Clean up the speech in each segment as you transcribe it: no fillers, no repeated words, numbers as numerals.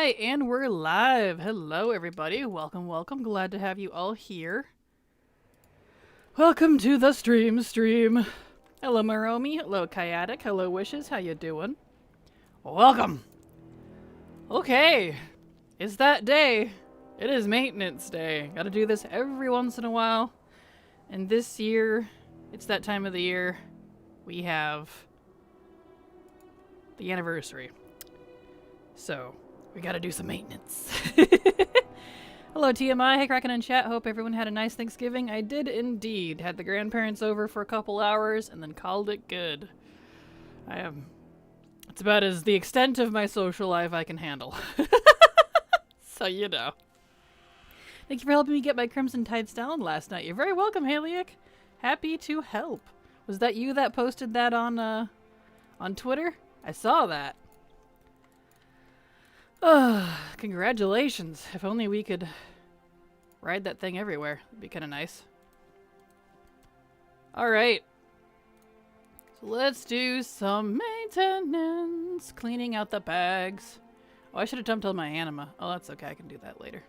Alright, and we're live. Hello everybody. Welcome, welcome. Glad to have you all here. Welcome to the stream. Hello Maromi. Hello Kayatic. Hello Wishes. How you doing? Welcome. Okay. It's that day. It is maintenance day. Gotta do this every once in a while. And this year, it's that time of the year. We have the anniversary. So, we gotta do some maintenance. Hello TMI, hey Kraken in chat, hope everyone had a nice Thanksgiving. I did indeed. Had the grandparents over for a couple hours and then called it good. It's about as the extent of my social life I can handle. So you know. Thank you for helping me get my Crimson Tides down last night. You're very welcome, Haliak. Happy to help. Was that you that posted that on Twitter? I saw that. Congratulations. If only we could ride that thing everywhere. It'd be kind of nice. Alright. So let's do some maintenance. Cleaning out the bags. Oh, I should have dumped all my anima. Oh, that's okay. I can do that later.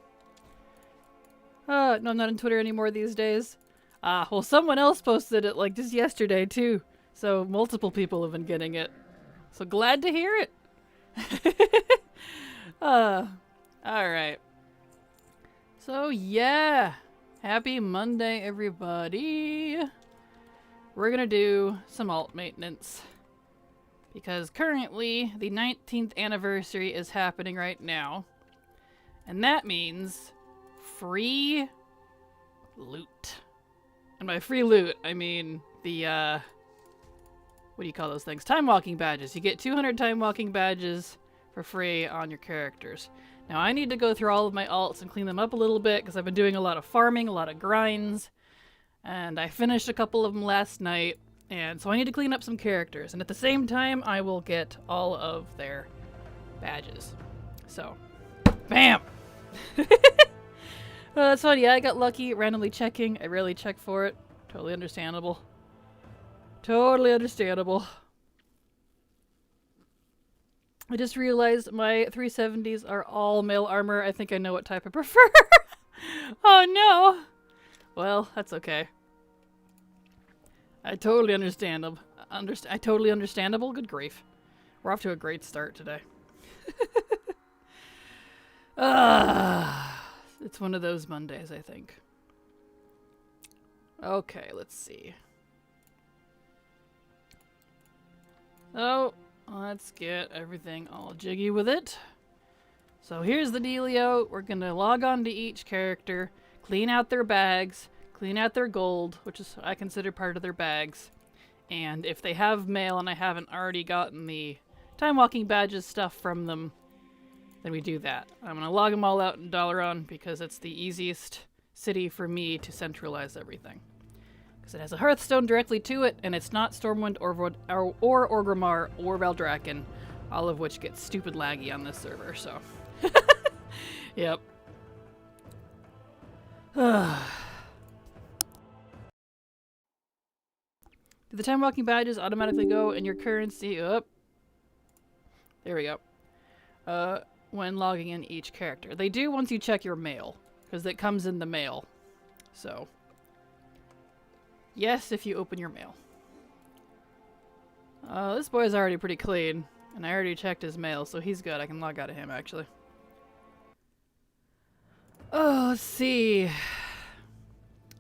No, I'm not on Twitter anymore these days. Well, someone else posted it like just yesterday, too. So multiple people have been getting it. So glad to hear it. Alright. So, yeah. Happy Monday, everybody. We're gonna do some alt maintenance. Because currently, the 19th anniversary is happening right now. And that means free loot. And by free loot, I mean the, what do you call those things? Time walking badges. You get 200 time walking badges for free on your characters. Now I need to go through all of my alts and clean them up a little bit because I've been doing a lot of farming, a lot of grinds, and I finished a couple of them last night, and so I need to clean up some characters, and at the same time I will get all of their badges. So, bam! Well, that's fun. Yeah, I got lucky randomly checking. I rarely check for it. Totally understandable. Totally understandable. I just realized my 370s are all mail armor. I think I know what type I prefer. Oh no! Well, that's okay. I totally understandable. Totally understandable? Good grief. We're off to a great start today. It's one of those Mondays, I think. Okay, let's see. Oh. Let's get everything all jiggy with it. So here's the dealio. We're gonna log on to each character, clean out their bags, clean out their gold, which is I consider part of their bags. And if they have mail and I haven't already gotten the time walking badges stuff from them, then we do that. I'm gonna log them all out in Dalaran because it's the easiest city for me to centralize everything. It has a Hearthstone directly to it, and it's not Stormwind or Orgrimmar or Valdrakken, all of which get stupid laggy on this server, so. Yep. Do the time walking badges automatically go in your currency up? There we go. When logging in each character. They do once you check your mail, because it comes in the mail, so. Yes, if you open your mail. This boy's already pretty clean, and I already checked his mail, so he's good. I can log out of him, actually. Oh, let's see.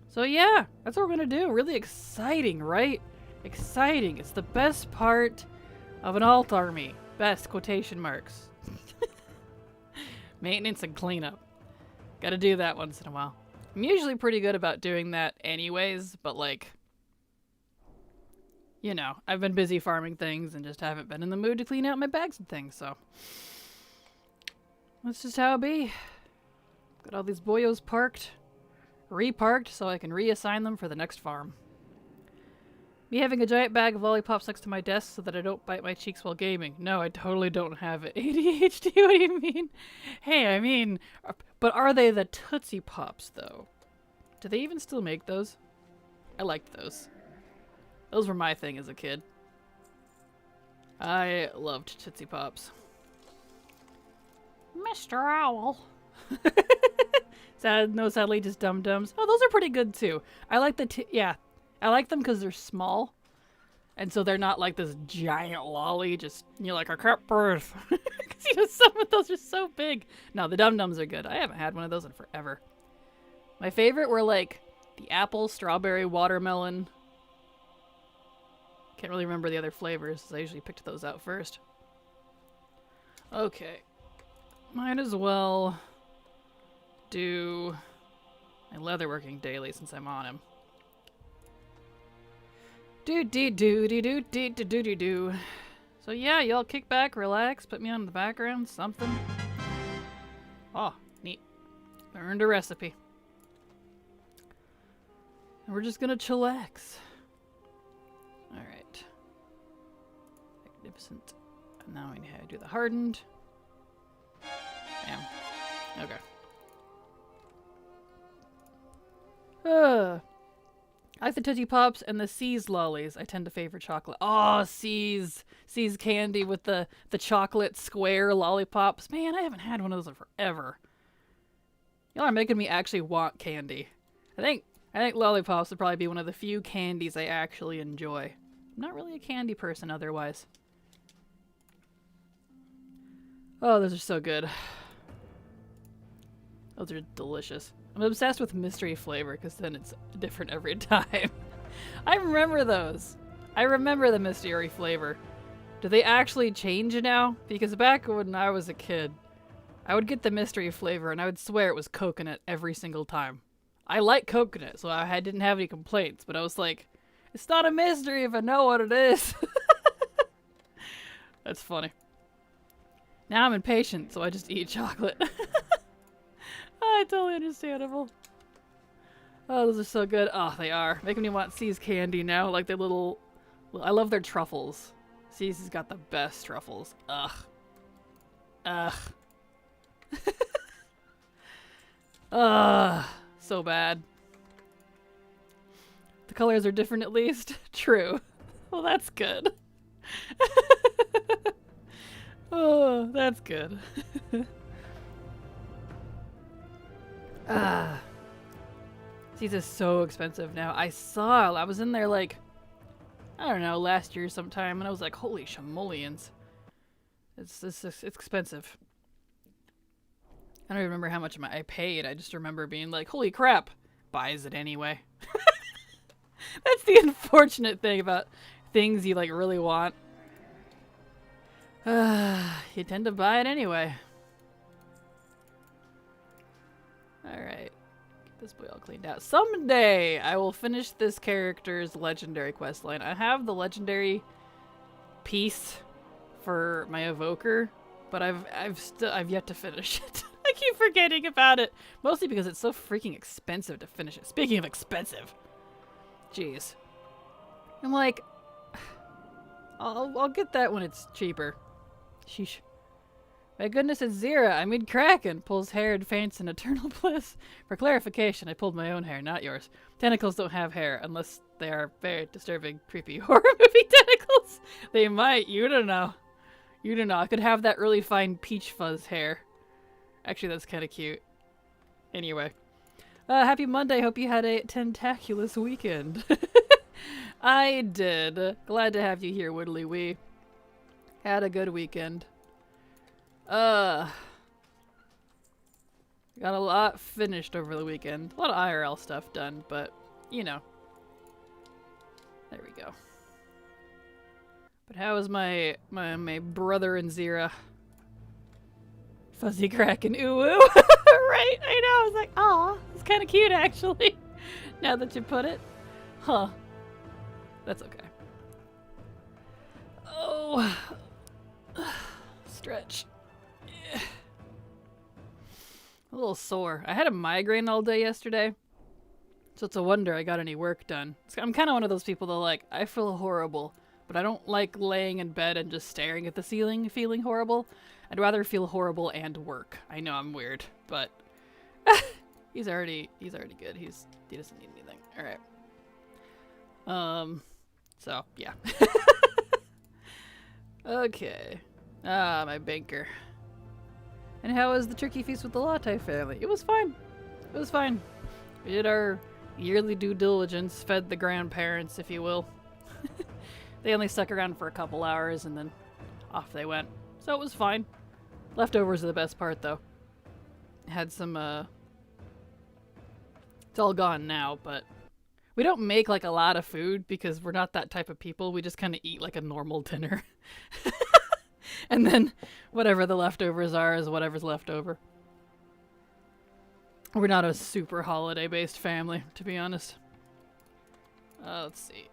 So yeah, that's what we're gonna do. Really exciting, right? Exciting. It's the best part of an alt army. Best, quotation marks. Maintenance and cleanup. Gotta do that once in a while. I'm usually pretty good about doing that anyways, but like, you know, I've been busy farming things and just haven't been in the mood to clean out my bags and things, so. That's just how it be. Got all these boyos parked, reparked, so I can reassign them for the next farm. Me having a giant bag of lollipops next to my desk so that I don't bite my cheeks while gaming. No, I totally don't have ADHD. What do you mean? Hey, I mean, but are they the Tootsie Pops, though? Do they even still make those? I liked those. Those were my thing as a kid. I loved Tootsie Pops. Mr. Owl. Sadly, just dum-dums. Oh, those are pretty good too. I like yeah. I like them because they're small. And so they're not like this giant lolly, just, like a crap birth. Because, some of those are so big. No, the dum-dums are good. I haven't had one of those in forever. My favorite were like the apple, strawberry, watermelon. Can't really remember the other flavors, so I usually picked those out first. Okay. Might as well do my leatherworking daily since I'm on him. Do. So yeah, y'all kick back, relax, put me on the background, something. Oh, neat. Learned a recipe. And we're just gonna chillax. Alright. Magnificent. And now we need to do the hardened. Damn. Okay. I like the Tootsie Pops and the Seas lollies. I tend to favor chocolate. Oh, Seas candy with the chocolate square lollipops. Man, I haven't had one of those in forever. Y'all are making me actually want candy. I think lollipops would probably be one of the few candies I actually enjoy. I'm not really a candy person otherwise. Oh, those are so good. Those are delicious. I'm obsessed with mystery flavor because then it's different every time. I remember those. I remember the mystery flavor. Do they actually change now? Because back when I was a kid, I would get the mystery flavor and I would swear it was coconut every single time. I like coconut, so I didn't have any complaints, but I was like, it's not a mystery if I know what it is. That's funny. Now I'm impatient, so I just eat chocolate. Oh, totally understandable. Oh, those are so good. Oh, they are. Making me want Seas candy now. Like their little... I love their truffles. Seas has got the best truffles. Ugh. Ugh. So bad. The colors are different at least. True. Well, that's good. Oh, that's good. Seas is so expensive now. I was in there like, I don't know, last year sometime, and I was like, holy shamolians. It's expensive. I don't even remember how much I paid. I just remember being like, holy crap. Buys it anyway. That's the unfortunate thing about things you like really want. You tend to buy it anyway. Alright. Get this boy all cleaned out. Someday I will finish this character's legendary questline. I have the legendary piece for my evoker, but I've yet to finish it. I keep forgetting about it. Mostly because it's so freaking expensive to finish it. Speaking of expensive. Jeez. I'm like, I'll get that when it's cheaper. Sheesh. My goodness, it's Zira. I mean Kraken. Pulls hair and faints in eternal bliss. For clarification, I pulled my own hair, not yours. Tentacles don't have hair, unless they are very disturbing, creepy horror movie tentacles. They might. You don't know. You don't know. I could have that really fine peach fuzz hair. Actually, that's kind of cute. Anyway. Happy Monday. Hope you had a tentaculous weekend. I did. Glad to have you here, Woodley Wee. Had a good weekend. Got a lot finished over the weekend. A lot of IRL stuff done, but, you know. There we go. But how is my brother and Zira? Fuzzy Kraken, ooh woo. Right, I know. I was like, aw, it's kind of cute actually. Now that you put it. Huh. That's okay. Oh. Stretch. Yeah. A little sore. I had a migraine all day yesterday. So it's a wonder I got any work done. I'm kind of one of those people that like, I feel horrible. But I don't like laying in bed and just staring at the ceiling feeling horrible. I'd rather feel horrible and work. I know I'm weird, but he's already good. He doesn't need anything. All right. So yeah. Okay. Ah, my banker. And how was the turkey feast with the Latte family? It was fine. It was fine. We did our yearly due diligence, fed the grandparents, if you will. They only stuck around for a couple hours and then off they went. So it was fine. Leftovers are the best part, though. Had some, it's all gone now, but we don't make, like, a lot of food because we're not that type of people. We just kind of eat like a normal dinner. And then whatever the leftovers are is whatever's left over. We're not a super holiday-based family, to be honest. Let's see.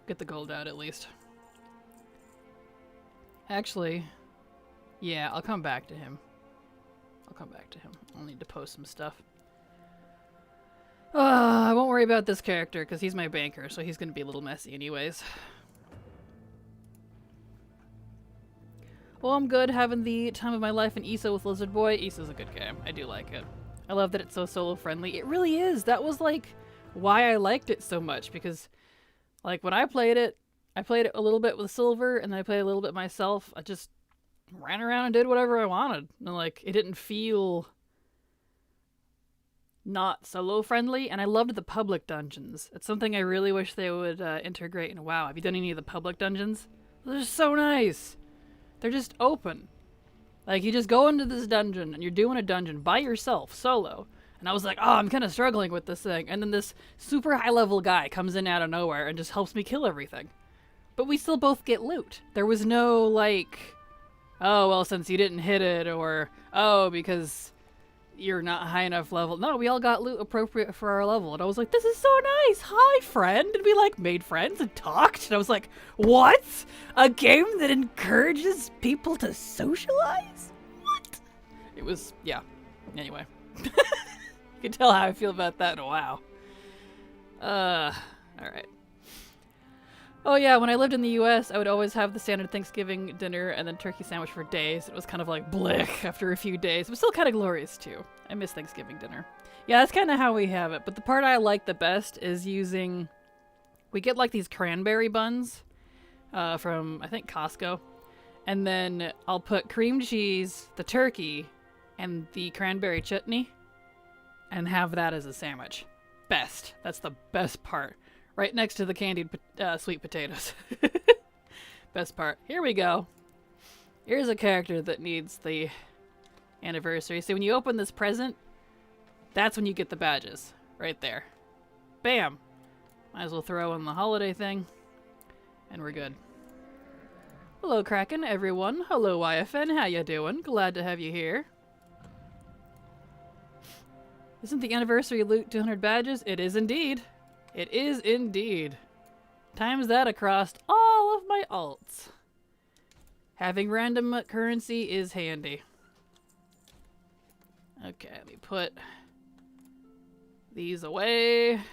Get the gold out at least. Actually, yeah, I'll come back to him. I'll need to post some stuff. I won't worry about this character because he's my banker, so he's going to be a little messy anyways. Well, I'm good having the time of my life in Issa with Lizard Boy. Issa's a good game. I do like it. I love that it's so solo friendly. It really is. That was like why I liked it so much because like when I played it a little bit with Silver and then I played a little bit myself. I just ran around and did whatever I wanted. And like it didn't feel not solo friendly, and I loved the public dungeons. It's something I really wish they would integrate in WoW. Have you done any of the public dungeons? They're just so nice. They're just open. Like, you just go into this dungeon, and you're doing a dungeon by yourself, solo. And I was like, oh, I'm kind of struggling with this thing. And then this super high-level guy comes in out of nowhere and just helps me kill everything. But we still both get loot. There was no, like, oh, well, since you didn't hit it, or, oh, because you're not high enough level. No, we all got loot appropriate for our level. And I was like, this is so nice. Hi, friend. And we like made friends and talked. And I was like, what? A game that encourages people to socialize? What? It was, yeah. Anyway. You can tell how I feel about that. Wow. Alright. Oh yeah, when I lived in the US, I would always have the standard Thanksgiving dinner and then turkey sandwich for days. It was kind of like blech after a few days, but still kind of glorious too. I miss Thanksgiving dinner. Yeah, that's kind of how we have it, but the part I like the best is using... We get like these cranberry buns from, I think, Costco. And then I'll put cream cheese, the turkey, and the cranberry chutney and have that as a sandwich. Best. That's the best part. Right next to the candied sweet potatoes. Best part. Here we go. Here's a character that needs the anniversary. So when you open this present, that's when you get the badges. Right there. Bam! Might as well throw in the holiday thing. And we're good. Hello, Kraken, everyone. Hello, YFN. How ya doing? Glad to have you here. Isn't the anniversary loot 200 badges? It is indeed. It is indeed. Times that across all of my alts. Having random currency is handy. Okay, let me put these away. There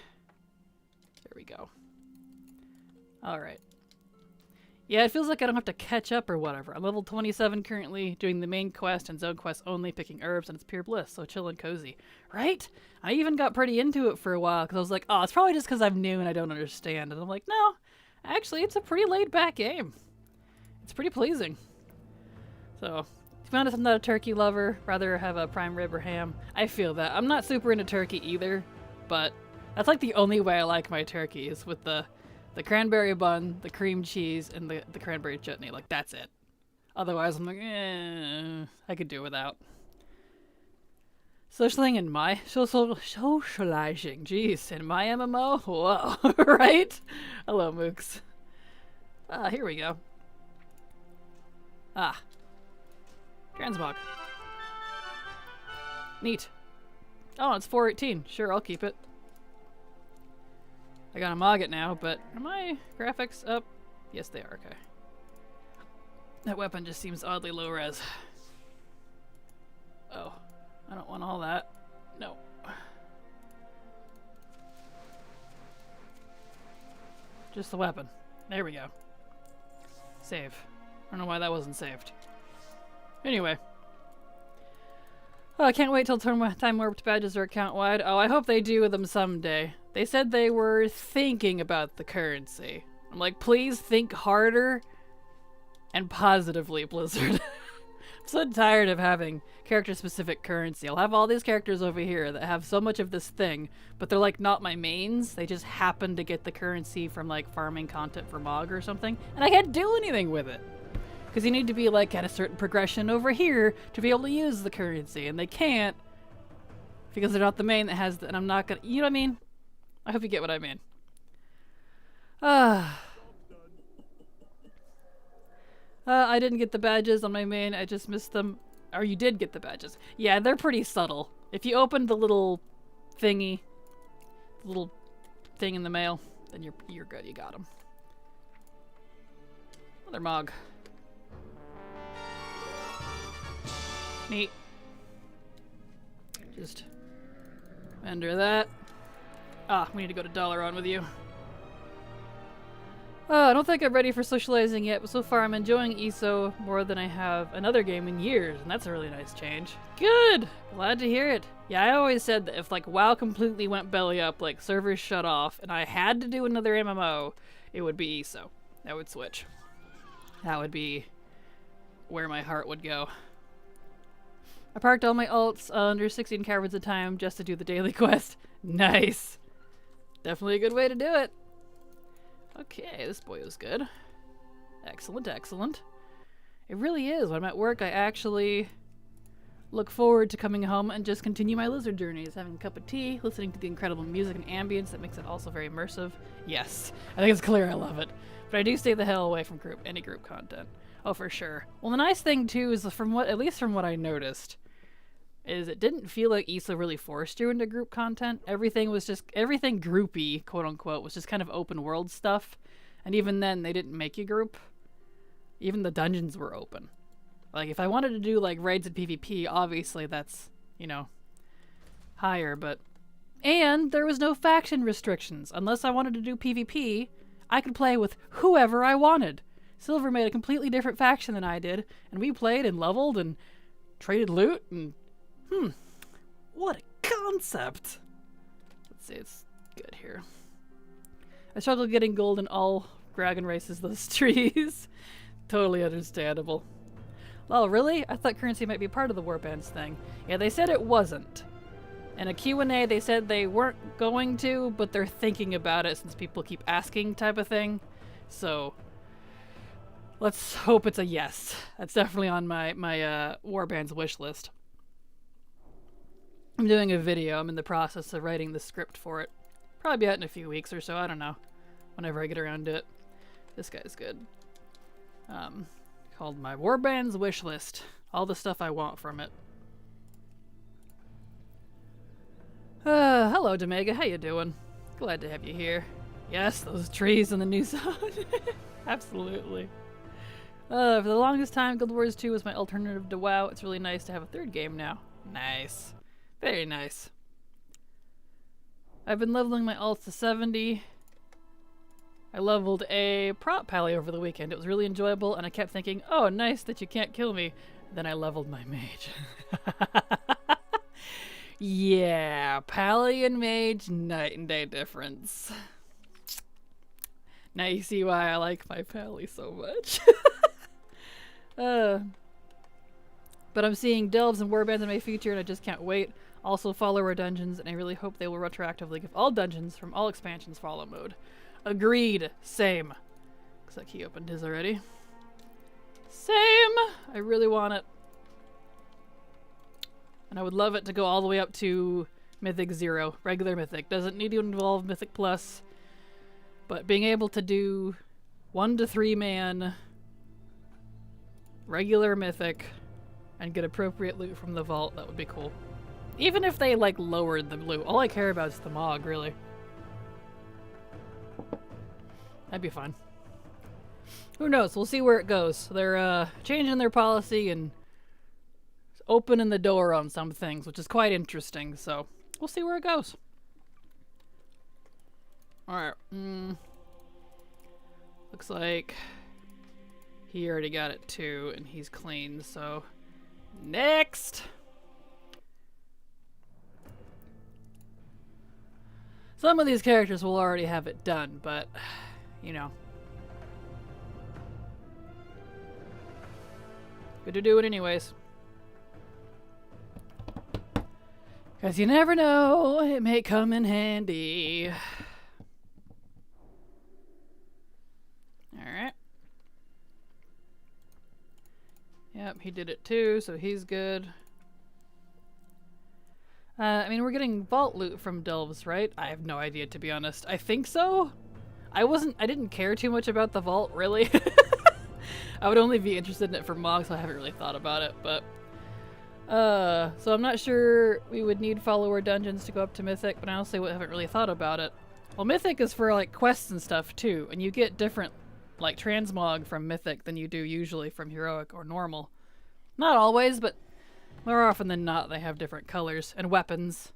we go. Alright. Yeah, it feels like I don't have to catch up or whatever. I'm level 27 currently, doing the main quest and zone quest only, picking herbs, and it's pure bliss, so chill and cozy. Right? I even got pretty into it for a while, because I was like, oh, it's probably just because I'm new and I don't understand. And I'm like, no, actually, it's a pretty laid-back game. It's pretty pleasing. So, to be honest, I'm not a turkey lover. Rather have a prime rib or ham. I feel that. I'm not super into turkey either, but that's like the only way I like my turkey is with the cranberry bun, the cream cheese, and the cranberry chutney. Like, that's it. Otherwise, I'm like, I could do without. Socializing in my... Socializing. Jeez, in my MMO? Whoa. Right? Hello, Mooks. Here we go. Transmog. Neat. Oh, it's 418. Sure, I'll keep it. I gotta mog it now, but are my graphics up? Yes, they are. Okay. That weapon just seems oddly low res. Oh. I don't want all that. No. Just the weapon. There we go. Save. I don't know why that wasn't saved. Anyway. Oh, I can't wait till time warped badges are account-wide. Oh, I hope they do them someday. They said they were thinking about the currency. I'm like, please think harder and positively, Blizzard. so tired of having character-specific currency. I'll have all these characters over here that have so much of this thing, but they're like not my mains. They just happen to get the currency from like farming content for Mog or something, and I can't do anything with it. Because you need to be like at a certain progression over here to be able to use the currency, and they can't because they're not the main that has the, and I'm not gonna, you know what I mean? I hope you get what I mean. I didn't get the badges on my main, I just missed them. Or you did get the badges. Yeah, they're pretty subtle. If you open the little thingy, the little thing in the mail, then you're good, you got them. Another Mog. Neat. Just enter that. Ah, we need to go to Dalaran with you. I don't think I'm ready for socializing yet, but so far I'm enjoying ESO more than I have another game in years, and that's a really nice change. Good! Glad to hear it. Yeah, I always said that if like WoW completely went belly up, like servers shut off, and I had to do another MMO, it would be ESO. I would switch. That would be where my heart would go. I parked all my alts under 16 caverns a time just to do the daily quest. Nice! Definitely a good way to do it. Okay, this boy was good. Excellent, excellent. It really is. When I'm at work, I actually look forward to coming home and just continue my lizard journeys, having a cup of tea, listening to the incredible music and ambience that makes it also very immersive. Yes, I think it's clear I love it. But I do stay the hell away from any group content. Oh, for sure. Well, the nice thing too is at least from what I noticed, is it didn't feel like ESO really forced you into group content. Everything groupy, quote unquote, was just kind of open world stuff. And even then, they didn't make you group. Even the dungeons were open. Like, if I wanted to do, like, raids and PvP, obviously that's, you know, higher, but... And there was no faction restrictions. Unless I wanted to do PvP, I could play with whoever I wanted. Silver made a completely different faction than I did, and we played and leveled and traded loot and... what a concept! Let's see, it's good here. I struggle getting gold in all dragon races, those trees. Totally understandable. Oh, really? I thought currency might be part of the warbands thing. Yeah, they said it wasn't. In a Q&A, they said they weren't going to, but they're thinking about it since people keep asking type of thing. So, let's hope it's a yes. That's definitely on my warbands wish list. I'm doing a video. I'm in the process of writing the script for it. Probably be out in a few weeks or so. I don't know. Whenever I get around to it. This guy's good. Called my Warbands wish list. All the stuff I want from it. Hello, Demega. How you doing? Glad to have you here. Yes, those trees in the new zone. Absolutely. For the longest time, Guild Wars 2 was my alternative to WoW. It's really nice to have a third game now. Nice. Very nice. I've been leveling my alts to 70. I leveled a prop pally over the weekend. It was really enjoyable, and I kept thinking, oh, nice that you can't kill me. Then I leveled my mage. Yeah, pally and mage, night and day difference. Now you see why I like my pally so much. But I'm seeing delves and warbands in my future, and I just can't wait. Also, follower dungeons, and I really hope they will retroactively give all dungeons from all expansions follow mode. Agreed. Same. Looks like he opened his already. Same! I really want it. And I would love it to go all the way up to Mythic 0. Regular Mythic. Doesn't need to involve Mythic Plus. But being able to do 1 to 3 man regular Mythic and get appropriate loot from the vault, that would be cool. Even if they, like, lowered the loot. All I care about is the Mog, really. That'd be fun. Who knows? We'll see where it goes. They're, changing their policy and opening the door on some things, which is quite interesting, so we'll see where it goes. Alright. Looks like he already got it too, and he's clean, so next! Some of these characters will already have it done, but, you know. Good to do it anyways. Because you never know, it may come in handy. Alright. Yep, he did it too, so he's good. I mean, we're getting vault loot from delves, right? I have no idea, to be honest. I think so? I didn't care too much about the vault, really. I would only be interested in it for Mog, so I haven't really thought about it, but... so I'm not sure we would need follower dungeons to go up to Mythic, but I honestly haven't really thought about it. Well, Mythic is for, like, quests and stuff, too, and you get different, like, transmog from Mythic than you do usually from Heroic or Normal. Not always, but more often than not, they have different colors and weapons.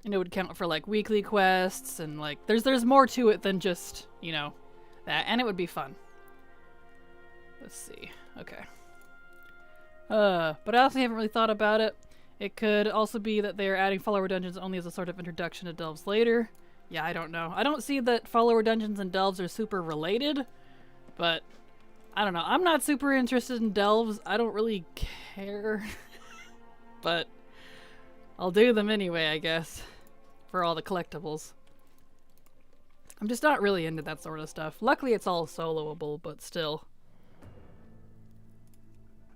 And it would count for, like, weekly quests, and, like, there's more to it than just, you know, that, and it would be fun. Let's see. Okay. But I also haven't really thought about it. It could also be that they are adding follower dungeons only as a sort of introduction to delves later. Yeah, I don't know. I don't see that follower dungeons and delves are super related, but I don't know. I'm not super interested in delves. I don't really care, but I'll do them anyway, I guess, for all the collectibles. I'm just not really into that sort of stuff. Luckily, it's all soloable, but still.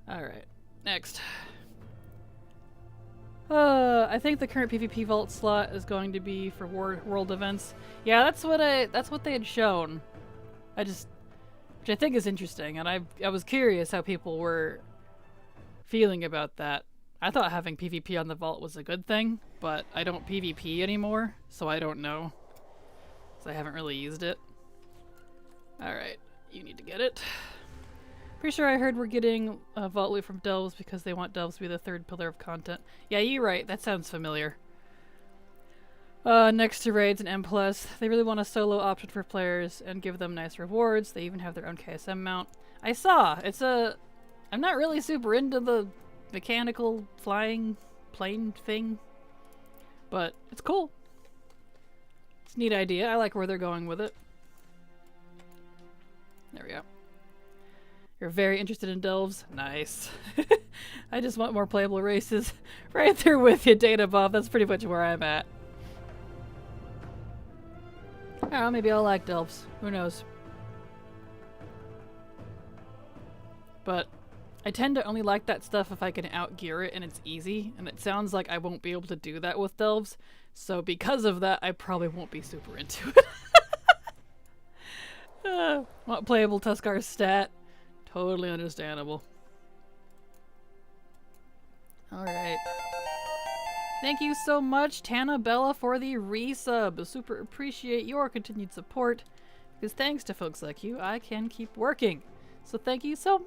Alright. Next. I think the current PvP vault slot is going to be for world events. Yeah, that's what they had shown. Which I think is interesting, and I was curious how people were feeling about that. I thought having PvP on the vault was a good thing, but I don't PvP anymore, so I don't know. So I haven't really used it. Alright, you need to get it. Pretty sure I heard we're getting vault loot from delves because they want delves to be the third pillar of content. Yeah, you're right. That sounds familiar. Next to raids and M+, they really want a solo option for players and give them nice rewards. They even have their own KSM mount. I saw. I'm not really super into the mechanical flying plane thing, but it's cool. It's a neat idea. I like where they're going with it. There we go. You're very interested in delves? Nice. I just want more playable races. Right there with you, Data Bob. That's pretty much where I'm at. I don't know, maybe I'll like delves. Who knows? But I tend to only like that stuff if I can outgear it and it's easy, and it sounds like I won't be able to do that with delves, so because of that, I probably won't be super into it. Want playable Tuskar's stat? Totally understandable. Alright. Thank you so much, Tana Bella, for the resub. Super appreciate your continued support, because thanks to folks like you, I can keep working. So thank you so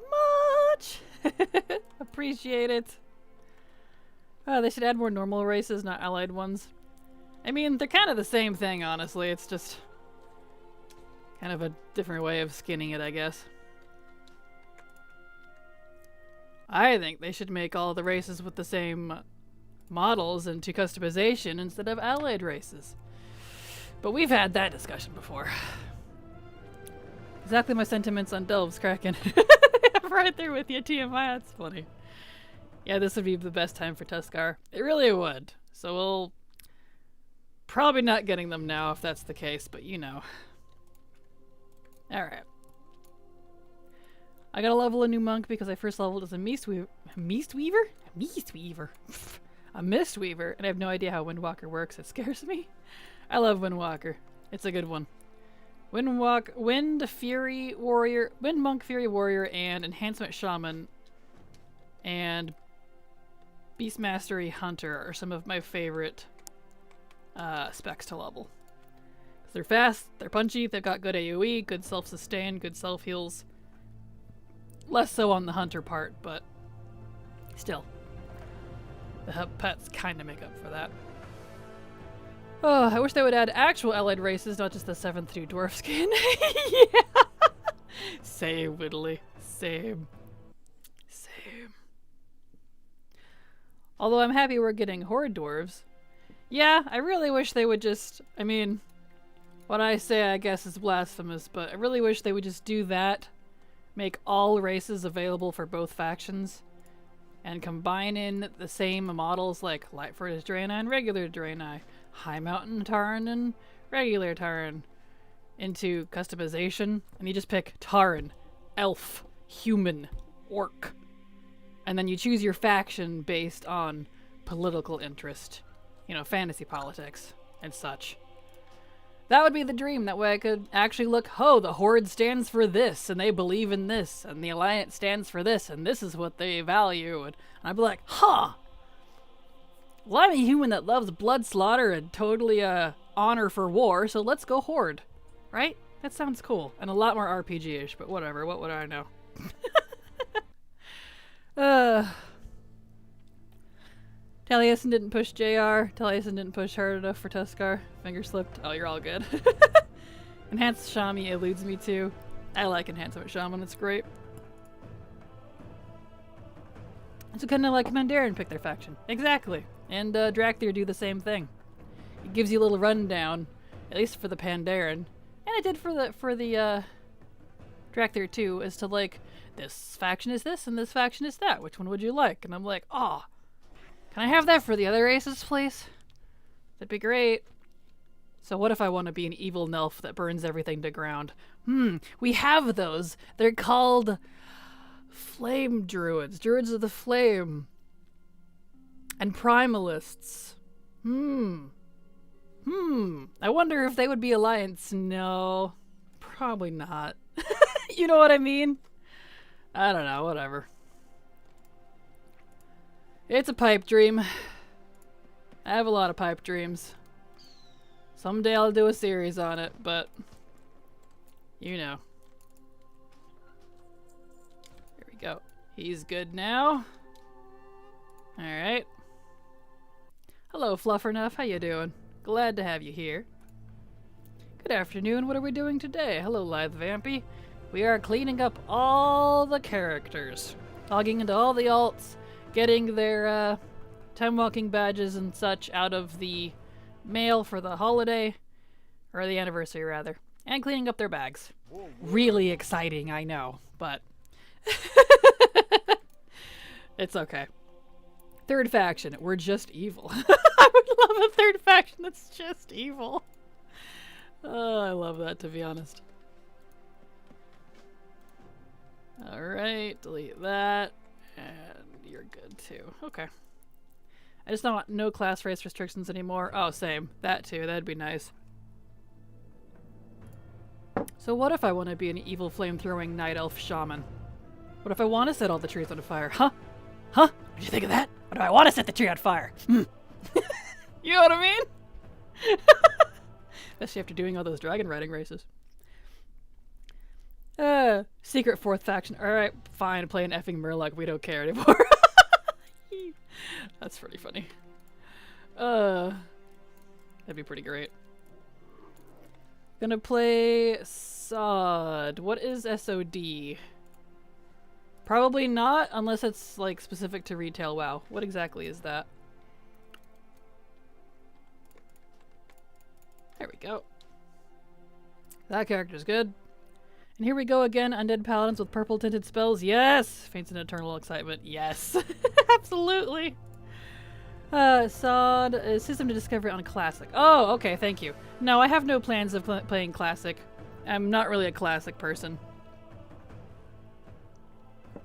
much! Appreciate it. They should add more normal races, not allied ones. I mean, they're kind of the same thing, honestly. It's just kind of a different way of skinning it, I guess. I think they should make all the races with the same models into customization instead of allied races. But we've had that discussion before. Exactly my sentiments on delves, Kraken. I'm right there with you, TMI. That's funny. Yeah, this would be the best time for Tuskar. It really would. So we'll probably not getting them now if that's the case, but you know. Alright. I gotta level a new monk because I first leveled as a Mistweaver. Mistweaver? Mistweaver. A Mistweaver, and I have no idea how Windwalker works. It scares me. I love Windwalker. It's a good one. Wind Monk Fury Warrior, and Enhancement Shaman, and Beast Mastery Hunter are some of my favorite specs to level. They're fast, they're punchy, they've got good AoE, good self-sustain, good self-heals. Less so on the hunter part, but still. The hub pets kind of make up for that. Oh, I wish they would add actual allied races, not just the 7th 2 dwarf skin. Yeah! Same, Whittly. Same. Same. Although I'm happy we're getting horde dwarves. Yeah, I really wish they would just... I mean, what I say I guess is blasphemous, but I really wish they would just do that make all races available for both factions, and combine in the same models like Light Fortress Draenei and regular Draenei, High Mountain Tauren and regular Tauren into customization, and you just pick Tauren, Elf, Human, Orc, and then you choose your faction based on political interest, you know, fantasy politics and such. That would be the dream. That way I could actually look, oh, the Horde stands for this, and they believe in this, and the Alliance stands for this, and this is what they value. And I'd be like, huh. Well, I'm a human that loves blood slaughter and totally honor for war, so let's go Horde. Right? That sounds cool. And a lot more RPG-ish, but whatever. What would I know? Taliesin didn't push JR. Taliesin didn't push hard enough for Tuskar. Finger slipped. Oh, you're all good. Enhanced Shami eludes me too. I like Enhancement Shaman. It's great. So kind of like Mandarin pick their faction. Exactly. And Drakthir do the same thing. It gives you a little rundown, at least for the Pandaren. And it did for the Drakthir too, as to like, this faction is this and this faction is that. Which one would you like? And I'm like, oh, can I have that for the other races, please? That'd be great. So what if I want to be an evil Nelf that burns everything to ground? We have those. They're called Flame Druids. Druids of the Flame. And Primalists. I wonder if they would be Alliance. No. Probably not. You know what I mean? I don't know, whatever. It's a pipe dream. I have a lot of pipe dreams. Someday I'll do a series on it, but you know. Here we go. He's good now. Alright. Hello, Fluffernuff. How you doing? Glad to have you here. Good afternoon. What are we doing today? Hello, Lithe Vampy. We are cleaning up all the characters. Logging into all the alts. Getting their time walking badges and such out of the mail for the holiday, or the anniversary rather, and cleaning up their bags. Really exciting, I know, but it's okay. Third faction, we're just evil. I would love a third faction that's just evil. Oh, I love that, to be honest. Alright, delete that. And you're good too. Okay. I just don't want no class race restrictions anymore. Oh, same. That too. That'd be nice. So what if I want to be an evil flame-throwing night elf shaman? What if I want to set all the trees on fire? Huh? Huh? Did you think of that? What if I want to set the tree on fire? You know what I mean? Especially after doing all those dragon riding races. Secret fourth faction. Alright, fine, play an effing Murloc. We don't care anymore. That's pretty funny. That'd be pretty great. Gonna play SOD. What is SOD? Probably not, unless it's like specific to retail WoW. What exactly is that? There we go. That character's good. And here we go again, Undead Paladins with purple tinted spells. Yes! Faints in eternal excitement. Yes! Absolutely! SOD is system to discover on Classic. Oh, okay, thank you. No, I have no plans of playing Classic. I'm not really a Classic person.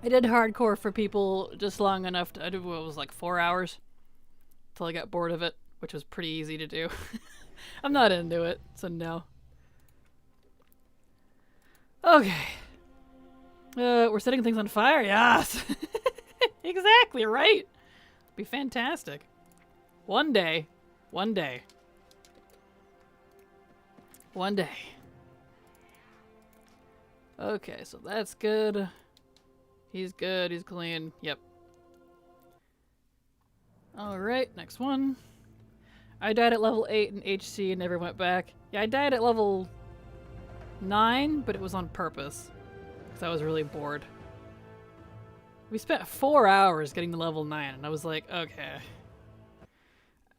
I did hardcore for people just long enough to, I did what was like 4 hours until I got bored of it, which was pretty easy to do. I'm not into it, so no. Okay. We're setting things on fire? Yes! Exactly, right? Be fantastic. One day. One day. One day. Okay, so that's good. He's good, he's clean. Yep. Alright, next one. I died at level 8 in HC and never went back. Yeah, I died at level 9, but it was on purpose. Because I was really bored. We spent 4 hours getting to level 9, and I was like, okay.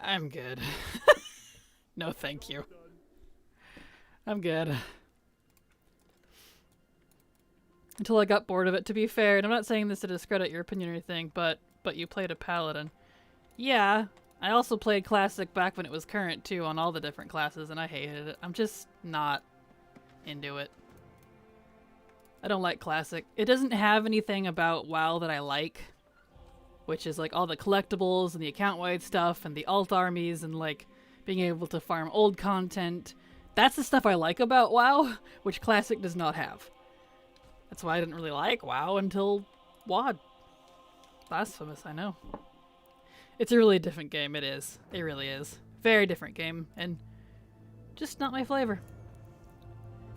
I'm good. No, thank you. I'm good. Until I got bored of it, to be fair. And I'm not saying this to discredit your opinion or anything, but you played a paladin. Yeah, I also played classic back when it was current too on all the different classes, and I hated it. I'm just not into it. I don't like classic. It doesn't have anything about WoW that I like, which is like all the collectibles and the account-wide stuff and the alt armies and like being able to farm old content. That's the stuff I like about WoW, which classic does not have. That's why I didn't really like WoW until WoD. Blasphemous, I know. It's a really different game, it is. It really is. Very different game, and just not my flavor.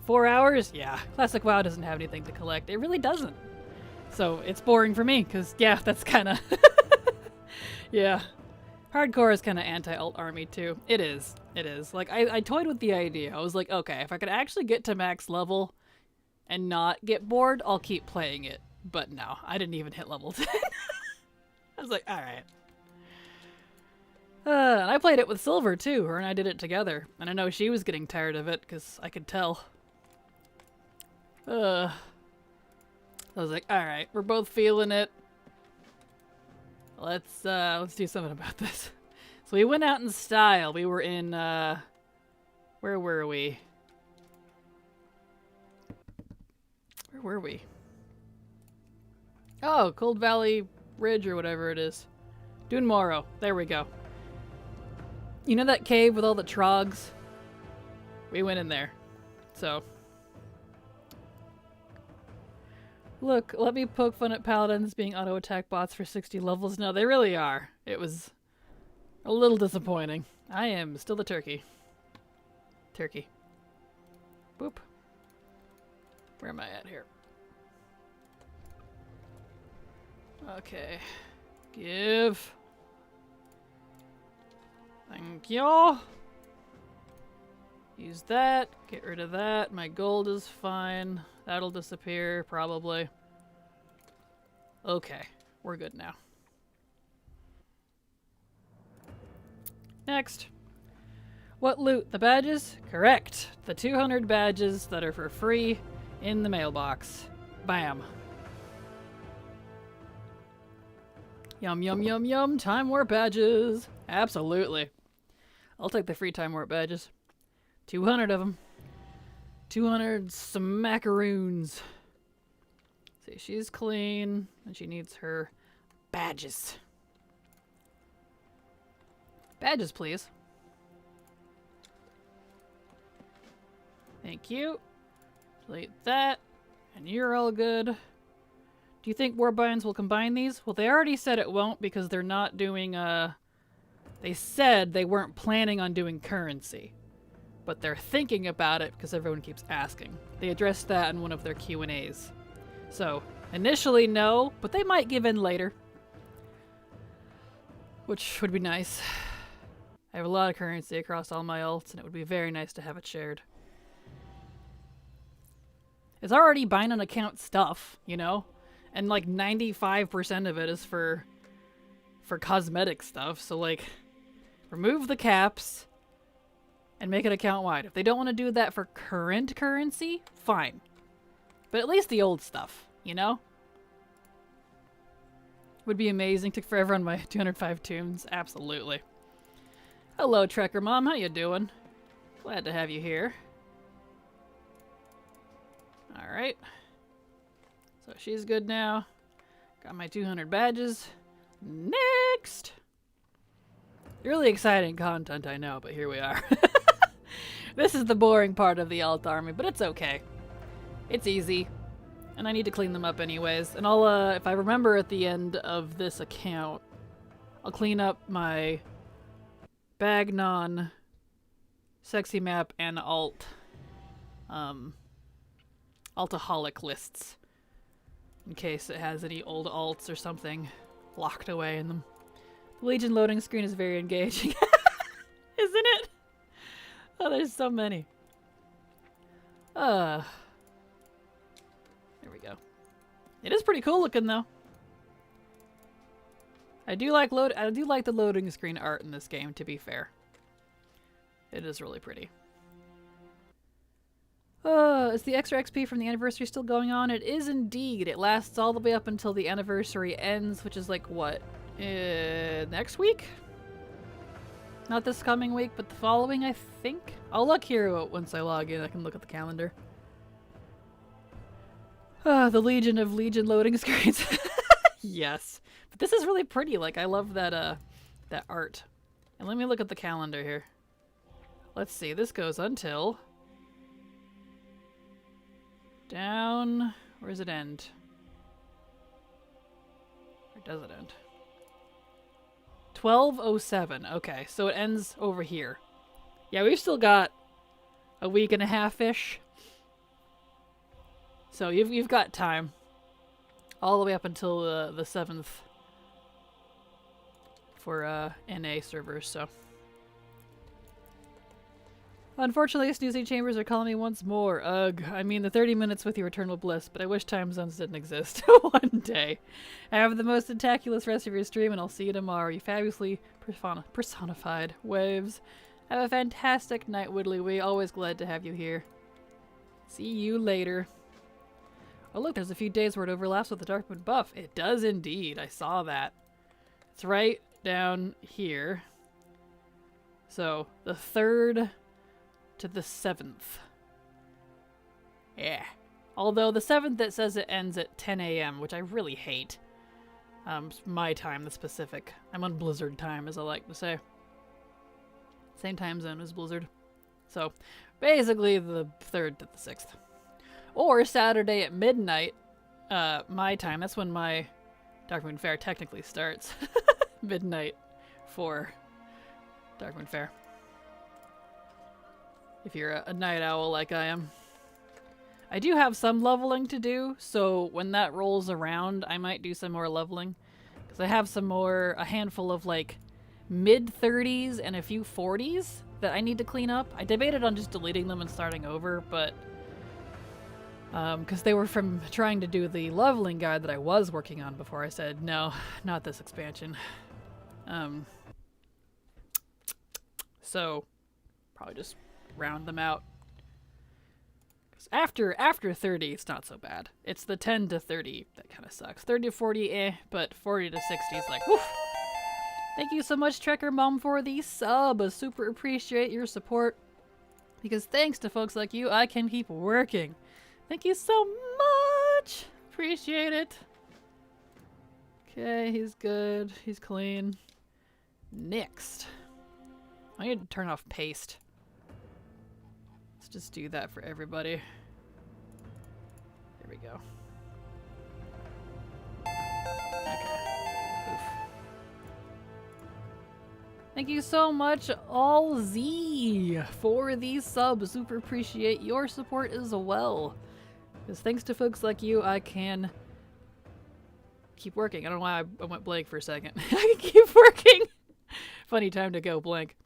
4 hours? Yeah. Classic WoW doesn't have anything to collect. It really doesn't. So it's boring for me, because, yeah, that's kind of... yeah. Hardcore is kind of anti-alt army, too. It is. It is. Like, I toyed with the idea. I was like, okay, if I could actually get to max level and not get bored, I'll keep playing it. But no, I didn't even hit level 10. I was like, alright. And I played it with Silver, too. Her and I did it together. And I know she was getting tired of it, because I could tell. I was like, alright, we're both feeling it. Let's do something about this. So we went out in style. We were in, where were we? Where were we? Oh, Cold Valley Ridge or whatever it is. Dunmorrow. There we go. You know that cave with all the trogs? We went in there. So. Look, let me poke fun at paladins being auto-attack bots for 60 levels. No, they really are. It was a little disappointing. I am still the turkey. Turkey. Boop. Where am I at here? Okay. Give. Thank you. Use that. Get rid of that. My gold is fine. That'll disappear, probably. Okay. We're good now. Next. What loot? The badges? Correct. The 200 badges that are for free in the mailbox. Bam. Yum, yum, yum, yum. Time warp badges. Absolutely. I'll take the free time warp badges. 200 of them. 200 smackaroons. See, she's clean, and she needs her badges. Badges, please. Thank you. Delete that. And you're all good. Do you think Warbinds will combine these? Well, they already said it won't because they're not doing, they said they weren't planning on doing currency. But they're thinking about it because everyone keeps asking. They addressed that in one of their Q&As. So, initially no, but they might give in later. Which would be nice. I have a lot of currency across all my alts, and it would be very nice to have it shared. It's already buying on account stuff, you know? And like 95% of it is for cosmetic stuff, so like, remove the caps and make it account-wide. If they don't want to do that for current currency, fine. But at least the old stuff, you know? Would be amazing to forever on my 205 tombs. Absolutely. Hello, Trekker Mom. How you doing? Glad to have you here. Alright. So she's good now. Got my 200 badges. Next! Really exciting content, I know, but here we are. This is the boring part of the alt army, but it's okay. It's easy. And I need to clean them up anyways. And I'll, if I remember at the end of this account, I'll clean up my Bagnon, Sexy Map, and Altaholic lists. In case it has any old alts or something locked away in them. The Legion loading screen is very engaging. Isn't it? Oh, there's so many. There we go. It is pretty cool looking though. I do like the loading screen art in this game, to be fair. It is really pretty. Is the extra XP from the anniversary still going on? It is indeed. It lasts all the way up until the anniversary ends, which is like, what? Next week? Not this coming week, but the following, I think? I'll look here once I log in. I can look at the calendar. The Legion of Legion loading screens. Yes. But this is really pretty. Like, I love that, that art. And let me look at the calendar here. Let's see. This goes until... down... where does it end? Or does it end? 12:07. Okay, so it ends over here. Yeah, we've still got a week and a half-ish. So you've got time. All the way up until the 7th for NA servers, so. Unfortunately, snoozing chambers are calling me once more. Ugh. I mean, the 30 minutes with your eternal bliss, but I wish time zones didn't exist. One day. Have the most spectacular rest of your stream, and I'll see you tomorrow. You fabulously personified waves. Have a fantastic night, Woodley Wee. Always glad to have you here. See you later. Oh look, there's a few days where it overlaps with the Darkmoon buff. It does indeed. I saw that. It's right down here. So, the 3rd... to the 7th. Yeah. Although the 7th, it says it ends at 10 a.m., which I really hate. My time, the specific. I'm on Blizzard time, as I like to say. Same time zone as Blizzard. So, basically the 3rd to the 6th. Or Saturday at midnight, my time. That's when my Darkmoon Fair technically starts. Midnight for Darkmoon Fair. If you're a night owl like I am. I do have some leveling to do, so when that rolls around, I might do some more leveling. Because I have a handful of like mid-30s and a few 40s that I need to clean up. I debated on just deleting them and starting over, but because they were from trying to do the leveling guide that I was working on before, I said, no, not this expansion. So, probably just round them out. Because after 30, it's not so bad. It's the 10 to 30 that kind of sucks. 30 to 40, but 40 to 60 is like, woof! Thank you so much, Trekker Mom, for the sub. I super appreciate your support. Because thanks to folks like you, I can keep working. Thank you so much! Appreciate it. Okay, he's good. He's clean. Next. I need to turn off paste. Let's just do that for everybody. There we go. Okay. Oof. Thank you so much, All Z, for these subs. Super appreciate your support as well. Because thanks to folks like you, I can keep working. I don't know why I went blank for a second. I can keep working. Funny time to go blank.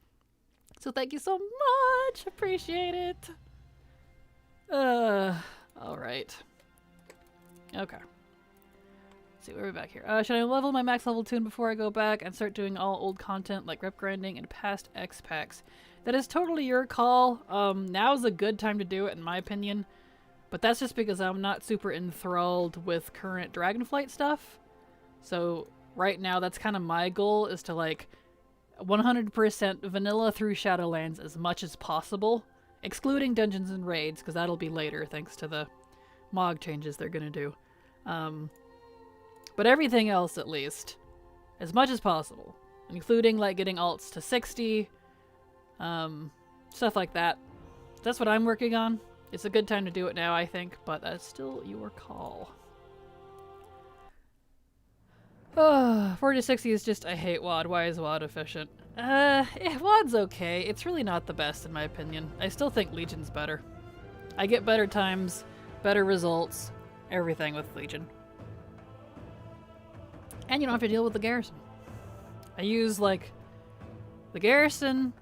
So thank you so much. Appreciate it. Alright. Okay. Let's see, where are we back here? Should I level my max level tune before I go back and start doing all old content like rep grinding and past X packs? That is totally your call. Now's a good time to do it in my opinion. But that's just because I'm not super enthralled with current Dragonflight stuff. So right now that's kind of my goal, is to like 100% vanilla through Shadowlands as much as possible. Excluding dungeons and raids, because that'll be later thanks to the MOG changes they're gonna do. But everything else, at least, as much as possible. Including like getting alts to 60, stuff like that. That's what I'm working on. It's a good time to do it now, I think, but that's still your call. 40 to 60 is just, I hate WoD. Why is WoD efficient? WoD's okay. It's really not the best in my opinion. I still think Legion's better. I get better times, better results, everything with Legion. And you don't have to deal with the garrison. I use, like, the garrison...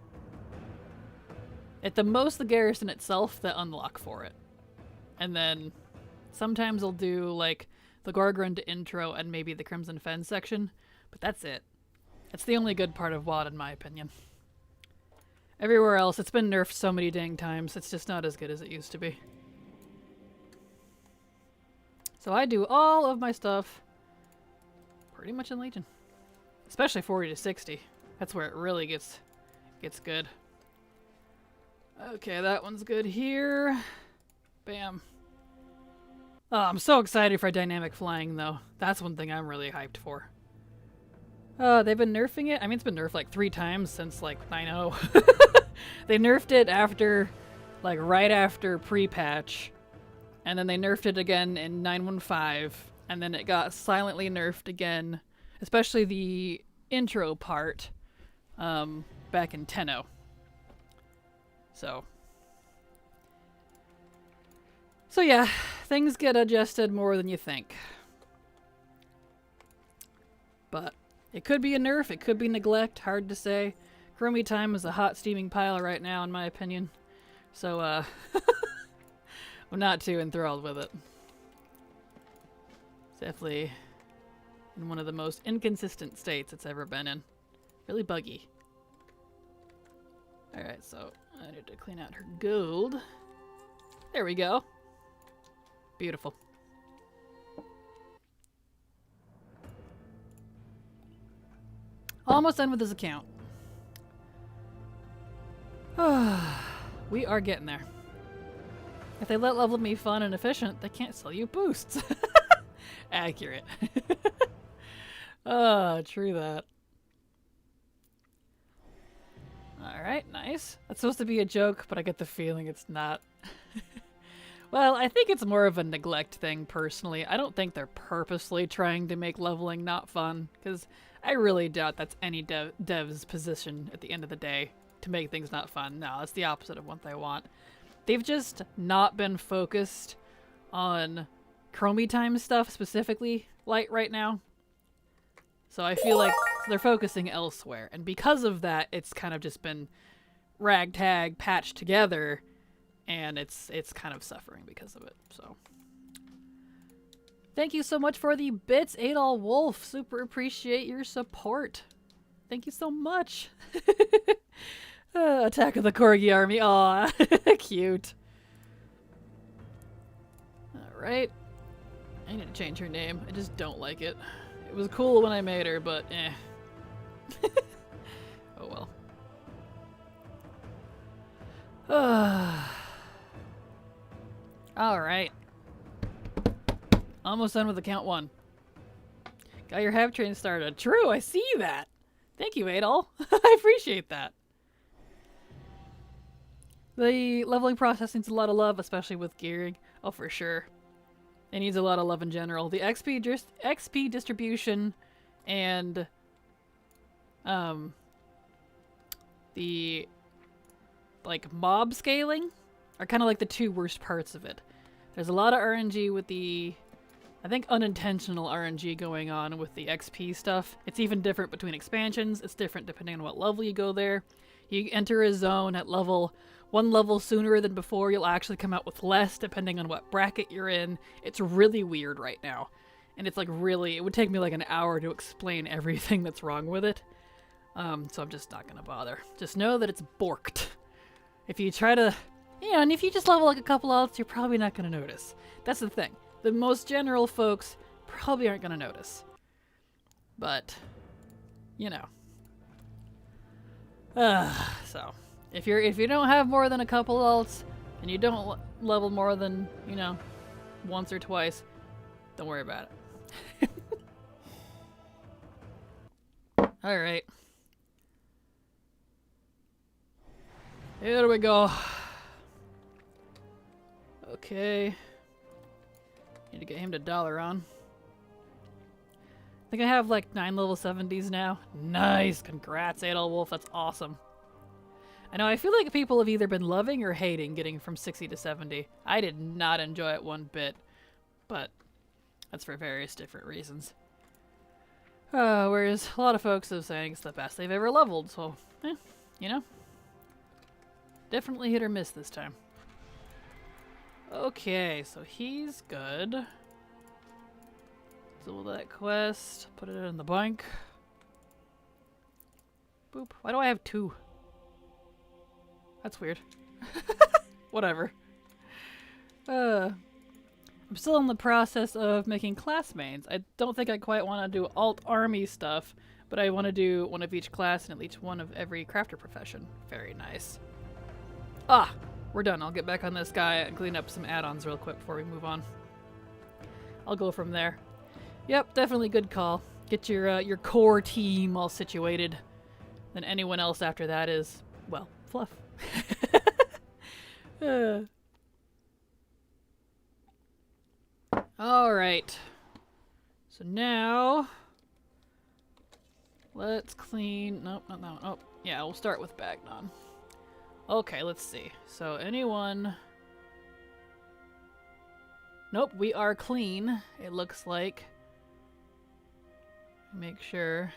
At the most, the garrison itself, the unlock for it. And then sometimes I'll do, like, the Gorgrund intro and maybe the Crimson Fen section. But that's it. That's the only good part of WoD, in my opinion. Everywhere else, it's been nerfed so many dang times, it's just not as good as it used to be. So I do all of my stuff pretty much in Legion. Especially 40 to 60. That's where it really gets good. Okay, that one's good here. Bam. Oh, I'm so excited for dynamic flying, though. That's one thing I'm really hyped for. They've been nerfing it. I mean, it's been nerfed like 3 times since like 9.0. They nerfed it after, like right after pre-patch. And then they nerfed it again in 9.15. And then it got silently nerfed again. Especially the intro part. Back in 10.0. So yeah, things get adjusted more than you think. But it could be a nerf, it could be neglect, hard to say. Chromie time is a hot steaming pile right now, in my opinion. So, I'm not too enthralled with it. It's definitely in one of the most inconsistent states it's ever been in. Really buggy. Alright, so I need to clean out her gold. There we go. Beautiful. Almost done with this account. We are getting there. If they let level me fun and efficient, they can't sell you boosts. Accurate. Oh, true that. Alright, nice. That's supposed to be a joke, but I get the feeling it's not. Well, I think it's more of a neglect thing, personally. I don't think they're purposely trying to make leveling not fun, because I really doubt that's any dev's position at the end of the day, to make things not fun. No, that's the opposite of what they want. They've just not been focused on Chromie time stuff specifically right now. So I feel like they're focusing elsewhere. And because of that, it's kind of just been ragtag patched together, and it's kind of suffering because of it. So thank you so much for the bits, Adol Wolf. Super appreciate your support. Thank you so much. Attack of the Corgi Army. Aw, cute. Alright. I need to change her name. I just don't like it. It was cool when I made her, but eh. Oh well. Alright. Almost done with account 1. Got your Have train started. True, I see that. Thank you, Adol. I appreciate that. The leveling process needs a lot of love, especially with gearing. Oh, for sure. It needs a lot of love in general. The XP distribution and the like mob scaling are kind of like the 2 worst parts of it. There's a lot of RNG with the, I think, unintentional RNG going on with the XP stuff. It's even different between expansions. It's different depending on what level you go there. You enter a zone at one level sooner than before. You'll actually come out with less depending on what bracket you're in. It's really weird right now. And it's like really, it would take me like an hour to explain everything that's wrong with it. So I'm just not going to bother. Just know that it's borked. If you try to, and if you just level like a couple alts, you're probably not going to notice. That's the thing. The most general folks probably aren't going to notice. But, you know. So, if you don't have more than a couple alts, and you don't level more than, once or twice, don't worry about it. Alright. Here we go. Okay. Need to get him to dollar on. I think I have like 9 level 70s now. Nice! Congrats, Adol Wolf. That's awesome. I know, I feel like people have either been loving or hating getting from 60 to 70. I did not enjoy it one bit, but that's for various different reasons. Whereas a lot of folks are saying it's the best they've ever leveled, so, definitely hit or miss this time. Okay, so he's good. Do that quest, put it in the bank. Boop. Why do I have 2? That's weird. Whatever. I'm still in the process of making class mains. I don't think I quite want to do alt army stuff, but I want to do one of each class and at least one of every crafter profession. Very nice. Ah, we're done. I'll get back on this guy and clean up some add-ons real quick before we move on. I'll go from there. Yep, definitely good call. Get your core team all situated. Then anyone else after that is, well, fluff. Alright. So now, let's clean, nope, not that one. Oh, yeah, we'll start with Bagnon. Okay, let's see. So anyone, nope, we are clean, it looks like. Make sure.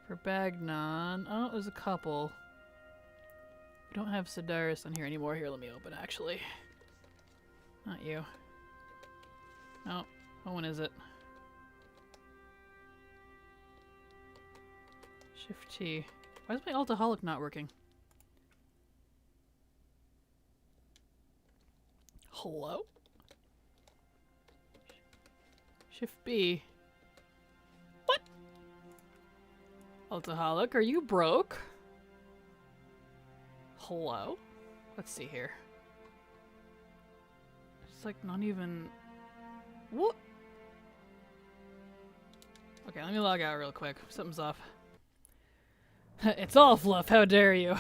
For Bagnon, oh, there's a couple. We don't have Sedaris on here anymore. Here, let me open, actually. Not you. No, what one is it? Shift T. Why is my Altaholic not working? Hello? Shift B. What? Altaholic, are you broke? Hello? Let's see here. It's like not even... What? Okay, let me log out real quick. Something's off. It's all fluff, how dare you.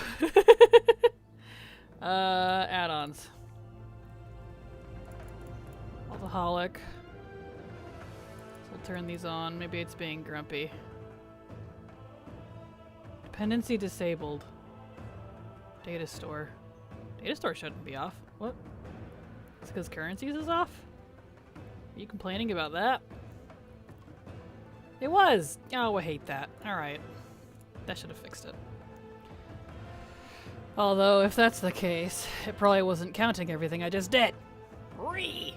Add-ons. Alcoholic. So we'll turn these on. Maybe it's being grumpy. Dependency disabled. Data store. Data store shouldn't be off. What? It's because currencies is off? Are you complaining about that? It was! Oh, I hate that. Alright. That should have fixed it. Although, if that's the case, it probably wasn't counting everything I just did. Ree!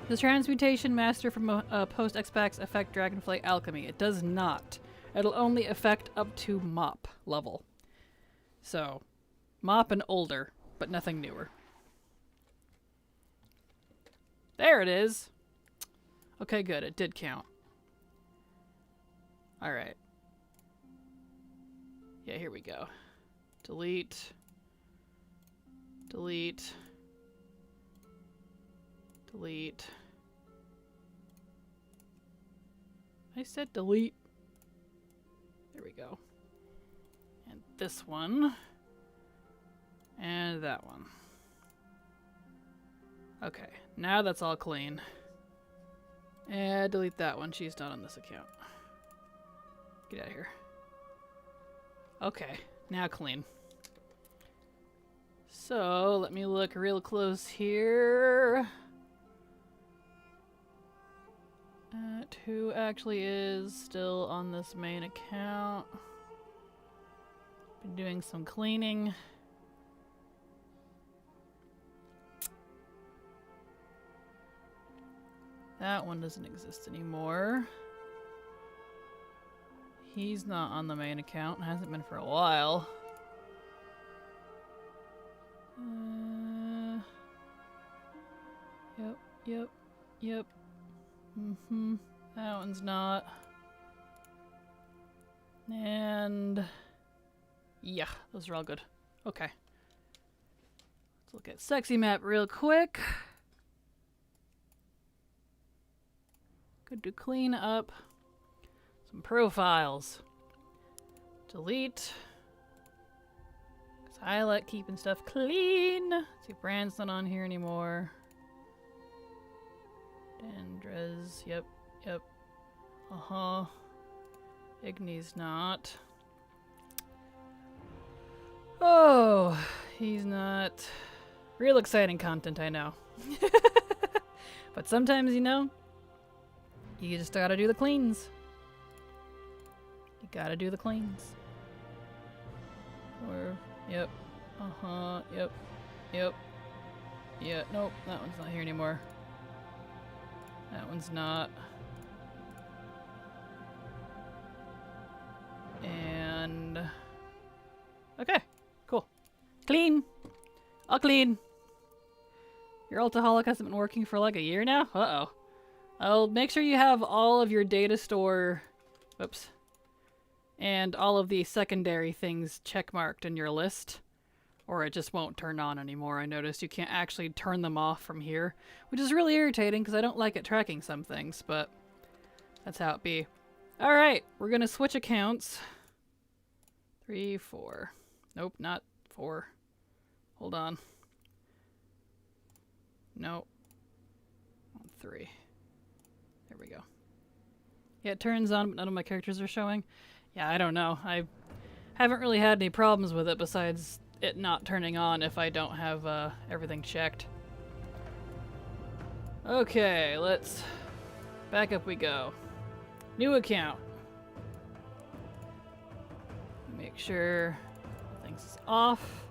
Does Transmutation Master from post-X-Pax affect Dragonflight Alchemy? It does not. It'll only affect up to Mop level. So, Mop and older, but nothing newer. There it is! Okay, good. It did count. Alright. Yeah, here we go. Delete. Delete. Delete. I said delete. There we go. And this one. And that one. Okay, now that's all clean. And delete that one. She's not on this account. Get out of here. Okay, now clean. So, let me look real close here. At who actually is still on this main account. Been doing some cleaning. That one doesn't exist anymore. He's not on the main account. Hasn't been for a while. Yep. That one's not. And... yeah, those are all good. Okay. Let's look at Sexy Map real quick. Good to clean up some profiles. Delete. Because I like keeping stuff clean. See, Brand's not on here anymore. Dendrez, yep. Igni's not. Oh, he's not. Real exciting content, I know. But sometimes, you know, you just gotta do the cleans. You gotta do the cleans. Or, yep. Yep. Yeah, nope, that one's not here anymore. That one's not. And... okay, cool. Clean! All clean! Your Altaholic hasn't been working for like a year now? Uh-oh. I'll make sure you have all of your data store... Oops. And all of the secondary things checkmarked in your list. Or it just won't turn on anymore. I noticed you can't actually turn them off from here. Which is really irritating because I don't like it tracking some things, but that's how it be. Alright, we're gonna switch accounts. 3, 4. Nope, not 4. Hold on. Nope. 3. There we go. Yeah, it turns on, but none of my characters are showing. Yeah, I don't know. I haven't really had any problems with it besides it not turning on if I don't have everything checked. Okay, let's... Back up we go. New account. Make sure everything's off.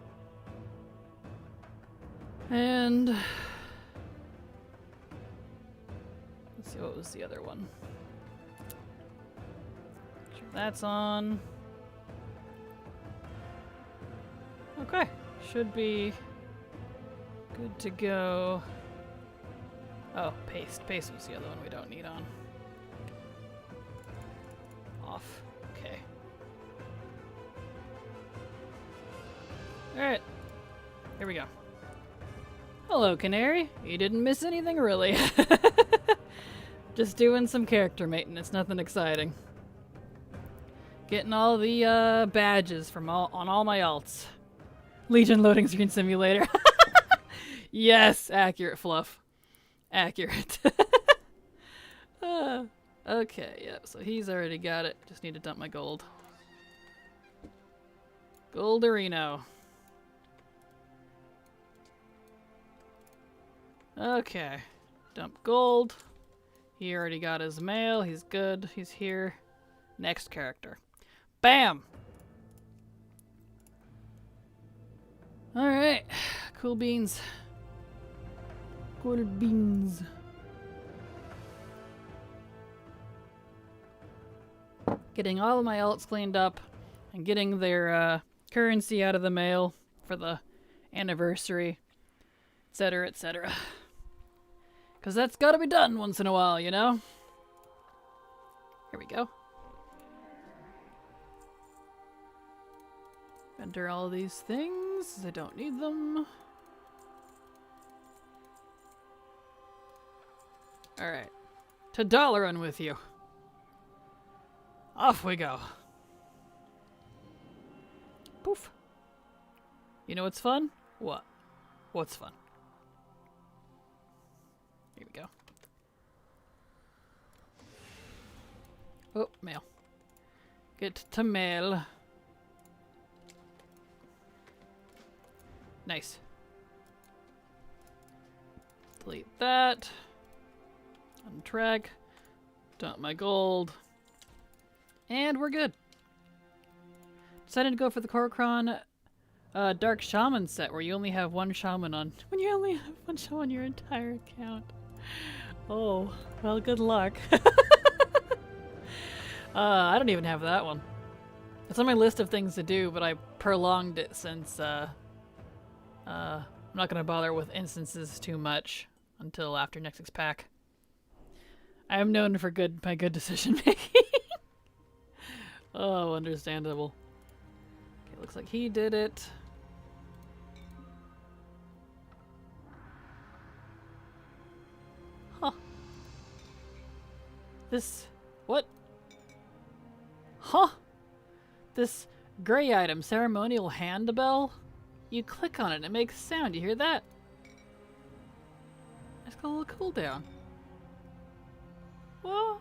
And... Let's see, what was the other one? Make sure that's on. Okay, should be good to go. Oh, paste. Paste was the other one we don't need on. Off. Okay. Alright. Here we go. Hello, Canary. You didn't miss anything, really. Just doing some character maintenance, nothing exciting. Getting all the badges from on all my alts. Legion loading screen simulator. Yes, accurate fluff. Accurate. Okay, yeah, so he's already got it. Just need to dump my gold. Golderino. Okay. Dump gold. He already got his mail. He's good. He's here. Next character. Bam! Alright. Cool beans. Cool beans. Getting all of my alts cleaned up and getting their currency out of the mail for the anniversary, etc., etc. Because that's got to be done once in a while, you know? Here we go. Enter all of these things. I don't need them. Alright. To Dollarin with you. Off we go. Poof. You know what's fun? What? What's fun? Here we go. Oh, mail. Get to mail. Nice. Delete that. Untrack. Dump my gold. And we're good. Decided to go for the Korokron Dark Shaman set where you only have one shaman on. When you only have one shaman on your entire account. Oh, well, good luck. I don't even have that one. It's on my list of things to do, but I prolonged it since I'm not going to bother with instances too much until after next pack. I am known for my good decision making. Oh, understandable. Okay, looks like he did it. Huh. This... What? Huh? This gray item, ceremonial handbell? You click on it and it makes sound. You hear that? It's got a little cooldown. Well,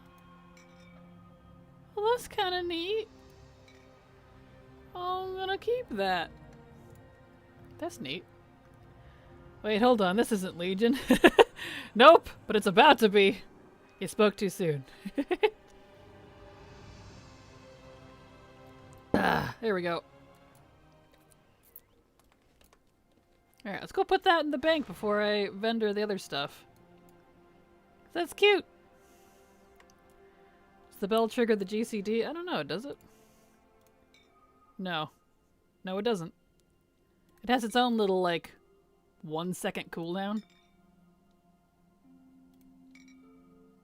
that's kind of neat. I'm gonna keep that. That's neat. Wait, hold on. This isn't Legion. Nope, but it's about to be. You spoke too soon. There we go. Alright, let's go put that in the bank before I vendor the other stuff. That's cute. Does the bell trigger the GCD? I don't know, does it? No. No, it doesn't. It has its own little, like, 1 second cooldown.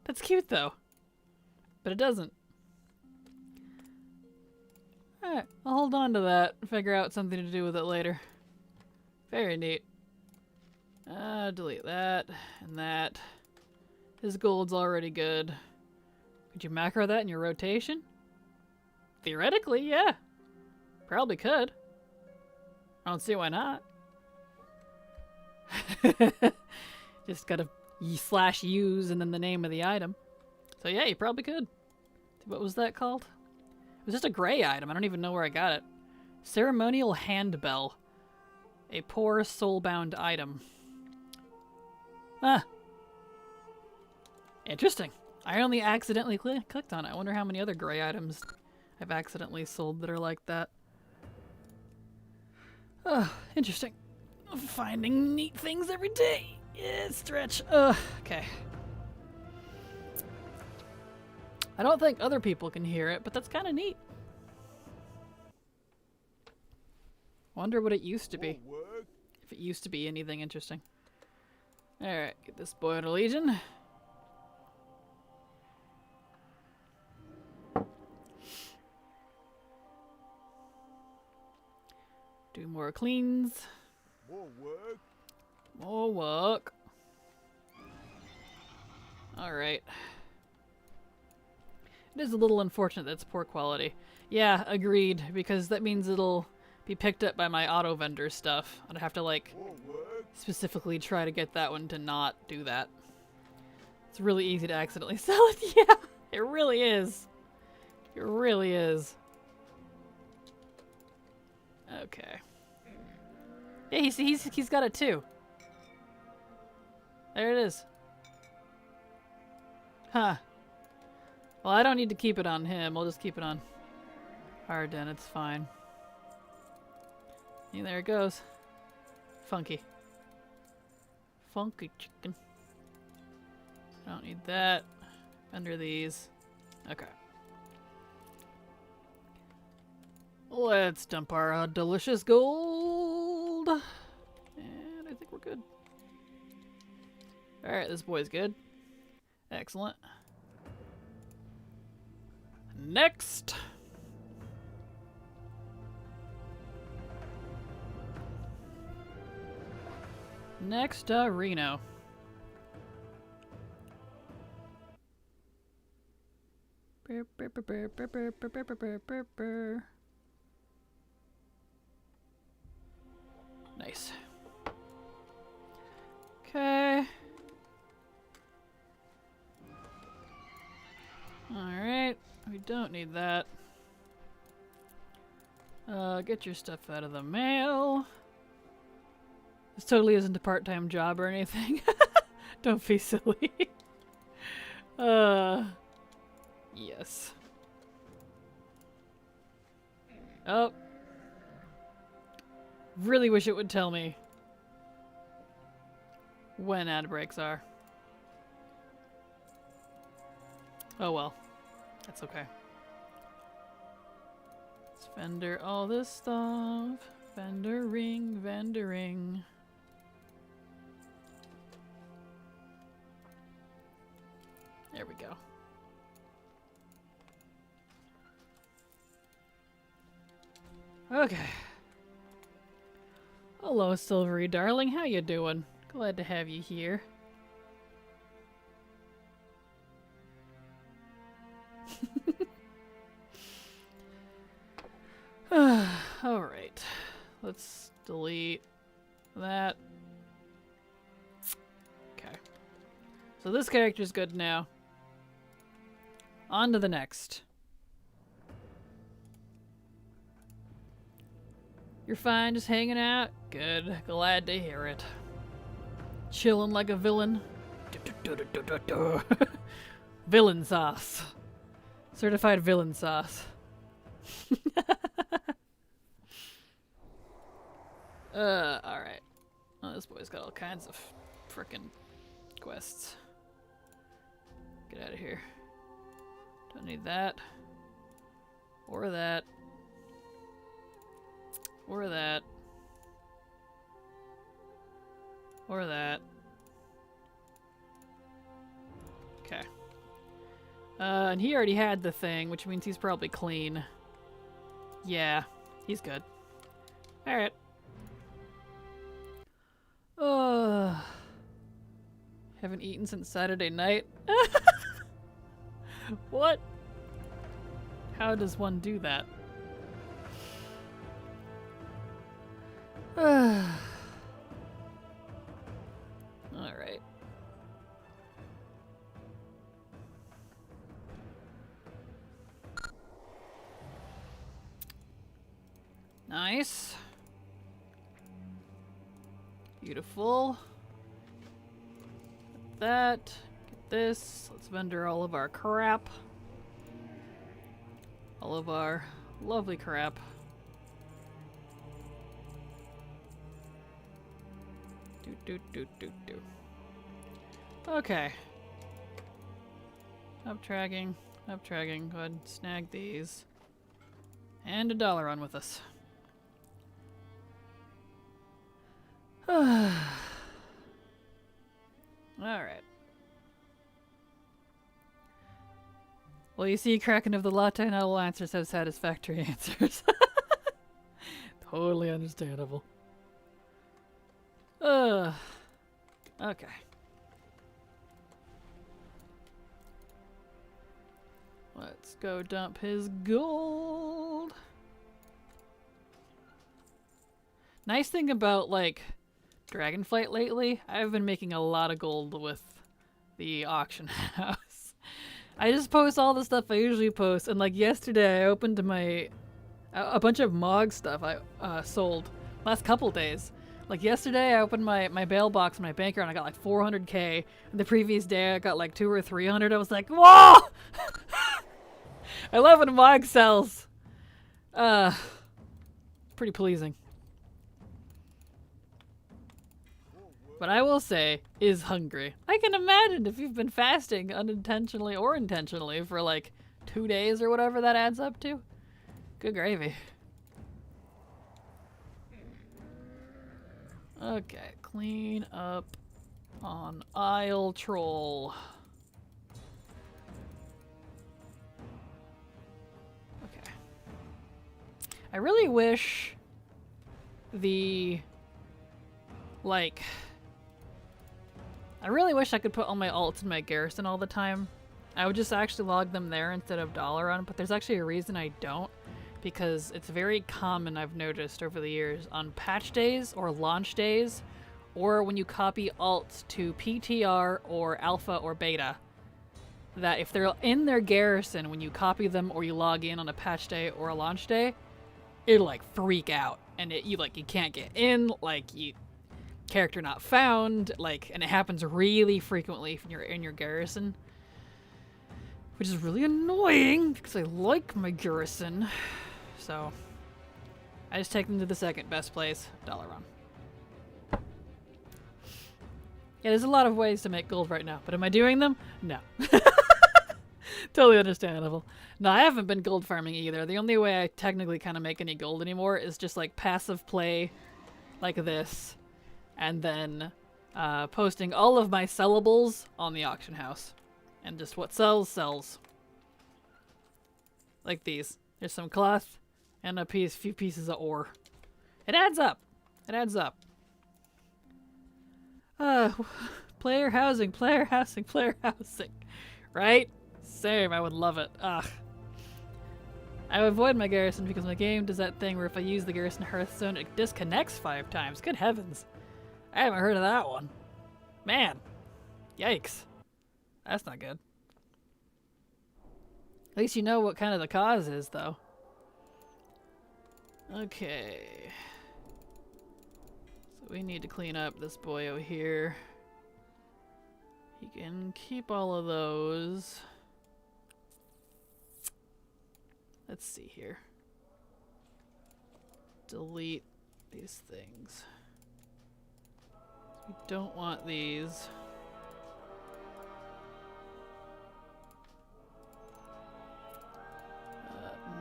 That's cute though. But it doesn't. Alright, I'll hold on to that and figure out something to do with it later. Very neat. Delete that and that. His gold's already good. Could you macro that in your rotation? Theoretically, yeah. Probably could. I don't see why not. Just gotta slash use and then the name of the item. So yeah, you probably could. What was that called? It was just a gray item. I don't even know where I got it. Ceremonial handbell. A poor soulbound item. Ah. Interesting. I only accidentally clicked on it. I wonder how many other gray items I've accidentally sold that are like that. Oh, interesting. Finding neat things every day. Yeah, stretch. Okay. I don't think other people can hear it, but that's kind of neat. Wonder what it used to be. If it used to be anything interesting. Alright, get this boy to Legion. Do more cleans. More work. More work. Alright. It is a little unfortunate that it's poor quality. Yeah, agreed, because that means it'll be picked up by my auto vendor stuff. I'd have to, like, specifically try to get that one to not do that. It's really easy to accidentally sell it. Yeah, it really is. It really is. Okay. Yeah, he's got it too. There it is. Huh. Well, I don't need to keep it on him. I'll just keep it on Arden. It's fine. Yeah, there it goes. Funky. Funky chicken. I don't need that. Under these. Okay. Let's dump our delicious gold. And I think we're good. Alright, this boy's good. Excellent. Next! Next, Reno. Nice. Okay. Alright, we don't need that. Get your stuff out of the mail. This totally isn't a part-time job or anything. Don't be silly. Yes. Oh. Really wish it would tell me when ad breaks are. Oh well. That's okay. Let's vendor all this stuff. Vendoring, vendoring. There we go. Okay. Hello, Silvery darling. How you doing? Glad to have you here. Alright. Let's delete that. Okay. So this character's good now. On to the next. You're fine, just hanging out? Good. Glad to hear it. Chilling like a villain. Villain sauce. Certified villain sauce. Alright. Oh, this boy's got all kinds of frickin' quests. Get out of here. Don't need that. Or that. Or that. Or that. Okay. And he already had the thing, which means he's probably clean. Yeah, he's good. Alright. Haven't eaten since Saturday night. What? How does one do that? Alright. Nice. Beautiful. Get that. Get this. Let's vendor all of our crap. All of our lovely crap. Do. Okay. Up tracking. Go ahead and snag these. And $1 on with us. Alright. Well, you see, Kraken of the Latte, not all answers have satisfactory answers. Totally understandable. Okay. Let's go dump his gold. Nice thing about, like, Dragonflight lately, I've been making a lot of gold with the auction house. I just post all the stuff I usually post, and like yesterday I opened a bunch of Mog stuff I sold last couple days. Like yesterday I opened my bail box in my banker and I got like 400k, and the previous day I got like 200 or 300. I was like, whoa! I love when Mog sells. Pretty pleasing. But I will say, is hungry. I can imagine if you've been fasting unintentionally or intentionally for like 2 days or whatever that adds up to. Good gravy. Okay, clean up on Isle Troll. Okay. I really wish I really wish I could put all my alts in my garrison all the time. I would just actually log them there instead of $on, but there's actually a reason I don't, because it's very common, I've noticed over the years, on patch days or launch days, or when you copy alts to PTR or alpha or beta, that if they're in their garrison when you copy them or you log in on a patch day or a launch day, it'll like freak out, and you can't get in, character not found, and it happens really frequently if you're in your garrison, which is really annoying because I like my garrison. So I just take them to the second best place, $on. Yeah, there's a lot of ways to make gold right now, but am I doing them? No. Totally understandable. No, I haven't been gold farming either. The only way I technically kind of make any gold anymore is just like passive play like this, and then posting all of my sellables on the auction house. And just what sells. Like these. There's some cloth and a few pieces of ore. It adds up. Player housing. Right? Same, I would love it. Ugh. I avoid my garrison because my game does that thing where if I use the garrison Hearthstone, it disconnects 5 times. Good heavens. I haven't heard of that one. Man. Yikes. That's not good. At least you know what kind of the cause is, though. Okay. So we need to clean up this boy over here. He can keep all of those. Let's see here. Delete these things. We don't want these.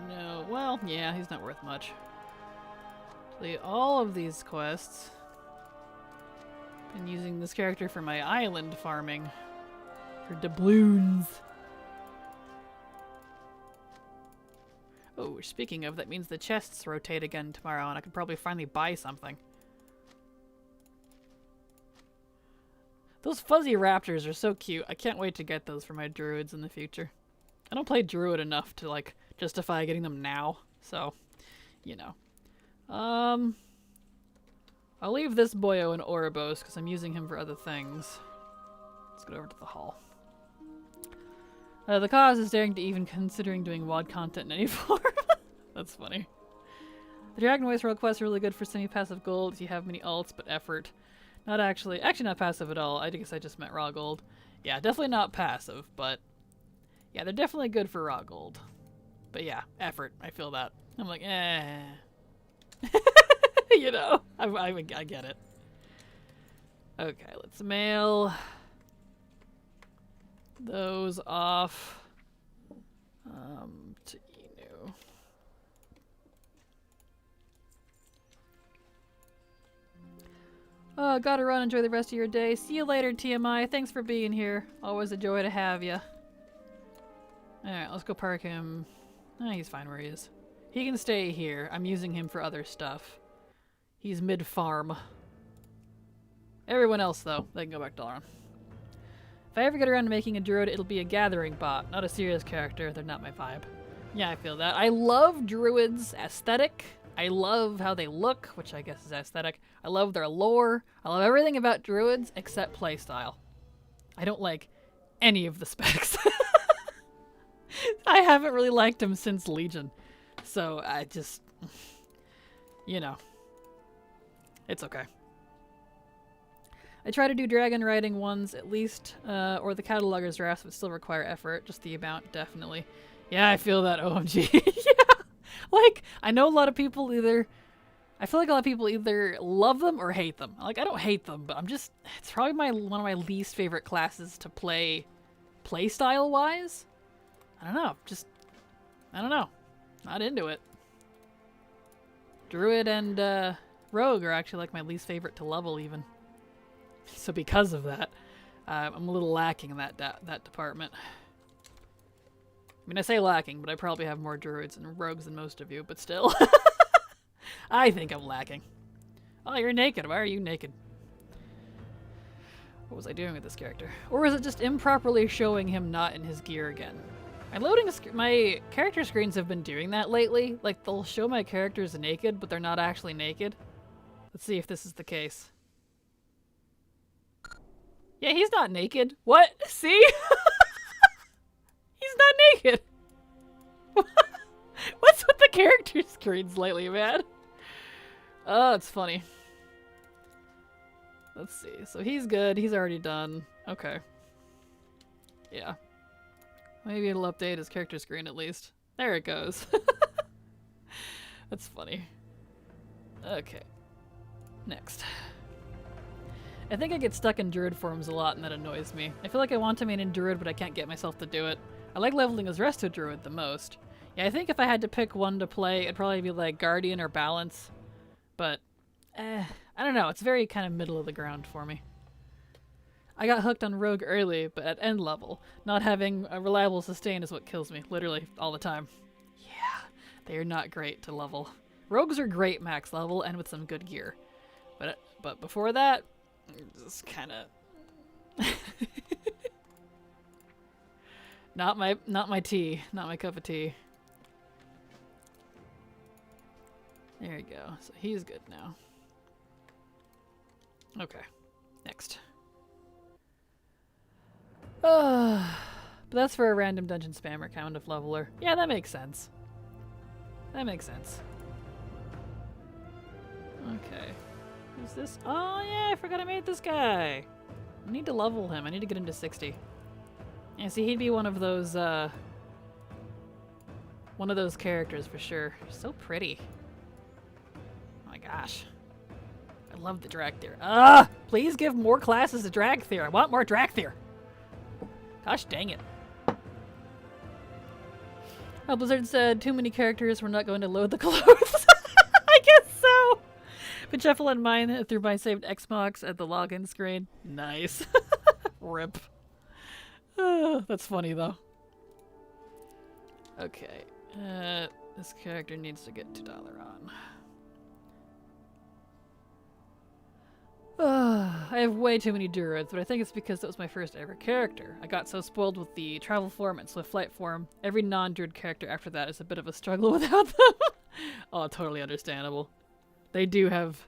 No. Well, yeah, he's not worth much. Delete all of these quests. Been using this character for my island farming. For doubloons. Oh, speaking of, that means the chests rotate again tomorrow, and I could probably finally buy something. Those fuzzy raptors are so cute. I can't wait to get those for my druids in the future. I don't play druid enough to, like, justify getting them now, so, you know. I'll leave this boyo in Ouroboros because I'm using him for other things. Let's go over to the hall. The cause is daring to even considering doing WoD content in any form. That's funny. The Dragon Voice World quests are really good for semi-passive gold if you have many alts, but effort. Not actually not passive at all. I guess I just meant raw gold. Yeah, definitely not passive, but yeah, they're definitely good for raw gold. But yeah, effort. I feel that. I'm like, eh. You know, I get it. Okay, let's mail those off to Inu. Gotta run. Enjoy the rest of your day. See you later, TMI. Thanks for being here. Always a joy to have you. Alright, let's go park him. He's fine where he is. He can stay here. I'm using him for other stuff. He's mid-farm. Everyone else, though, they can go back to Laron. If I ever get around to making a druid, it'll be a gathering bot, not a serious character. They're not my vibe. Yeah, I feel that. I love druids' aesthetic. I love how they look, which I guess is aesthetic. I love their lore. I love everything about druids except playstyle. I don't like any of the specs. I haven't really liked them since Legion. So I just, you know, it's okay. I try to do dragon riding ones at least, or the cataloger's drafts would still require effort, just the amount, definitely. Yeah, I feel that, OMG. Yeah, like, I know a lot of people I feel like a lot of people either love them or hate them. Like, I don't hate them, but it's probably one of my least favorite classes to play playstyle-wise. I don't know. Not into it. Druid and Rogue are actually like my least favorite to level even. So because of that, I'm a little lacking in that department. I mean, I say lacking, but I probably have more druids and rogues than most of you, but still. I think I'm lacking. Oh, you're naked. Why are you naked? What was I doing with this character? Or is it just improperly showing him not in his gear again? My character screens have been doing that lately. Like, they'll show my characters naked, but they're not actually naked. Let's see if this is the case. Yeah, he's not naked. What? See? He's not naked. What's with the character screens lately, man? Oh, it's funny. Let's see. So he's good. He's already done. Okay. Yeah. Maybe it'll update his character screen at least. There it goes. That's funny. Okay. Next. I think I get stuck in druid forms a lot and that annoys me. I feel like I want to main in druid, but I can't get myself to do it. I like leveling as resto druid the most. Yeah, I think if I had to pick one to play, it'd probably be like guardian or balance. But, I don't know. It's very kind of middle of the ground for me. I got hooked on rogue early, but at end level. Not having a reliable sustain is what kills me, literally, all the time. Yeah, they are not great to level. Rogues are great max level and with some good gear. But before that, just kind of... Not my tea. Not my cup of tea. There you go. So he's good now. Okay. Next. But that's for a random dungeon spammer kind of leveler. Yeah, that makes sense. That makes sense. Okay. Who's this? Oh yeah, I forgot I made this guy. I need to level him. I need to get him to 60. Yeah, see, he'd be one of those characters for sure. So pretty. Oh my gosh. I love the Dragthyr. Please give more classes to Dragthyr. I want more Dragthyr. Gosh dang it. Oh, Blizzard said too many characters, we're not going to load the clothes. I guess so. But Shuffle and mine through my saved Xbox at the login screen. Nice. Rip. That's funny though. Okay. This character needs to get $2 on. I have way too many druids, but I think it's because that was my first ever character. I got so spoiled with the travel form and swift flight form. Every non-druid character after that is a bit of a struggle without them. Oh, totally understandable. They do have...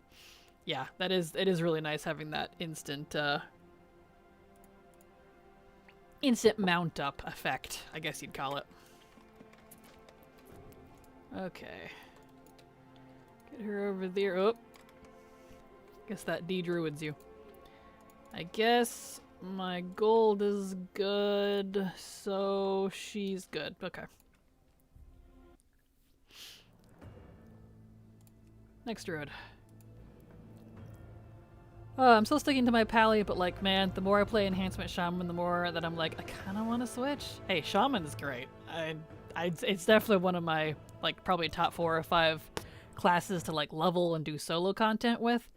Yeah, it is really nice having that instant mount up effect, I guess you'd call it. Okay. Get her over there. Oh. Guess that de-druids you. I guess my gold is good, so she's good. Okay. Next druid. I'm still sticking to my pally, but like, man, the more I play Enhancement Shaman, the more that I'm like, I kind of want to switch. Hey, Shaman is great. It's definitely one of my, like, probably top 4 or 5 classes to, like, level and do solo content with.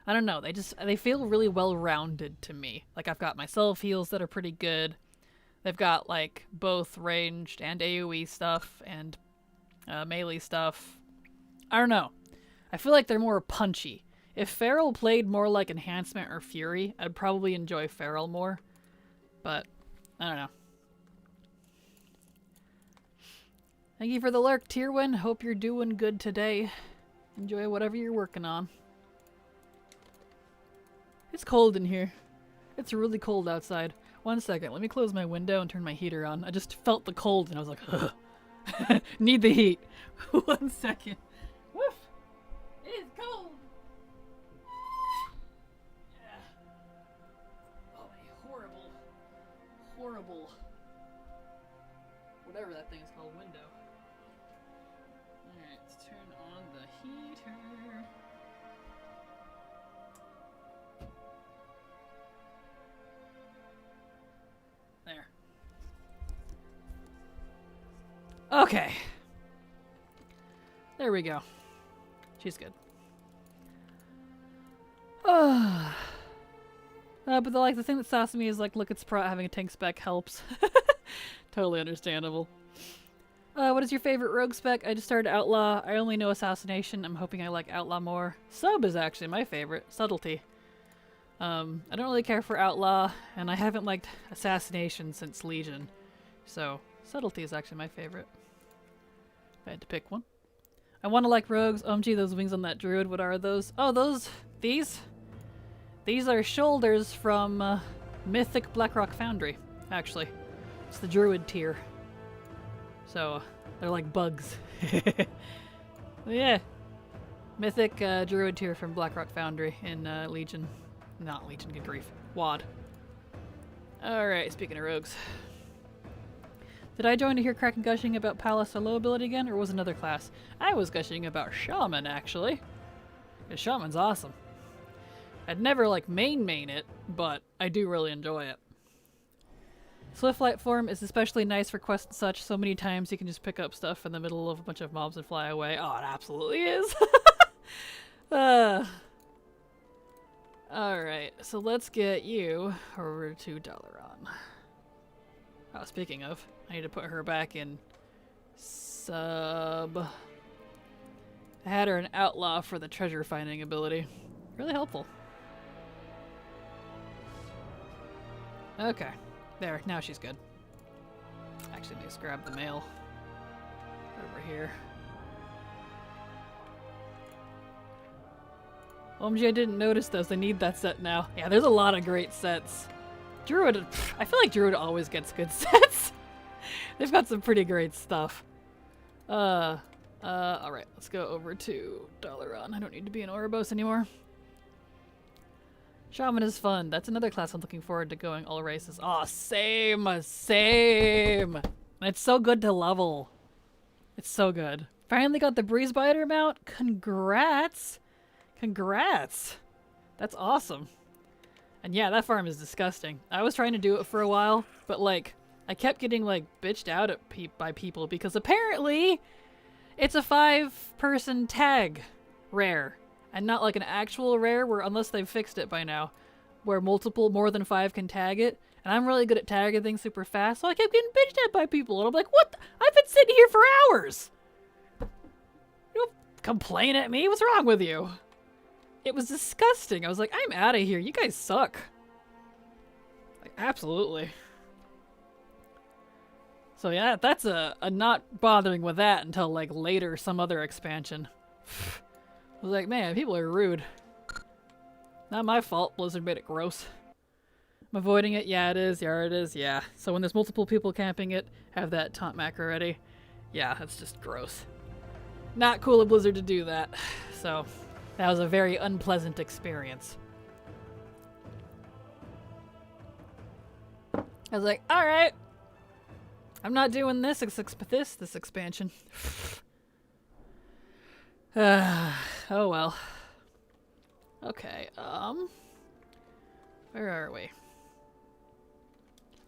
I don't know, they feel really well-rounded to me. Like, I've got my self-heals that are pretty good. They've got, like, both ranged and AoE stuff and melee stuff. I don't know. I feel like they're more punchy. If Feral played more like Enhancement or Fury, I'd probably enjoy Feral more. But, I don't know. Thank you for the lurk, Tierwin. Hope you're doing good today. Enjoy whatever you're working on. It's cold in here. It's really cold outside. 1 second, let me close my window and turn my heater on. I just felt the cold and I was like, ugh. Need the heat. 1 second. Woof! It is cold! Horrible, whatever that thing is called, window. Alright, let's turn on the heater. There. Okay. There we go. She's good. But the thing that stops me is like, look at Sprott having a tank spec helps. Totally understandable. What is your favorite rogue spec? I just started Outlaw. I only know Assassination. I'm hoping I like Outlaw more. Sub is actually my favorite. Subtlety. I don't really care for Outlaw, and I haven't liked Assassination since Legion. So, Subtlety is actually my favorite. If I had to pick one. I want to like rogues. OMG, those wings on that druid. What are those? Oh, these? These are shoulders from Mythic Blackrock Foundry, actually. It's the druid tier. So, they're like bugs. Yeah. Mythic druid tier from Blackrock Foundry in Legion. Not Legion, good grief. WoD. Alright, speaking of rogues. Did I join to hear Kraken gushing about Palace solo ability again, or was it another class? I was gushing about Shaman, actually. Because Shaman's awesome. I'd never, like, main it, but I do really enjoy it. Swift flight form is especially nice for quests and such. So many times you can just pick up stuff in the middle of a bunch of mobs and fly away. Oh, it absolutely is! Alright, so let's get you over to Dalaran. Oh, speaking of, I need to put her back in sub. I had her an outlaw for the treasure finding ability. Really helpful. Okay. There, now she's good. Actually, let's grab the mail. Over here. OMG, I didn't notice those. I need that set now. Yeah, there's a lot of great sets. Druid, I feel like Druid always gets good sets. They've got some pretty great stuff. Alright, let's go over to Dalaran. I don't need to be an Ouroboros anymore. Shaman is fun. That's another class I'm looking forward to going all races. Aw, same! It's so good to level. It's so good. Finally got the Breeze Biter mount. Congrats! Congrats! That's awesome. And yeah, that farm is disgusting. I was trying to do it for a while, but like, I kept getting like bitched out at by people because apparently it's a 5-person tag rare. And not like an actual rare where, unless they've fixed it by now, where more than 5 can tag it. And I'm really good at tagging things super fast, so I kept getting bitched at by people. And I'm like, what? I've been sitting here for hours! You don't complain at me? What's wrong with you? It was disgusting. I was like, I'm out of here. You guys suck. Like, absolutely. So yeah, that's a not bothering with that until like later, some other expansion. I was like, man, people are rude. Not my fault, Blizzard made it gross. I'm avoiding it, yeah it is, yeah it is, yeah. So when there's multiple people camping it, have that taunt macro ready. Yeah, that's just gross. Not cool of Blizzard to do that. So, that was a very unpleasant experience. I was like, alright. I'm not doing this expansion. Oh well. Okay, where are we?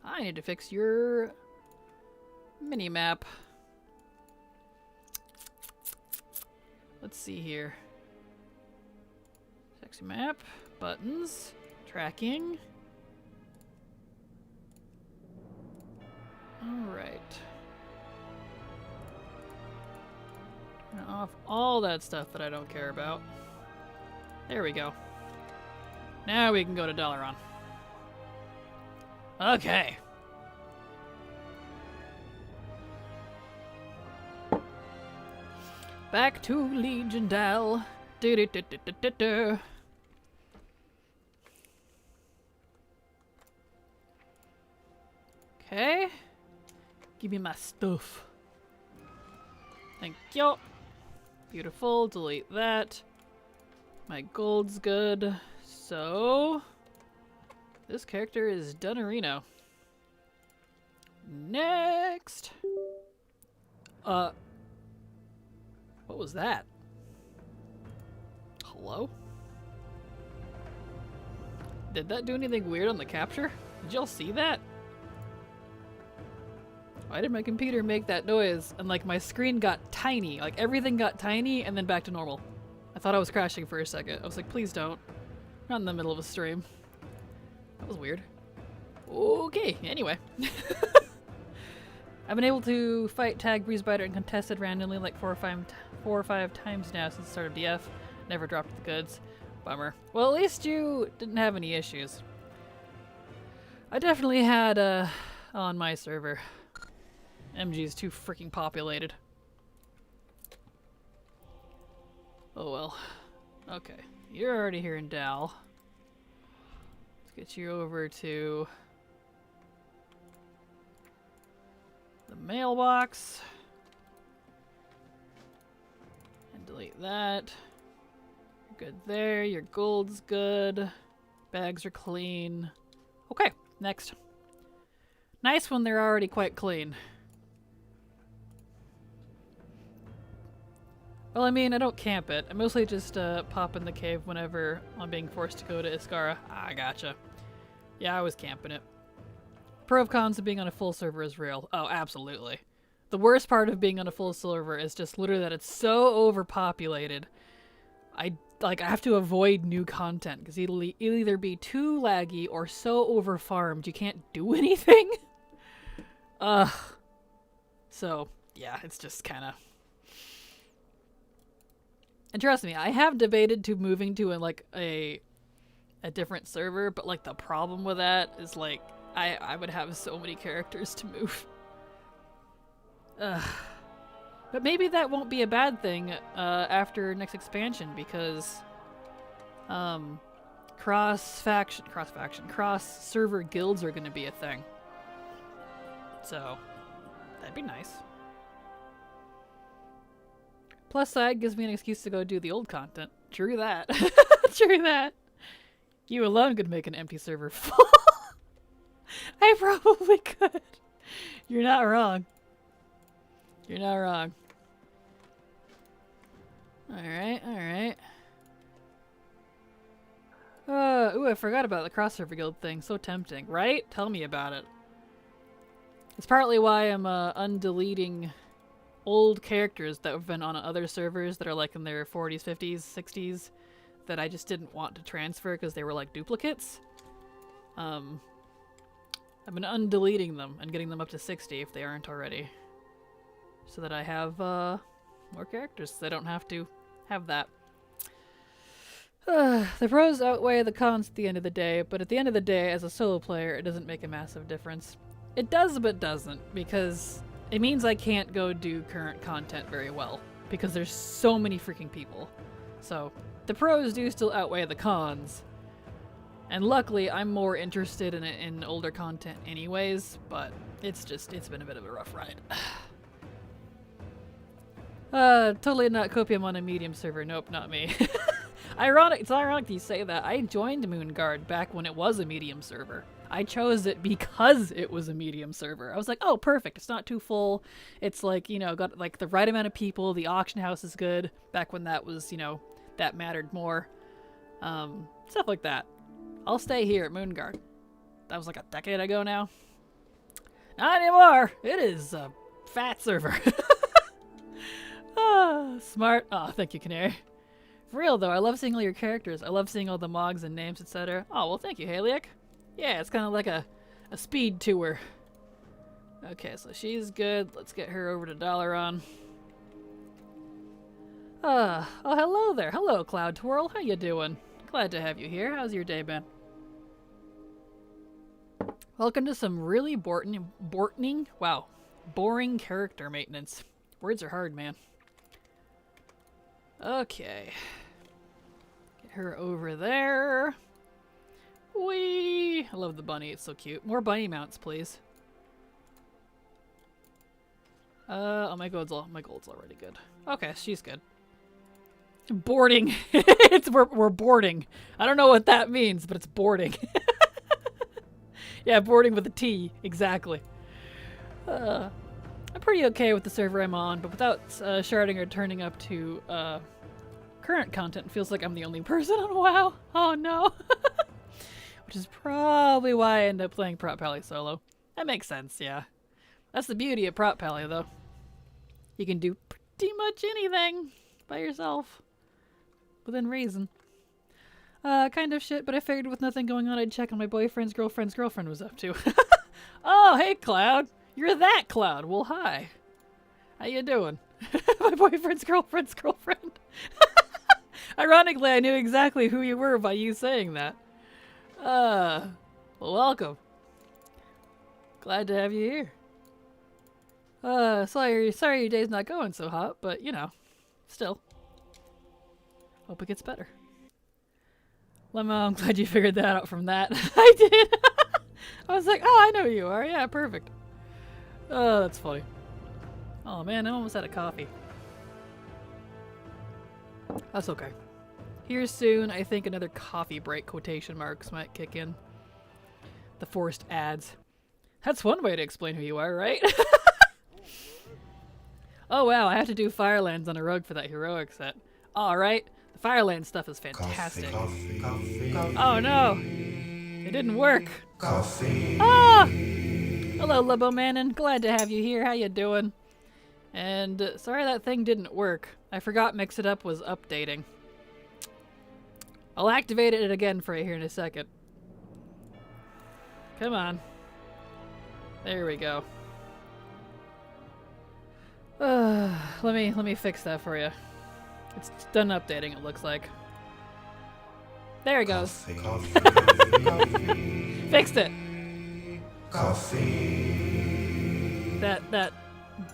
I need to fix your mini-map. Let's see here. Sexy map, buttons, tracking. Alright. Turn off all that stuff that I don't care about. There we go. Now we can go to Dalaran. Okay. Back to Legion Dal. Do-do-do-do-do-do. Okay. Give me my stuff. Thank you. Beautiful. Delete that. My gold's good. So, this character is Dunarino. Next! What was that? Hello? Did that do anything weird on the capture? Did y'all see that? Why did my computer make that noise? And like my screen got tiny. Like everything got tiny and then back to normal. I thought I was crashing for a second. I was like, please don't. I'm not in the middle of a stream. That was weird. Okay, anyway. I've been able to fight, tag, breezebiter, and contested randomly like four or five times now since the start of DF. Never dropped the goods. Bummer. Well, at least you didn't have any issues. I definitely had, on my server. MG is too freaking populated. Oh well. Okay. You're already here in Dal. Let's get you over to the mailbox. And delete that. You're good there. Your gold's good. Bags are clean. Okay, next. Nice when they're already quite clean. Well, I mean, I don't camp it. I mostly just pop in the cave whenever I'm being forced to go to Iskara. Ah, gotcha. Yeah, I was camping it. Pro of cons of being on a full server is real. Oh, absolutely. The worst part of being on a full server is just literally that it's so overpopulated. I have to avoid new content because it'll either be too laggy or so overfarmed you can't do anything. So, yeah, it's just kind of... And trust me, I have debated to moving to a different server, but like the problem with that is like I would have so many characters to move. But maybe that won't be a bad thing after next expansion because cross server guilds are going to be a thing. So that'd be nice. Plus side gives me an excuse to go do the old content. True that. True that. You alone could make an empty server full. I probably could. You're not wrong. You're not wrong. Alright, alright. Ooh, I forgot about the cross-server guild thing. So tempting, right? Tell me about it. It's partly why I'm undeleting old characters that have been on other servers that are like in their 40s, 50s, 60s that I just didn't want to transfer because they were like duplicates. I've been undeleting them and getting them up to 60 if they aren't already. So that I have more characters, so I don't have to have that. The pros outweigh the cons at the end of the day, but at the end of the day, as a solo player, it doesn't make a massive difference. It does, but doesn't, because it means I can't go do current content very well, because there's so many freaking people. So, the pros do still outweigh the cons. And luckily, I'm more interested in older content anyways, but it's been a bit of a rough ride. Totally not copium on a medium server. Nope, not me. It's ironic that you say that. I joined Moonguard back when it was a medium server. I chose it because it was a medium server. I was like, oh, perfect. It's not too full. It's like, you know, got like the right amount of people. The auction house is good. Back when that was, you know, that mattered more. Stuff like that. I'll stay here at Moonguard. That was like a decade ago now. Not anymore. It is a fat server. Smart. Oh, thank you, Canary. For real though, I love seeing all your characters. I love seeing all the mogs and names, etc. Oh, well, thank you, Haliak. Yeah, it's kind of like a speed tour. Okay, so she's good. Let's get her over to Dalaran. Oh, hello there. Hello, Cloud Twirl. How you doing? Glad to have you here. How's your day been? Welcome to some really boring character maintenance. Words are hard, man. Okay. Get her over there. Whee! I love the bunny. It's so cute. More bunny mounts, please. Oh, my gold's already good. Okay, she's good. Boarding. We're boarding. I don't know what that means, but it's boarding. Yeah, boarding with a T. Exactly. I'm pretty okay with the server I'm on, but without sharding or turning up to current content, it feels like I'm the only person on WoW. Oh no. Which is probably why I end up playing Prop Pally solo. That makes sense, yeah. That's the beauty of Prop Pally, though. You can do pretty much anything by yourself. Within reason. Kind of shit, but I figured with nothing going on, I'd check on my boyfriend's girlfriend was up to. Oh, hey, Cloud. You're that Cloud. Well, hi. How you doing? My boyfriend's girlfriend. Ironically, I knew exactly who you were by you saying that. Well, welcome. Glad to have you here. Sorry your day's not going so hot, but, you know, still. Hope it gets better. Lemma, I'm glad you figured that out from that. I did! I was like, oh, I know who you are. Yeah, perfect. Oh, that's funny. Oh man, I'm almost out of coffee. That's okay. Here soon, I think another coffee break quotation marks might kick in. The forced ads. That's one way to explain who you are, right? Oh wow, I have to do Firelands on a rug for that heroic set. Alright, the Fireland stuff is fantastic. Coffee. Oh no! It didn't work. Coffee. Ah! Hello, Libomanon. Glad to have you here. How you doing? And sorry that thing didn't work. I forgot Mix It Up was updating. I'll activate it again for you here in a second. Come on. There we go. Let me fix that for you. It's done updating, it looks like. There it goes. Fixed it. Coffee. That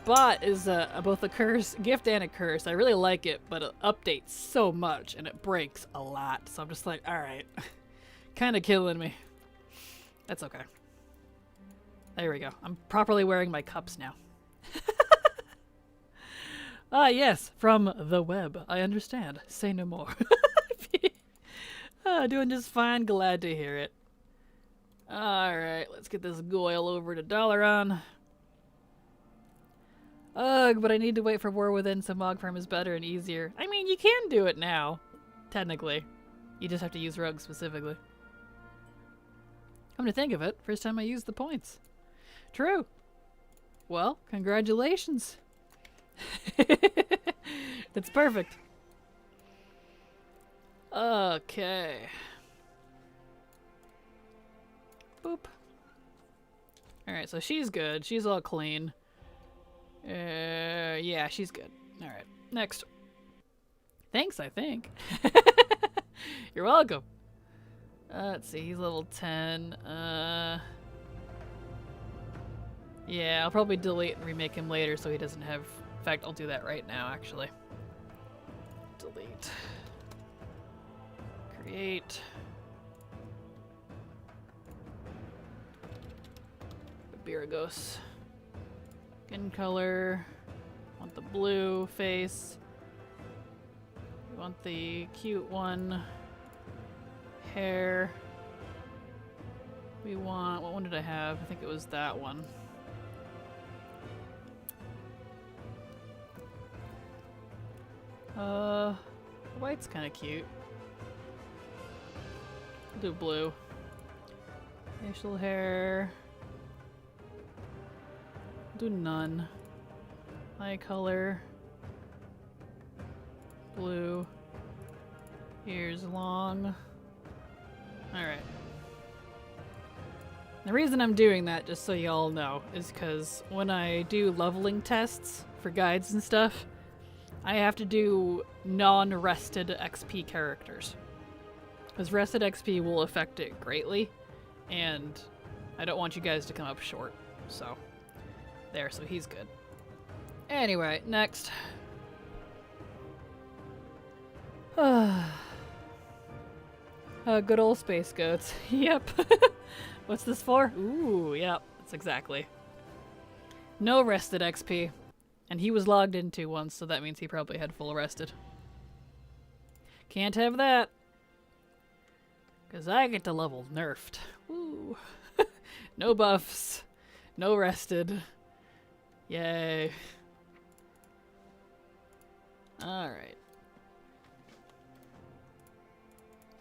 bot is both a curse, gift and a curse. I really like it, but it updates so much and it breaks a lot. So I'm just like, all right, kind of killing me. That's okay. There we go. I'm properly wearing my cups now. Ah, yes, from the web. I understand. Say no more. Doing just fine. Glad to hear it. Alright, let's get this Goyle over to Dalaran. Ugh, but I need to wait for War Within, so Mog Farm is better and easier. I mean, you can do it now. Technically. You just have to use Rogue specifically. Come to think of it, first time I used the points. True. Well, congratulations. That's perfect. Okay. Boop. Alright, so she's good. She's all clean. Yeah, she's good. Alright, next. Thanks, I think. You're welcome. Let's see, he's level 10. Yeah, I'll probably delete and remake him later so he doesn't have... In fact, I'll do that right now, actually. Delete. Create. Biragos. Skin color. Want the blue face. We want the cute one. Hair. We want... What one did I have? I think it was that one. White's kind of cute. We'll do blue. Facial hair. Do none. Eye color. Blue. Ears long. Alright. The reason I'm doing that, just so y'all know, is because when I do leveling tests for guides and stuff, I have to do non-rested XP characters. Because rested XP will affect it greatly, and I don't want you guys to come up short. So, there, so he's good. Anyway, next. Good old space goats. Yep. What's this for? Ooh, yep, that's exactly. No rested XP. And he was logged into once, so that means he probably had full rested. Can't have that. Because I get to level nerfed. Woo. No buffs. No rested. Yay. Alright.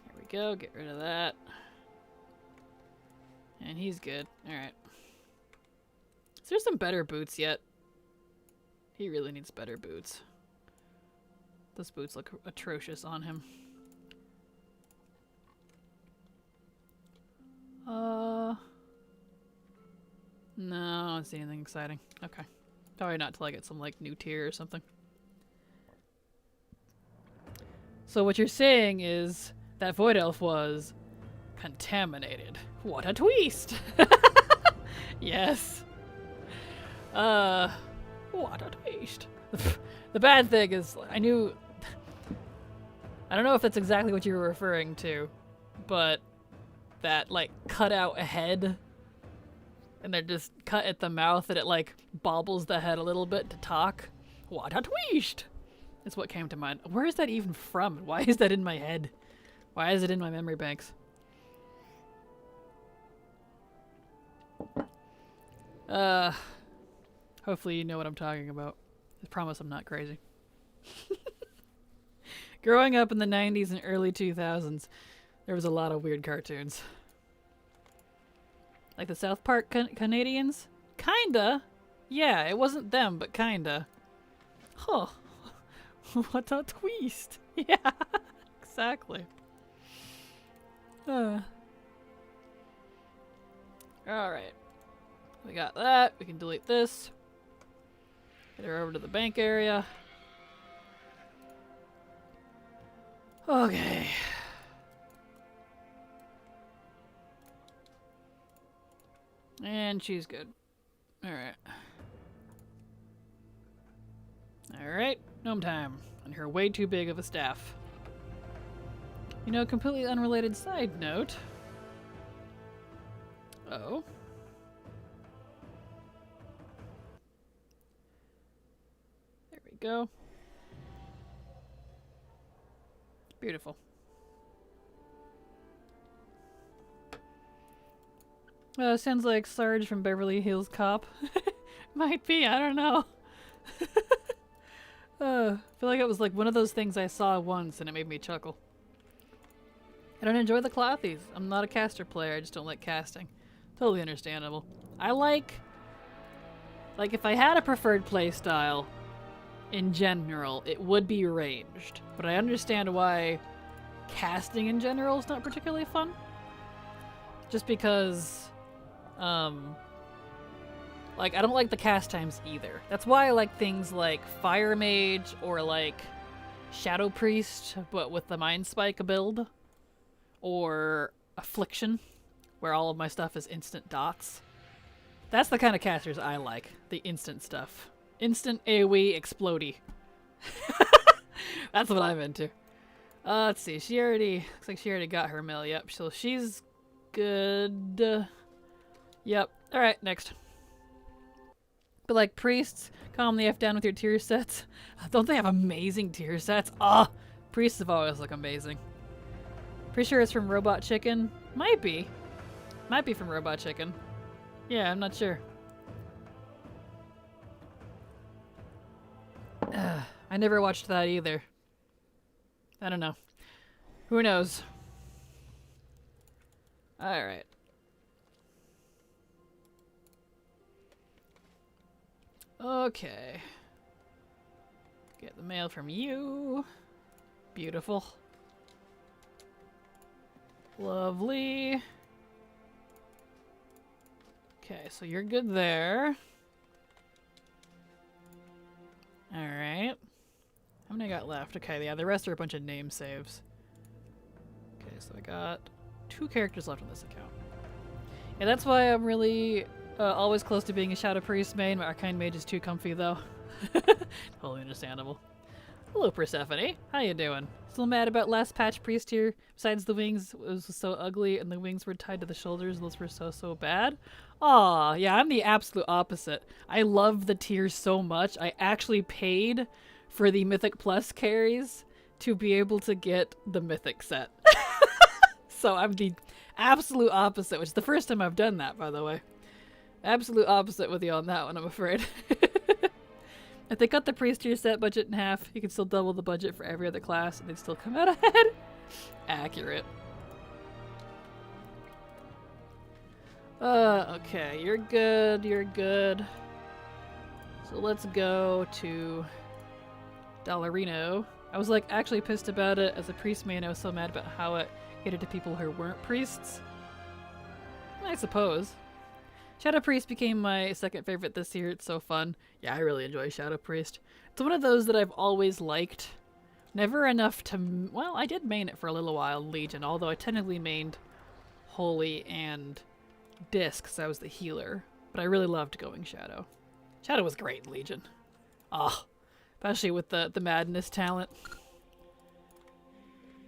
Here we go. Get rid of that. And he's good. Alright. Is there some better boots yet? He really needs better boots. Those boots look atrocious on him. No, I don't see anything exciting. Okay. Probably not till I get some, like, new tier or something. So what you're saying is that Void Elf was contaminated. What a twist! Yes. What a twist. The bad thing is, I don't know if that's exactly what you were referring to, but that, like, cut out a head, and they're just cut at the mouth, and it, like, bobbles the head a little bit to talk. What a twist! That's what came to mind. Where is that even from? Why is that in my head? Why is it in my memory banks? Hopefully you know what I'm talking about. I promise I'm not crazy. Growing up in the 90s and early 2000s, there was a lot of weird cartoons. Like the South Park Canadians? Kinda. Yeah, it wasn't them, but kinda. Huh. What a twist. Yeah, exactly. Alright. We got that. We can delete this. Get her over to the bank area. Okay. And she's good. Alright. Alright, gnome time. And her way too big of a staff. You know, completely unrelated side note. Oh. There we go. Beautiful. Sounds like Sarge from Beverly Hills Cop. Might be, I don't know. I feel like it was like one of those things I saw once and it made me chuckle. I don't enjoy the clothies. I'm not a caster player, I just don't like casting. Totally understandable. I like if I had a preferred playstyle, in general, it would be ranged. But I understand why casting in general is not particularly fun. Just because, Like, I don't like the cast times either. That's why I like things like Fire Mage or like Shadow Priest, but with the Mind Spike build. Or Affliction, where all of my stuff is instant dots. That's the kind of casters I like. The instant stuff. Instant AoE explodey. That's what I'm into. Let's see. Looks like she already got her mill. Yep. So she's good. Yep. Alright, next. But like priests, calm the F down with your tier sets. Don't they have amazing tier sets? Priests have always looked amazing. Pretty sure it's from Robot Chicken. Might be. Might be from Robot Chicken. Yeah, I'm not sure. I never watched that either. I don't know. Who knows? Alright. Okay. Get the mail from you. Beautiful. Lovely. Okay, so you're good there. Alright. How many I got left? Okay, yeah, the rest are a bunch of name saves. Okay, so I got 2 characters left on this account. Yeah, that's why I'm really always close to being a Shadow Priest main. My Arcane Mage is too comfy, though. Totally understandable. Hello, Persephone. How you doing? Still mad about last patch priest here? Besides the wings, it was so ugly, and the wings were tied to the shoulders. Those were so bad. Aw, yeah, I'm the absolute opposite. I love the tiers so much. I actually paid for the Mythic Plus carries to be able to get the Mythic set. So I'm the absolute opposite, which is the first time I've done that, by the way. Absolute opposite with you on that one, I'm afraid. If they cut the priest tier set budget in half, you can still double the budget for every other class and they'd still come out ahead. Accurate. Okay, you're good, you're good. So let's go to Dollarino. I was like actually pissed about it as a priest main. I was so mad about how it catered to people who weren't priests. I suppose. Shadow Priest became my second favorite this year. It's so fun. Yeah, I really enjoy Shadow Priest. It's one of those that I've always liked. Never enough to... Well, I did main it for a little while, Legion, although I technically mained Holy and Disc because I was the healer. But I really loved going Shadow. Shadow was great in Legion. Especially with the Madness talent.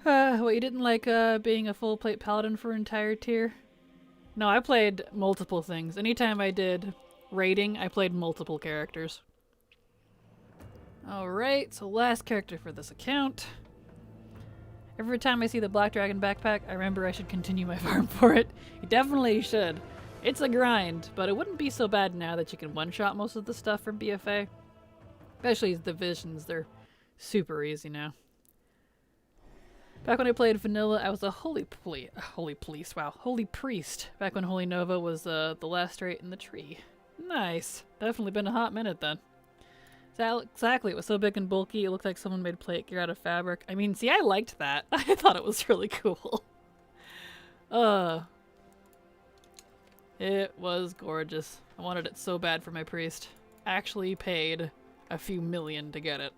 What, you didn't like being a full plate paladin for an entire tier? No, I played multiple things. Anytime I did raiding, I played multiple characters. Alright, so last character for this account. Every time I see the Black Dragon backpack, I remember I should continue my farm for it. You definitely should. It's a grind, but it wouldn't be so bad now that you can one-shot most of the stuff from BFA. Especially the visions, they're super easy now. Back when I played Vanilla, I was a Holy Priest. Back when Holy Nova was the last trait in the tree. Nice. Definitely been a hot minute then. Exactly, it was so big and bulky, it looked like someone made plate gear out of fabric. I mean, see, I liked that. I thought it was really cool. It was gorgeous. I wanted it so bad for my priest. Actually paid a few million to get it.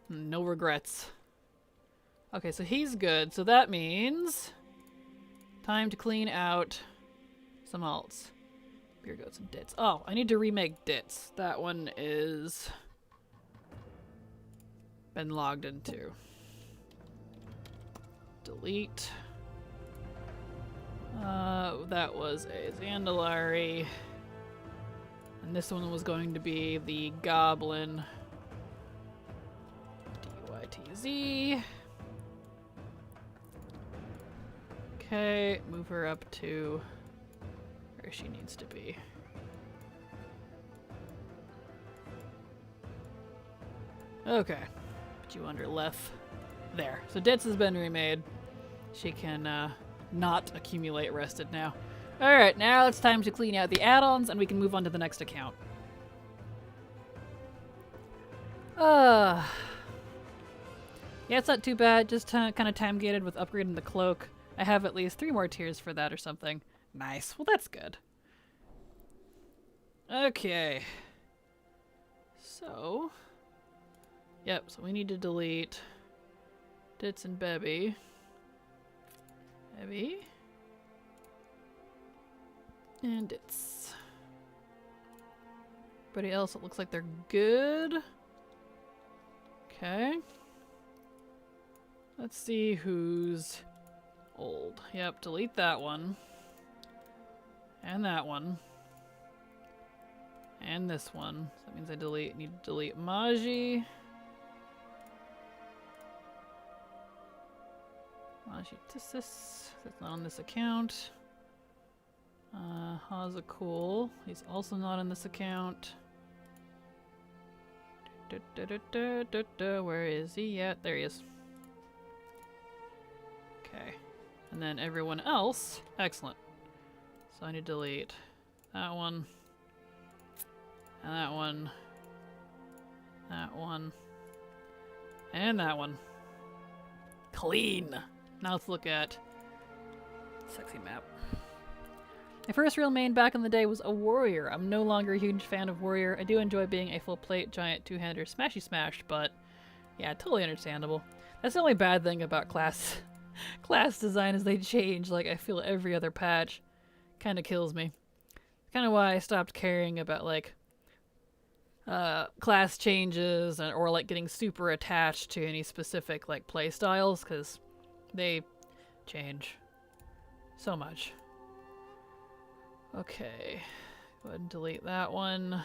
No regrets. Okay, so he's good. So that means time to clean out some alts. Beer goats and dits. Oh, I need to remake dits. That one is been logged into. Delete. That was a Zandalari. And this one was going to be the Goblin. DYTZ. Okay, move her up to where she needs to be. Okay, put you under left. There. So Ditz has been remade. She can not accumulate rested now. Alright, now it's time to clean out the add-ons and we can move on to the next account. Yeah, it's not too bad. Just kind of time-gated with upgrading the cloak. I have at least 3 more tiers for that or something. Nice. Well, that's good. Okay. So. Yep, so we need to delete Dits and Bebby. Bebby. And Dits. Everybody else, it looks like they're good. Okay. Let's see who's old. Yep, delete that one. And that one. And this one. So that means I need to delete Maji. Maji Tissis. That's not on this account. Haza Cool. He's also not on this account. Where is he? Yeah, there he is. Okay. And then everyone else. Excellent. So I need to delete that one. And that one. That one. And that one. Clean! Now let's look at sexy map. My first real main back in the day was a warrior. I'm no longer a huge fan of warrior. I do enjoy being a full plate giant two-hander smashy smash, but yeah, totally understandable. That's the only bad thing about class design is they change. Like, I feel every other patch kind of kills me. Kind of why I stopped caring about like class changes or like getting super attached to any specific like play styles, because they change so much. Okay, go ahead and delete that one,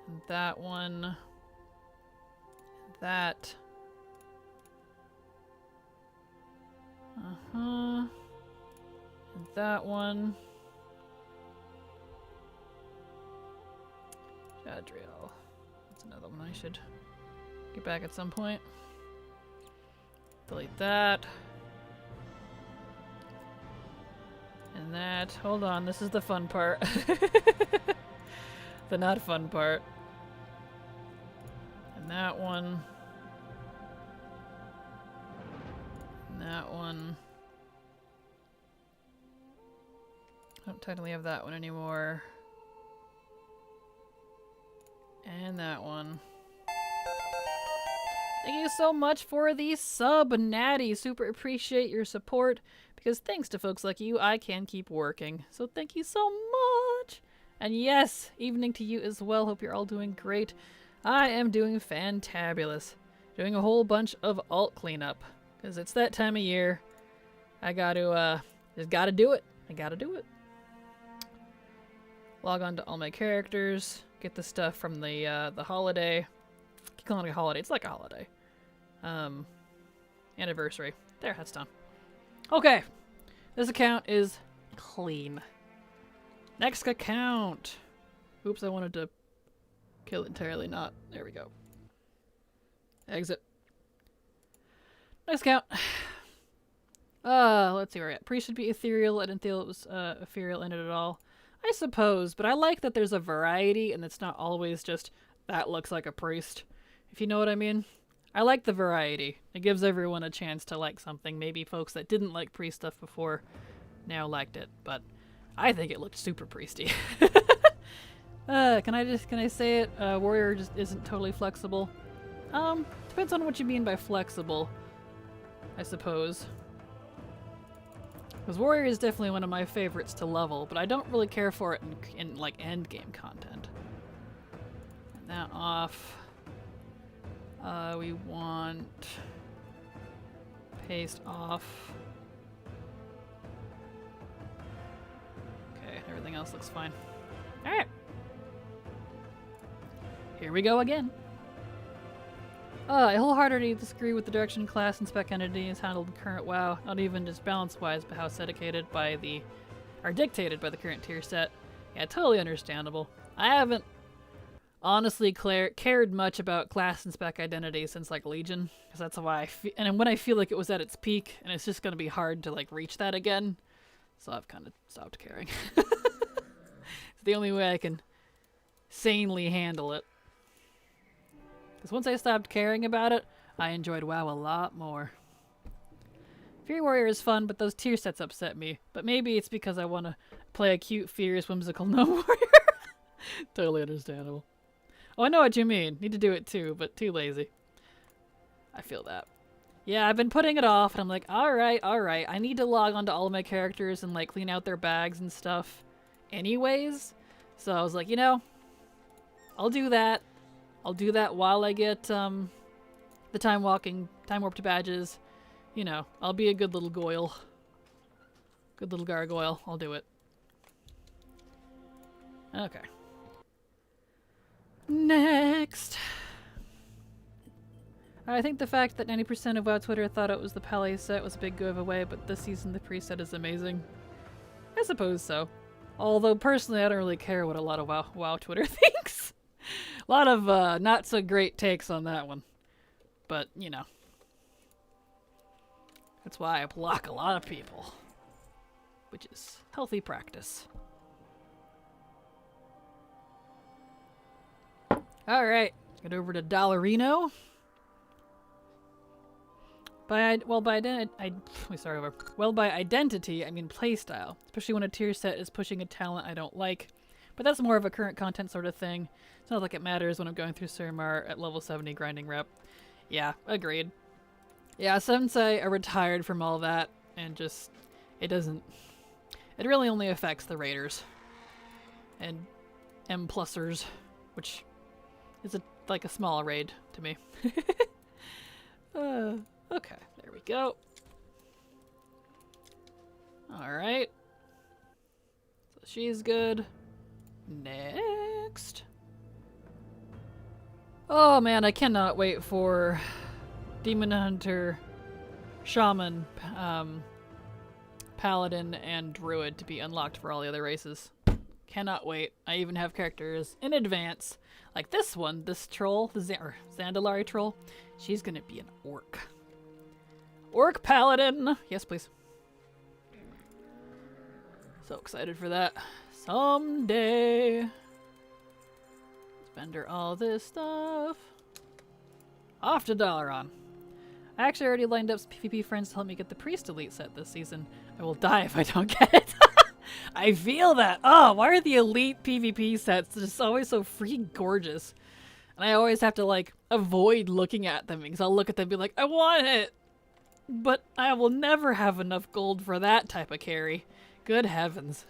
and that one, and that. And that one. Jadriel. That's another one I should get back at some point. Delete that. And that. Hold on, this is the fun part. The not fun part. And that one. And that one. I don't technically have that one anymore. And that one. Thank you so much for the sub, Natty. Super appreciate your support, because thanks to folks like you, I can keep working. So thank you so much. And yes, evening to you as well. Hope you're all doing great. I am doing fantabulous. Doing a whole bunch of alt cleanup, because it's that time of year. I gotta, just gotta do it. I gotta do it. Log on to all my characters. Get the stuff from the holiday. Keep calling it a holiday. It's like a holiday. Anniversary. There, that's done. Okay. This account is clean. Next account. Oops, I wanted to kill it entirely. Not. There we go. Exit. Next account. Let's see where we're at. Priest should be ethereal. I didn't feel it was ethereal in it at all. I suppose, but I like that there's a variety and it's not always just, that looks like a priest, if you know what I mean. I like the variety. It gives everyone a chance to like something. Maybe folks that didn't like priest stuff before now liked it, but I think it looked super priesty. Can I say it? Warrior just isn't totally flexible. Depends on what you mean by flexible, I suppose. Because Warrior is definitely one of my favorites to level, but I don't really care for it in like endgame content. And that off. We want paste off. Okay, everything else looks fine. Alright. Here we go again. I wholeheartedly disagree with the direction class and spec entity is handled in current WoW, not even just balance-wise, but how it's dictated by the current tier set. Yeah, totally understandable. I haven't honestly cared much about class and spec identity since like Legion, because that's why and when I feel like it was at its peak, and it's just gonna be hard to like reach that again, so I've kind of stopped caring. It's the only way I can sanely handle it. Because once I stopped caring about it, I enjoyed WoW a lot more. Fury Warrior is fun, but those tier sets upset me. But maybe it's because I want to play a cute, fierce, whimsical gnome warrior. Totally understandable. Oh, I know what you mean. Need to do it too, but too lazy. I feel that. Yeah, I've been putting it off, and I'm like, alright. I need to log on to all of my characters and, like, clean out their bags and stuff anyways. So I was like, you know, I'll do that. I'll do that while I get, the time warp to badges. You know, I'll be a good little goyle. Good little gargoyle. I'll do it. Okay. Next. I think the fact that 90% of WoW Twitter thought it was the Pally set was a big giveaway, but this season the preset is amazing. I suppose so. Although personally I don't really care what a lot of WoW Twitter thinks. A lot of not so great takes on that one. But, you know. That's why I block a lot of people. Which is healthy practice. Alright, get over to Dollarino. By identity, I mean playstyle, especially when a tier set is pushing a talent I don't like. But that's more of a current content sort of thing. It's not like it matters when I'm going through Suramar at level 70 grinding rep. Yeah, agreed. Yeah, Sensei are retired from all that, and just, it really only affects the raiders. And M+ers, which is like a small raid to me. Okay, there we go. Alright. So she's good. Next. Oh man, I cannot wait for Demon Hunter, Shaman, Paladin, and Druid to be unlocked for all the other races. Cannot wait. I even have characters in advance. Like this one, this troll, the Zandalari troll. She's gonna be an orc. Orc Paladin! Yes, please. So excited for that. Someday. Spend her all this stuff. Off to Dalaran. I actually already lined up some PvP friends to help me get the Priest Elite set this season. I will die if I don't get it. I feel that. Oh, why are the Elite PvP sets just always so freaking gorgeous? And I always have to, like, avoid looking at them because I'll look at them and be like, I want it! But I will never have enough gold for that type of carry. Good heavens.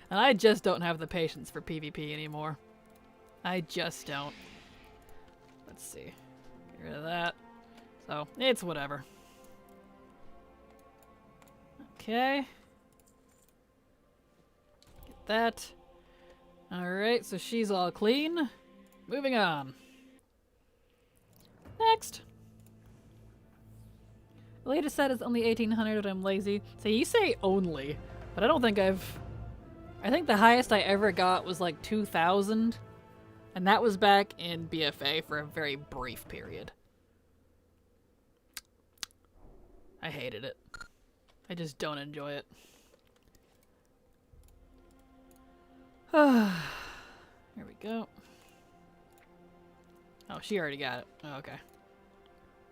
And I just don't have the patience for PvP anymore. I just don't. Let's see. Get rid of that. So, it's whatever. Okay. Get that. Alright, so she's all clean. Moving on. Next. The latest set is only 1800, but I'm lazy. So you say only, but I don't think I think the highest I ever got was like 2000. And that was back in BFA for a very brief period. I hated it. I just don't enjoy it. Here we go. Oh, she already got it. Oh, okay.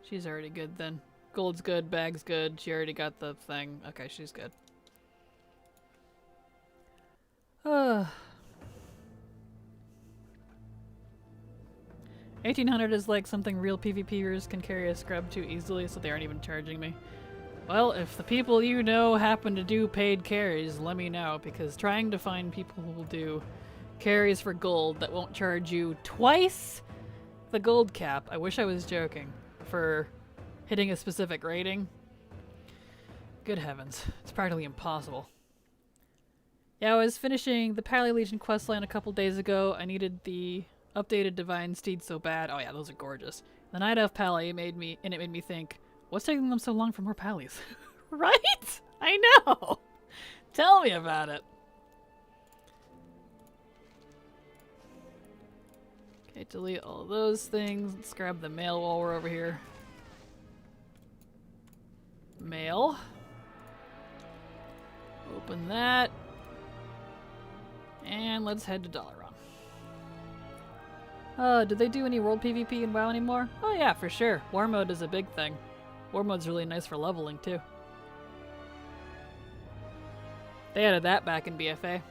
She's already good then. Gold's good, bag's good. She already got the thing. Okay, she's good. 1800 is like something real PvPers can carry a scrub too easily, so they aren't even charging me. Well, if the people you know happen to do paid carries, let me know, because trying to find people who will do carries for gold that won't charge you twice the gold cap, I wish I was joking, for hitting a specific rating. Good heavens, it's practically impossible. Yeah, I was finishing the Pally Legion questline a couple days ago. I needed the updated Divine Steed so bad. Oh yeah, those are gorgeous. The Night Elf Pally made me think, what's taking them so long for more Pallies? Right? I know! Tell me about it. Okay, delete all those things. Let's grab the mail while we're over here. Mail. Open that. And let's head to Dalaran. Do they do any world PvP in WoW anymore? Oh yeah, for sure. War mode is a big thing. War mode's really nice for leveling too. They added that back in BFA.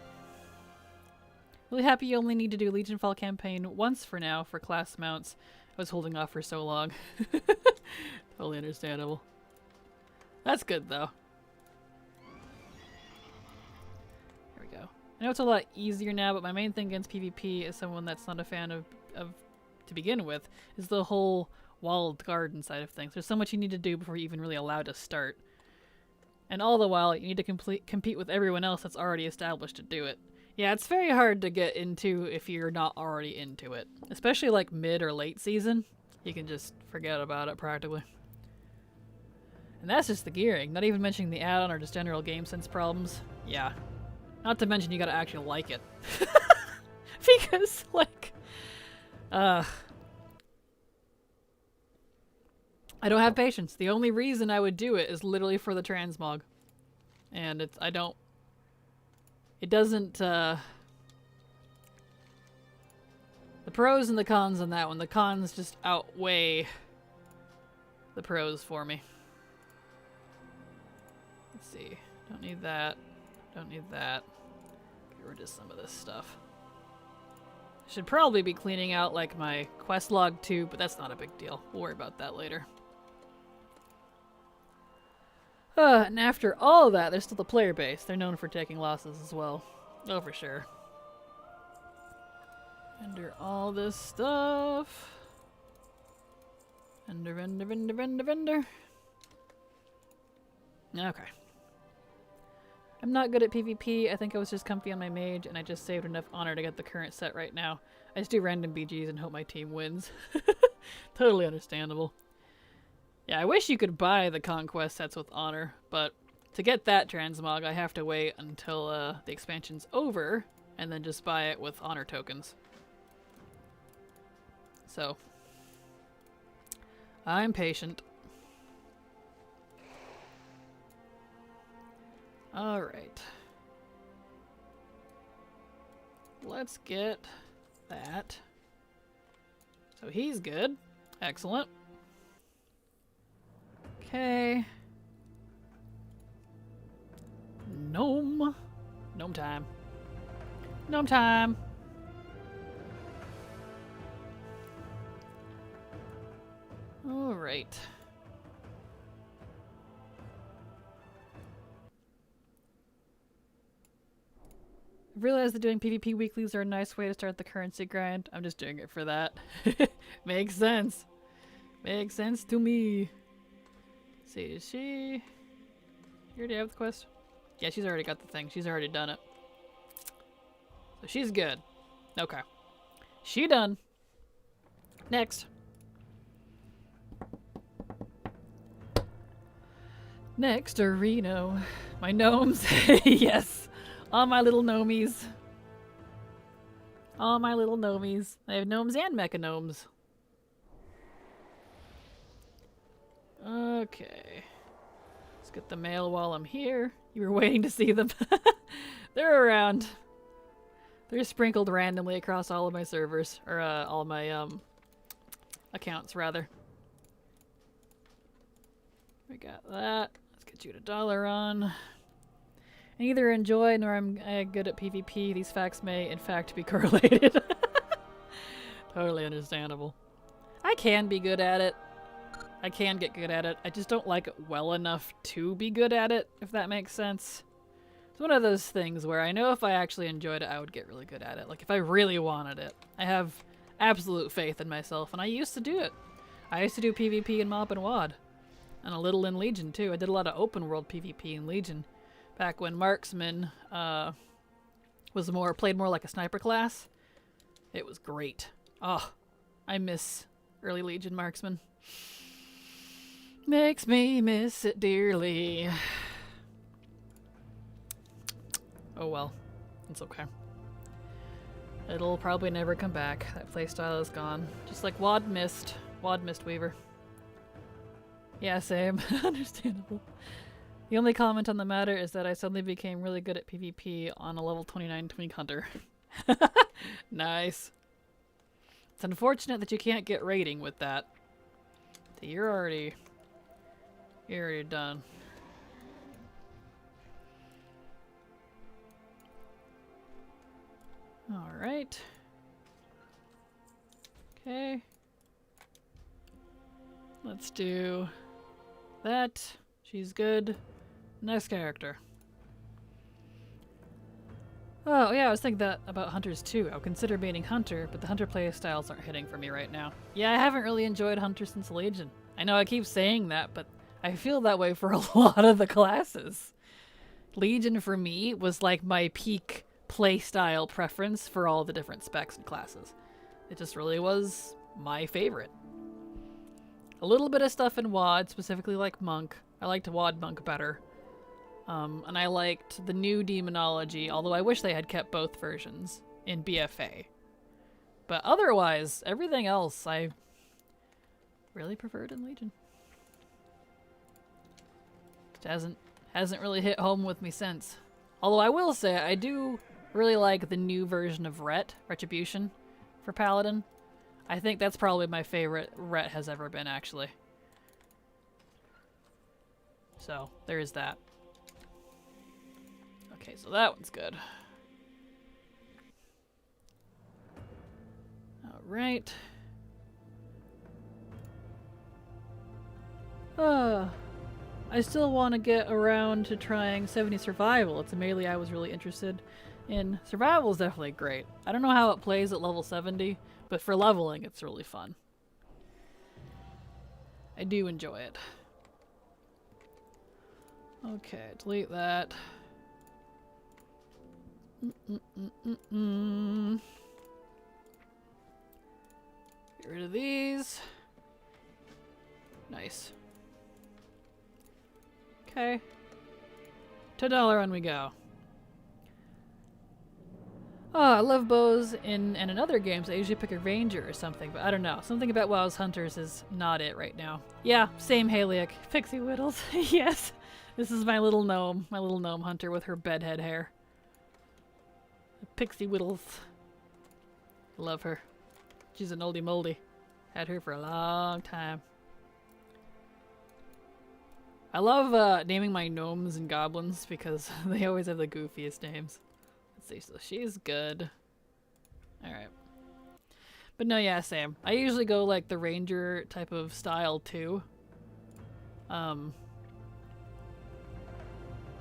Really happy you only need to do Legion Fall campaign once for now for class mounts. I was holding off for so long. Totally understandable. That's good though. There we go. I know it's a lot easier now, but my main thing against PvP as someone that's not a fan of to begin with is the whole walled garden side of things. There's so much you need to do before you're even really allowed to start. And all the while, you need to compete with everyone else that's already established to do it. Yeah, it's very hard to get into if you're not already into it. Especially like mid or late season. You can just forget about it practically. And that's just the gearing, not even mentioning the add-on or just general game sense problems. Yeah. Not to mention you gotta actually like it. Because, like... I don't have patience. The only reason I would do it is literally for the transmog. And it's, it doesn't, the pros and the cons on that one. The cons just outweigh the pros for me. Let's see. Don't need that. Don't need that. Get rid of some of this stuff. Should probably be cleaning out like my quest log too, but that's not a big deal. We'll worry about that later. And after all that, there's still the player base. They're known for taking losses as well. Oh, for sure. Render all this stuff. Render. Okay. I'm not good at PvP. I think I was just comfy on my mage, and I just saved enough honor to get the current set right now. I just do random BGs and hope my team wins. Totally understandable. Yeah, I wish you could buy the conquest sets with honor, but to get that transmog, I have to wait until the expansion's over, and then just buy it with honor tokens. So, I'm patient. Alright. Let's get that. So he's good. Excellent. Okay. Gnome. Gnome time. Gnome time. Alright. I realized that doing PvP weeklies are a nice way to start the currency grind. I'm just doing it for that. Makes sense. Makes sense to me. Let's see, is she... You already have the quest? Yeah, she's already got the thing. She's already done it. So she's good. Okay. She done. Next. Next are Reno. My gnomes. Yes. All my little gnomies. All my little gnomies. I have gnomes and mecha gnomes. Okay. Let's get the mail while I'm here. You were waiting to see them. They're around. They're sprinkled randomly across all of my servers. Or, all of my, accounts, rather. We got that. Let's get you $1 on. I neither enjoy nor am good at PvP. These facts may, in fact, be correlated. Totally understandable. I can be good at it. I can get good at it. I just don't like it well enough to be good at it, if that makes sense. It's one of those things where I know if I actually enjoyed it, I would get really good at it. Like, if I really wanted it. I have absolute faith in myself, and I used to do it. I used to do PvP in MoP and WoD. And a little in Legion, too. I did a lot of open world PvP in Legion. Back when Marksman was played more like a sniper class. It was great. Oh, I miss early Legion Marksman. Makes me miss it dearly. Oh well, it's okay. It'll probably never come back. That playstyle is gone. Just like WoD Mist Weaver. Yeah, same. Understandable. The only comment on the matter is that I suddenly became really good at PvP on a level 29 Twink Hunter. Nice. It's unfortunate that you can't get rating with that. You're already done. Alright. Okay. Let's do that. She's good. Next character. Oh, yeah, I was thinking that about hunters too. I'll consider being hunter, but the hunter playstyles aren't hitting for me right now. Yeah, I haven't really enjoyed hunter since Legion. I know I keep saying that, but I feel that way for a lot of the classes. Legion for me was like my peak playstyle preference for all the different specs and classes. It just really was my favorite. A little bit of stuff in VoD, specifically like Monk. I liked VoD Monk better. And I liked the new Demonology, although I wish they had kept both versions in BFA. But otherwise, everything else I really preferred in Legion. It hasn't really hit home with me since. Although I will say, I do really like the new version of Retribution, for Paladin. I think that's probably my favorite Ret has ever been, actually. So, there is that. Okay, so that one's good. Alright. I still want to get around to trying 70 Survival. It's a melee I was really interested in. Survival is definitely great. I don't know how it plays at level 70, but for leveling it's really fun. I do enjoy it. Okay, delete that. Get rid of these. Nice. Okay. $2 on we go. Oh, I love bows in other games. I usually pick a ranger or something, but I don't know. Something about WoW's hunters is not it right now. Yeah, same Haliac. Pixie Whittles. Yes. This is my little gnome hunter with her bedhead hair. Pixie Whittles. Love her. She's an oldie moldy. Had her for a long time. I love naming my gnomes and goblins because they always have the goofiest names. Let's see, so she's good. Alright. But no, yeah, same. I usually go like the ranger type of style too.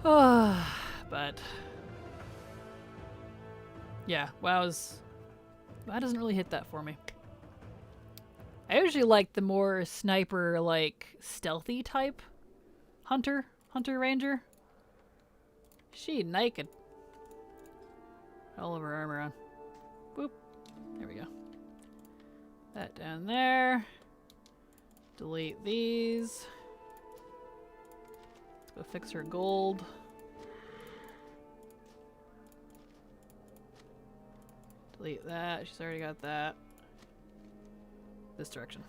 But yeah, WoW doesn't really hit that for me. I usually like the more sniper, like stealthy type hunter ranger. She naked. All of her armor on. Boop. There we go. That down there. Delete these. Let's go fix her gold. Delete that. She's already got that. This direction.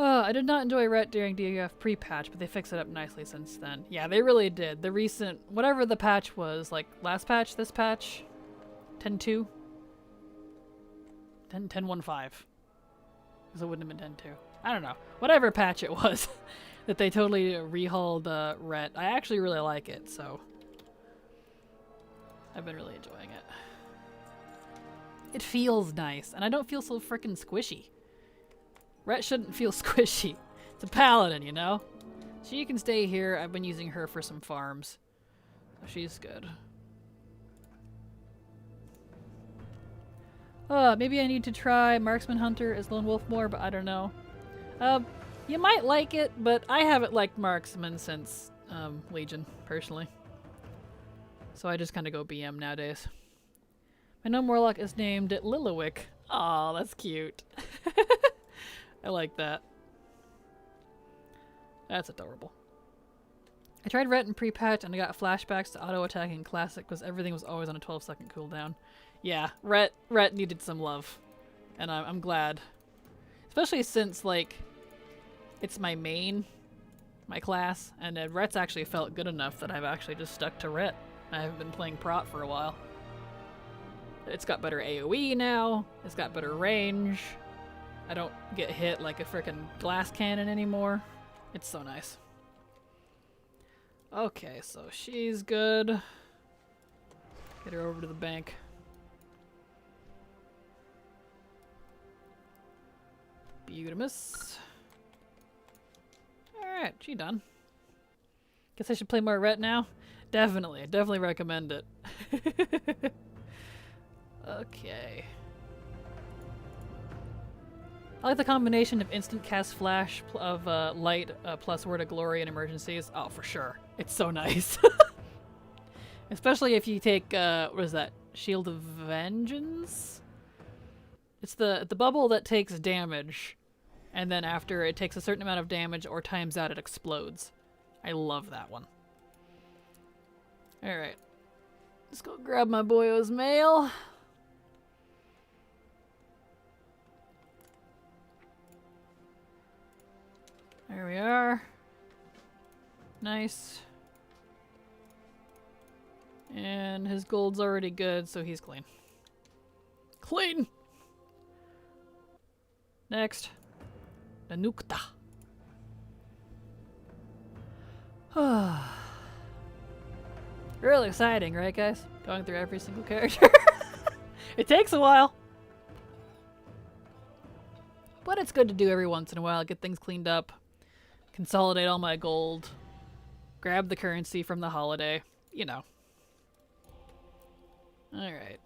I did not enjoy Ret during DF pre-patch, but they fixed it up nicely since then. Yeah, they really did. The recent, whatever the patch was, like last patch, this patch, 10.2? 10.1.5. Because it wouldn't have been 10.2. I don't know. Whatever patch it was that they totally rehauled Ret. I actually really like it, so I've been really enjoying it. It feels nice, and I don't feel so frickin' squishy. Ret shouldn't feel squishy. It's a paladin, you know? She can stay here. I've been using her for some farms. So she's good. Maybe I need to try Marksman Hunter as Lone Wolf more, but I don't know. You might like it, but I haven't liked Marksman since Legion, personally. So I just kind of go BM nowadays. My gnome warlock is named Liliwick. Aw, that's cute. I like that. That's adorable. I tried Ret in pre-patch and I got flashbacks to auto-attacking in Classic because everything was always on a 12-second cooldown. Yeah, Ret needed some love. And I'm glad. Especially since, like, it's my main, my class, and Ret's actually felt good enough that I've actually just stuck to Ret. I haven't been playing Prot for a while. It's got better AoE now. It's got better range. I don't get hit like a frickin' glass cannon anymore. It's so nice. Okay, so she's good. Get her over to the bank. Beautimus. Alright, she done. Guess I should play more Ret now? Definitely. I definitely recommend it. Okay. I like the combination of instant cast flash of light plus Word of Glory in emergencies. Oh, for sure. It's so nice. Especially if you take, what is that? Shield of Vengeance? It's the bubble that takes damage, and then after it takes a certain amount of damage or times out, it explodes. I love that one. Alright. Let's go grab my boyo's mail. There we are. Nice. And his gold's already good, so he's clean. Clean! Next. Nanukta. Really exciting, right guys? Going through every single character. It takes a while. But it's good to do every once in a while. Get things cleaned up. Consolidate all my gold. Grab the currency from the holiday. You know. Alright.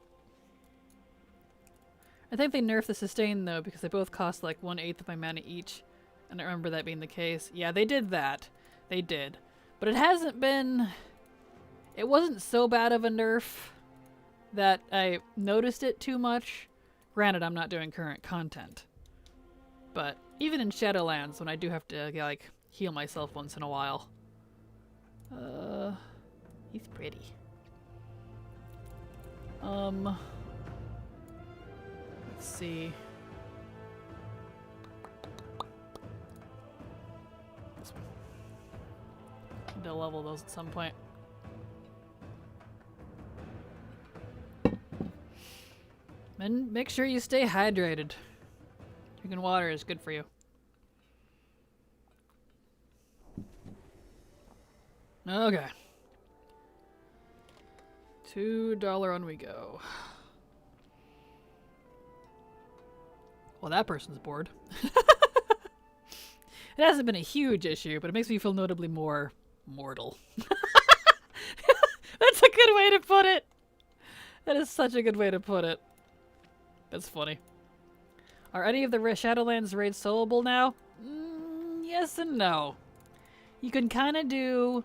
I think they nerfed the sustain though because they both cost like 1/8 of my mana each. And I remember that being the case. Yeah, they did that. They did. But it hasn't been... It wasn't so bad of a nerf that I noticed it too much. Granted, I'm not doing current content. But even in Shadowlands, when I do have to like heal myself once in a while. He's pretty. Let's see. This one. Need to level those at some point. And make sure you stay hydrated. Drinking water is good for you. Okay. $2 on we go. Well, that person's bored. It hasn't been a huge issue, but it makes me feel notably more mortal. That's a good way to put it. That is such a good way to put it. That's funny. Are any of the Shadowlands raids soloable now? Yes and no. You can kind of do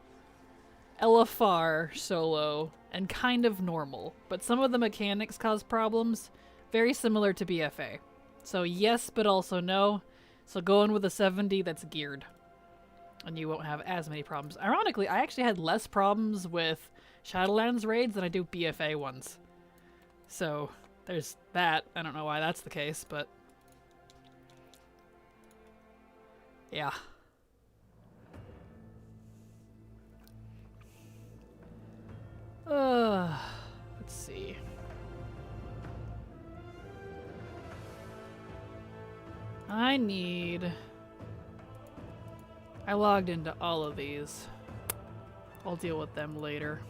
LFR solo and kind of normal, but some of the mechanics cause problems, very similar to BFA. So yes, but also no. So go in with a 70 that's geared, and you won't have as many problems. Ironically, I actually had less problems with Shadowlands raids than I do BFA ones. So there's that. I don't know why that's the case, but yeah. Let's see. I logged into all of these. I'll deal with them later.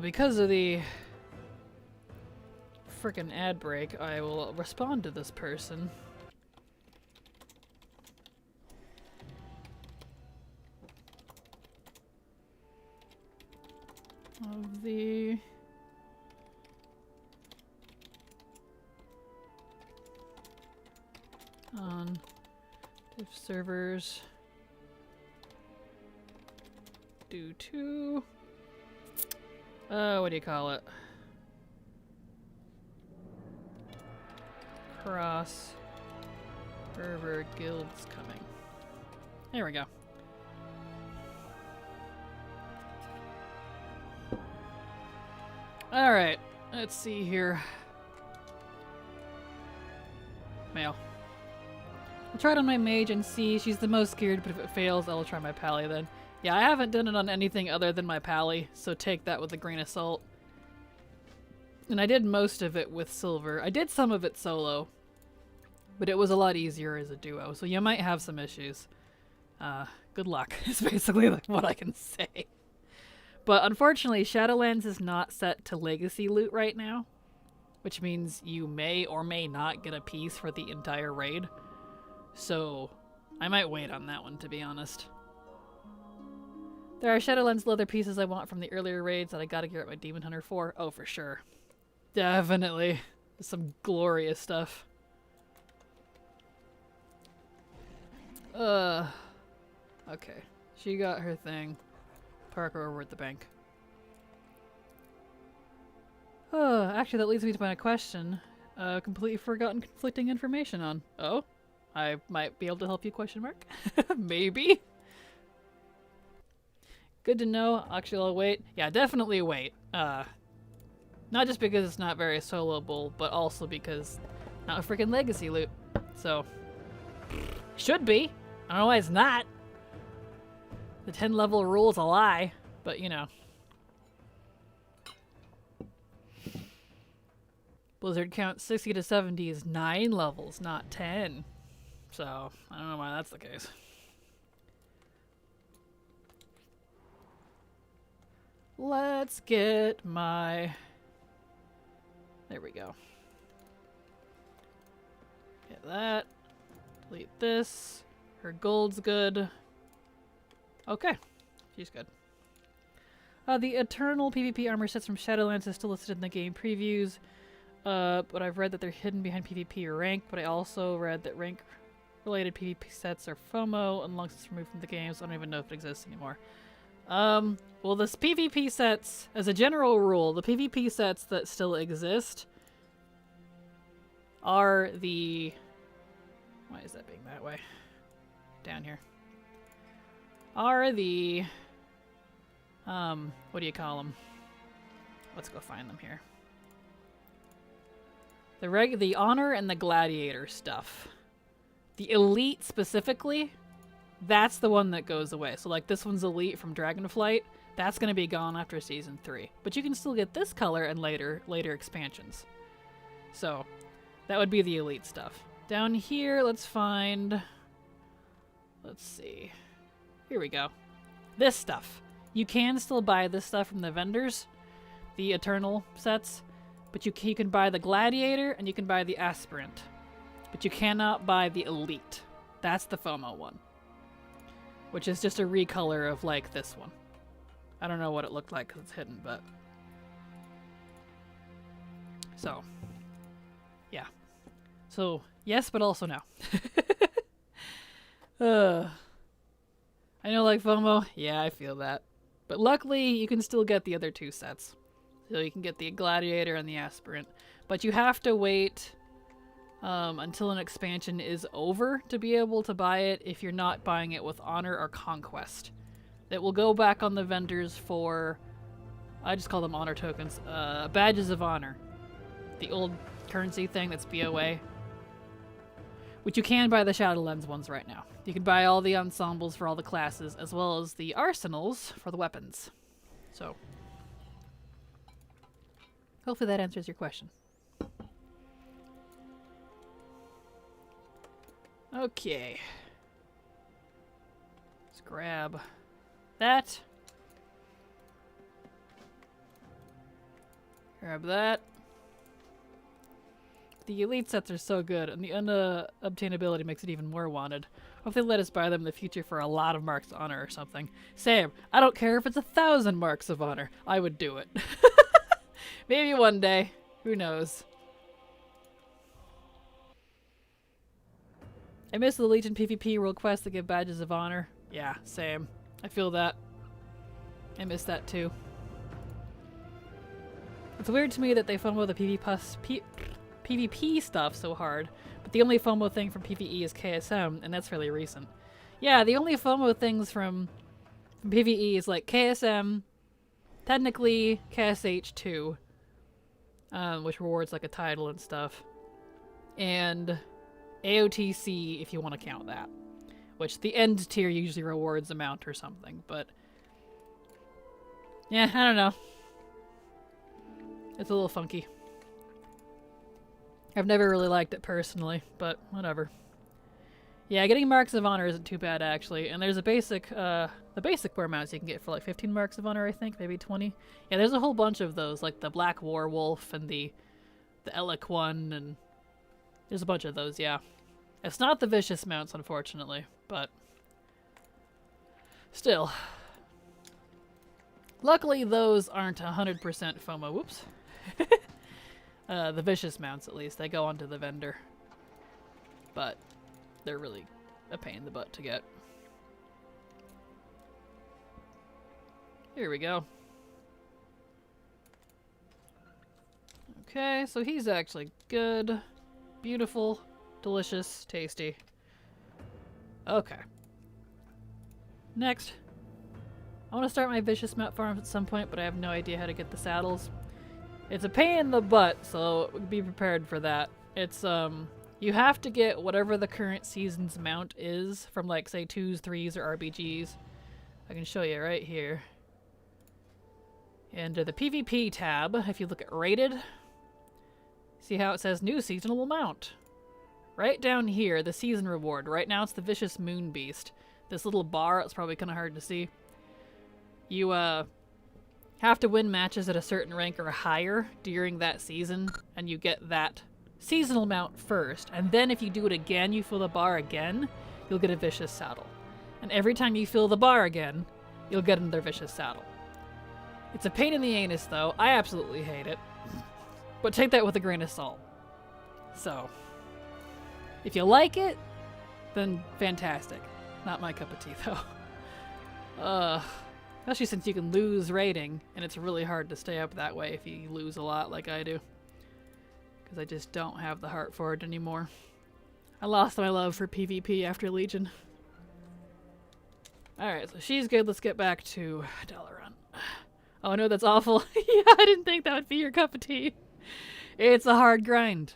Because of the frickin' ad break, I will respond to this person. Of the on diff servers due to what do you call it? Cross server guilds coming. There we go. Alright, let's see here. Mail. I'll try it on my mage and see. She's the most geared, but if it fails, I'll try my pally then. Yeah, I haven't done it on anything other than my pally, so take that with a grain of salt. And I did most of it with silver. I did some of it solo. but it was a lot easier as a duo, so you might have some issues. Good luck, is basically what I can say. But unfortunately, Shadowlands is not set to legacy loot right now, which means you may or may not get a piece for the entire raid. So I might wait on that one, to be honest. There are Shadowlands leather pieces I want from the earlier raids that I gotta gear up my Demon Hunter for. Oh, for sure. Definitely. Some glorious stuff. Okay. She got her thing. Park her over at the bank. Actually, that leads me to my question. Completely forgotten conflicting information on. Oh? I might be able to help you, question mark? Maybe? Good to know. Actually, I'll wait. Yeah, definitely wait. Not just because it's not very soloable, but also because not a freaking legacy loot. So, should be. I don't know why it's not. The 10 level rule is a lie, but you know. Blizzard count 60 to 70 is 9 levels, not 10. So, I don't know why that's the case. Let's get my... There we go. Get that. Delete this. Her gold's good. Okay. She's good. The Eternal PvP armor sets from Shadowlands is still listed in the game previews. But I've read that they're hidden behind PvP or rank, but I also read that rank-related PvP sets are FOMO unless it's removed from the game, so I don't even know if it exists anymore. Well, this PvP sets, as a general rule, the PvP sets that still exist are the... Why is that being that way? Down here. Are the... what do you call them? Let's go find them here. The Honor and the Gladiator stuff. The Elite specifically, that's the one that goes away. So like this one's Elite from Dragonflight, that's going to be gone after Season 3. But you can still get this color in later expansions. So that would be the Elite stuff. Down here, let's find... Let's see. Here we go. This stuff. You can still buy this stuff from the vendors, the Eternal sets, but you can buy the Gladiator and you can buy the Aspirant. But you cannot buy the Elite. That's the FOMO one. Which is just a recolor of like this one. I don't know what it looked like because it's hidden, but... So. Yeah. So, yes, but also no. I know, like FOMO. Yeah, I feel that. But luckily, you can still get the other two sets. So you can get the Gladiator and the Aspirant. But you have to wait until an expansion is over to be able to buy it if you're not buying it with Honor or Conquest. It will go back on the vendors for, I just call them Honor tokens, Badges of Honor. The old currency thing that's BOA. Which you can buy the Shadowlands ones right now. You can buy all the ensembles for all the classes, as well as the arsenals for the weapons. So, hopefully that answers your question. Okay. Let's grab that. Grab that. The Elite sets are so good, and the unobtainability makes it even more wanted. Hope they let us buy them in the future for a lot of marks of honor or something. Sam, I don't care if it's 1,000 marks of honor. I would do it. Maybe one day. Who knows? I miss the Legion PvP world quests that give badges of honor. Yeah, same. I feel that. I miss that too. It's weird to me that they FOMO the PvP stuff so hard, but the only FOMO thing from PvE is KSM, and that's fairly recent. Yeah, the only FOMO things from PvE is like KSM, technically KSH2, which rewards like a title and stuff, and AOTC if you want to count that, which the end tier usually rewards a mount or something, but yeah, I don't know. It's a little funky. I've never really liked it personally, but whatever. Yeah, getting Marks of Honor isn't too bad, actually. And there's a basic, the basic war mounts you can get for like 15 Marks of Honor, I think, maybe 20. Yeah, there's a whole bunch of those, like the Black Warwolf and the Eloquon, and there's a bunch of those, yeah. It's not the Vicious mounts, unfortunately, but still. Luckily, those aren't 100% FOMO. Whoops. The Vicious mounts, at least. They go onto the vendor. But they're really a pain in the butt to get. Here we go. Okay, so he's actually good. Beautiful. Delicious. Tasty. Okay. Next. I want to start my Vicious mount farm at some point, but I have no idea how to get the saddles. It's a pain in the butt, so be prepared for that. It's, you have to get whatever the current season's mount is from, like, say, 2s, 3s, or RBGs. I can show you right here. Under the PvP tab, if you look at Rated, see how it says New Seasonal Mount? Right down here, the season reward. Right now it's the Vicious Moon Beast. This little bar, it's probably kind of hard to see. You, have to win matches at a certain rank or higher during that season, and you get that seasonal mount first. And then if you do it again, you fill the bar again, you'll get a Vicious saddle. And every time you fill the bar again, you'll get another Vicious saddle. It's a pain in the anus, though. I absolutely hate it. But take that with a grain of salt. So, if you like it, then fantastic. Not my cup of tea, though. Especially since you can lose rating, and it's really hard to stay up that way if you lose a lot like I do. Because I just don't have the heart for it anymore. I lost my love for PvP after Legion. Alright, so she's good. Let's get back to Dalaran. Oh no, that's awful. Yeah, I didn't think that would be your cup of tea. It's a hard grind.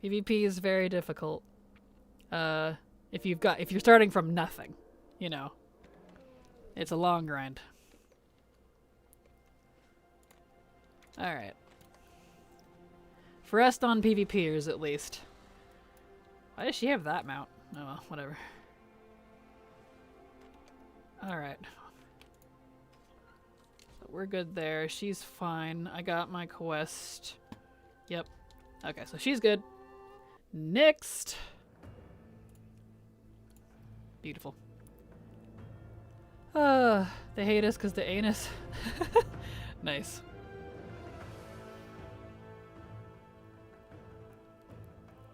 PvP is very difficult. If you're starting from nothing, you know. It's a long grind. Alright. For us non-PvPers, at least. Why does she have that mount? Oh well, whatever. Alright. So we're good there. She's fine. I got my quest. Yep. Okay, so she's good. Next! Beautiful. They hate us because the anus. Nice.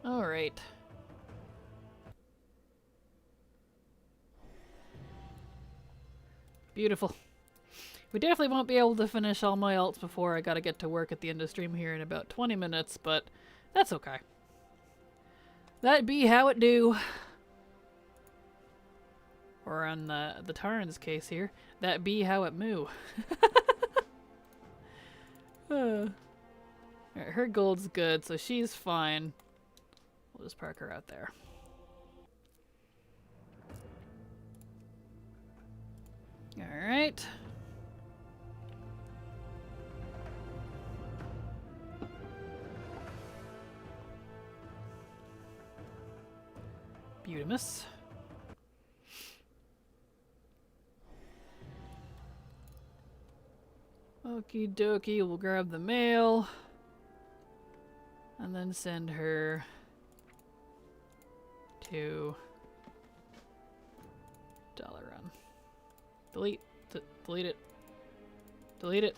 Alright. Beautiful. We definitely won't be able to finish all my alts before I gotta get to work at the end of stream here in about 20 minutes, but that's okay. That be how it do. Or on the Tarn's case here, that be how it moo. Alright, her gold's good, so she's fine. We'll just park her out there. Alright. Beautimus. Okie dokie, we'll grab the mail. And then send her to Dalaran. Delete. Delete it. Delete it.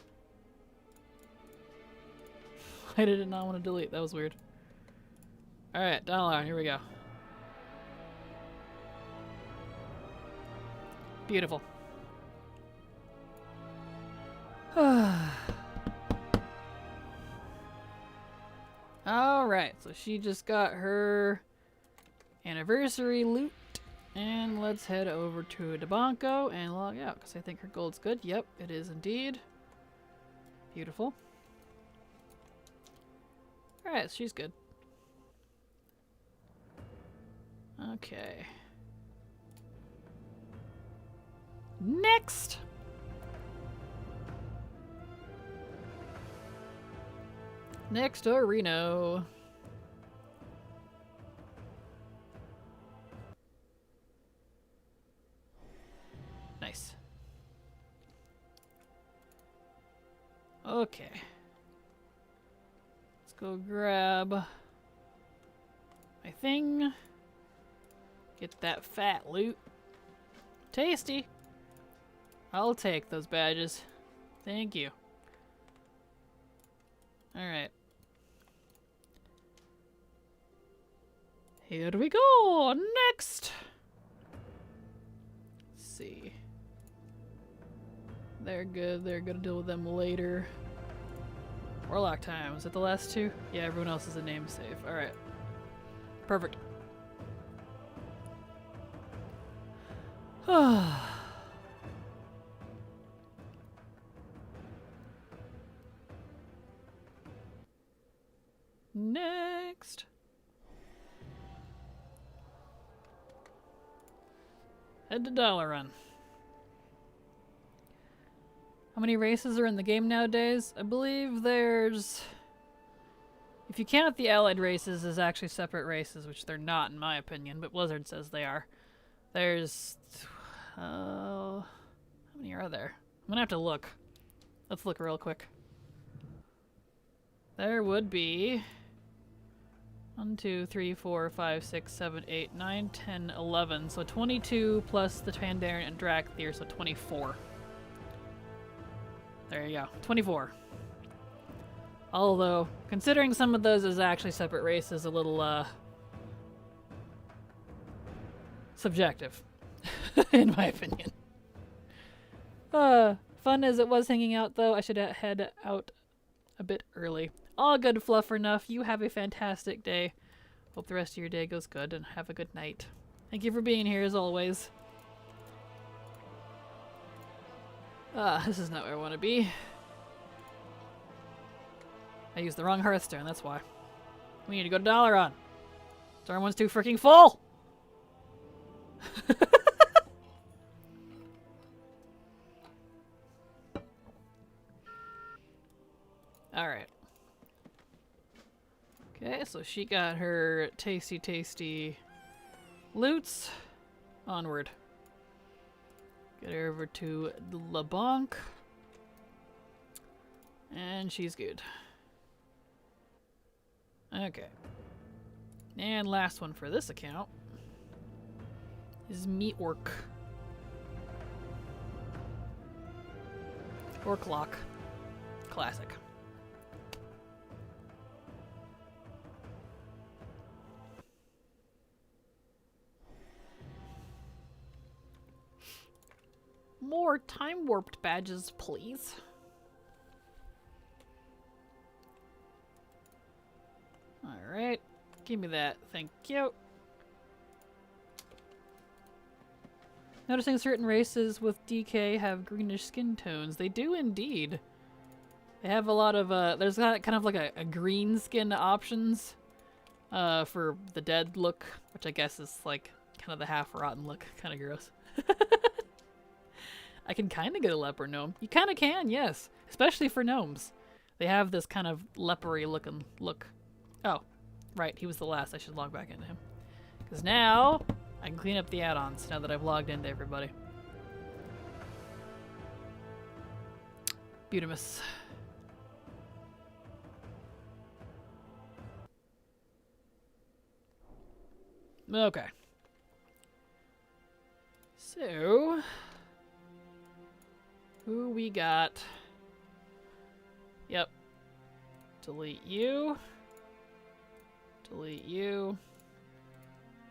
Why did it not want to delete? That was weird. Alright, Dalaran, here we go. Beautiful. Alright, so she just got her anniversary loot. And let's head over to Debanco and log out, because I think her gold's good. Yep, it is indeed. Beautiful. Alright, so she's good. Okay. Next! Next to Reno. Okay. Let's go grab my thing. Get that fat loot. Tasty. I'll take those badges. Thank you. Alright. Here we go! Next! Let's see. They're good. They're gonna deal with them later. Warlock time. Was it the last two? Yeah, everyone else is a name save. Alright. Perfect. Next. Head to Dollar Run. How many races are in the game nowadays? I believe there's... If you count the allied races as actually separate races, which they're not in my opinion, but Blizzard says they are. There's... how many are there? I'm gonna have to look. Let's look real quick. There would be... 1, 2, 3, 4, 5, 6, 7, 8, 9, 10, 11. So 22 plus the Pandaren and Drakthir, so 24. There you go. 24. Although, considering some of those as actually separate races, a little, subjective. In my opinion. Fun as it was hanging out, though, I should head out a bit early. All good, Fluff enough. You have a fantastic day. Hope the rest of your day goes good, and have a good night. Thank you for being here, as always. This is not where I want to be. I used the wrong Hearthstone, that's why. We need to go to Dollar Run. Darn one's too freaking full! Alright. Okay, so she got her tasty, tasty loots. Onward. Get her over to the LeBlanc. And she's good. Okay. And last one for this account is Meat Orc. Orc Lock. Classic. More time warped badges, please. Alright. Give me that. Thank you. Noticing certain races with DK have greenish skin tones. They do indeed. They have a lot of, there's kind of like a green skin options for the dead look, which I guess is like kind of the half-rotten look. Kind of gross. I can kind of get a leper gnome. You kind of can, yes. Especially for gnomes. They have this kind of lepery looking look. Oh, right. He was the last. I should log back into him. Because now I can clean up the add-ons now that I've logged into everybody. Beautimus. Okay. So... who we got? Yep. Delete you. Delete you.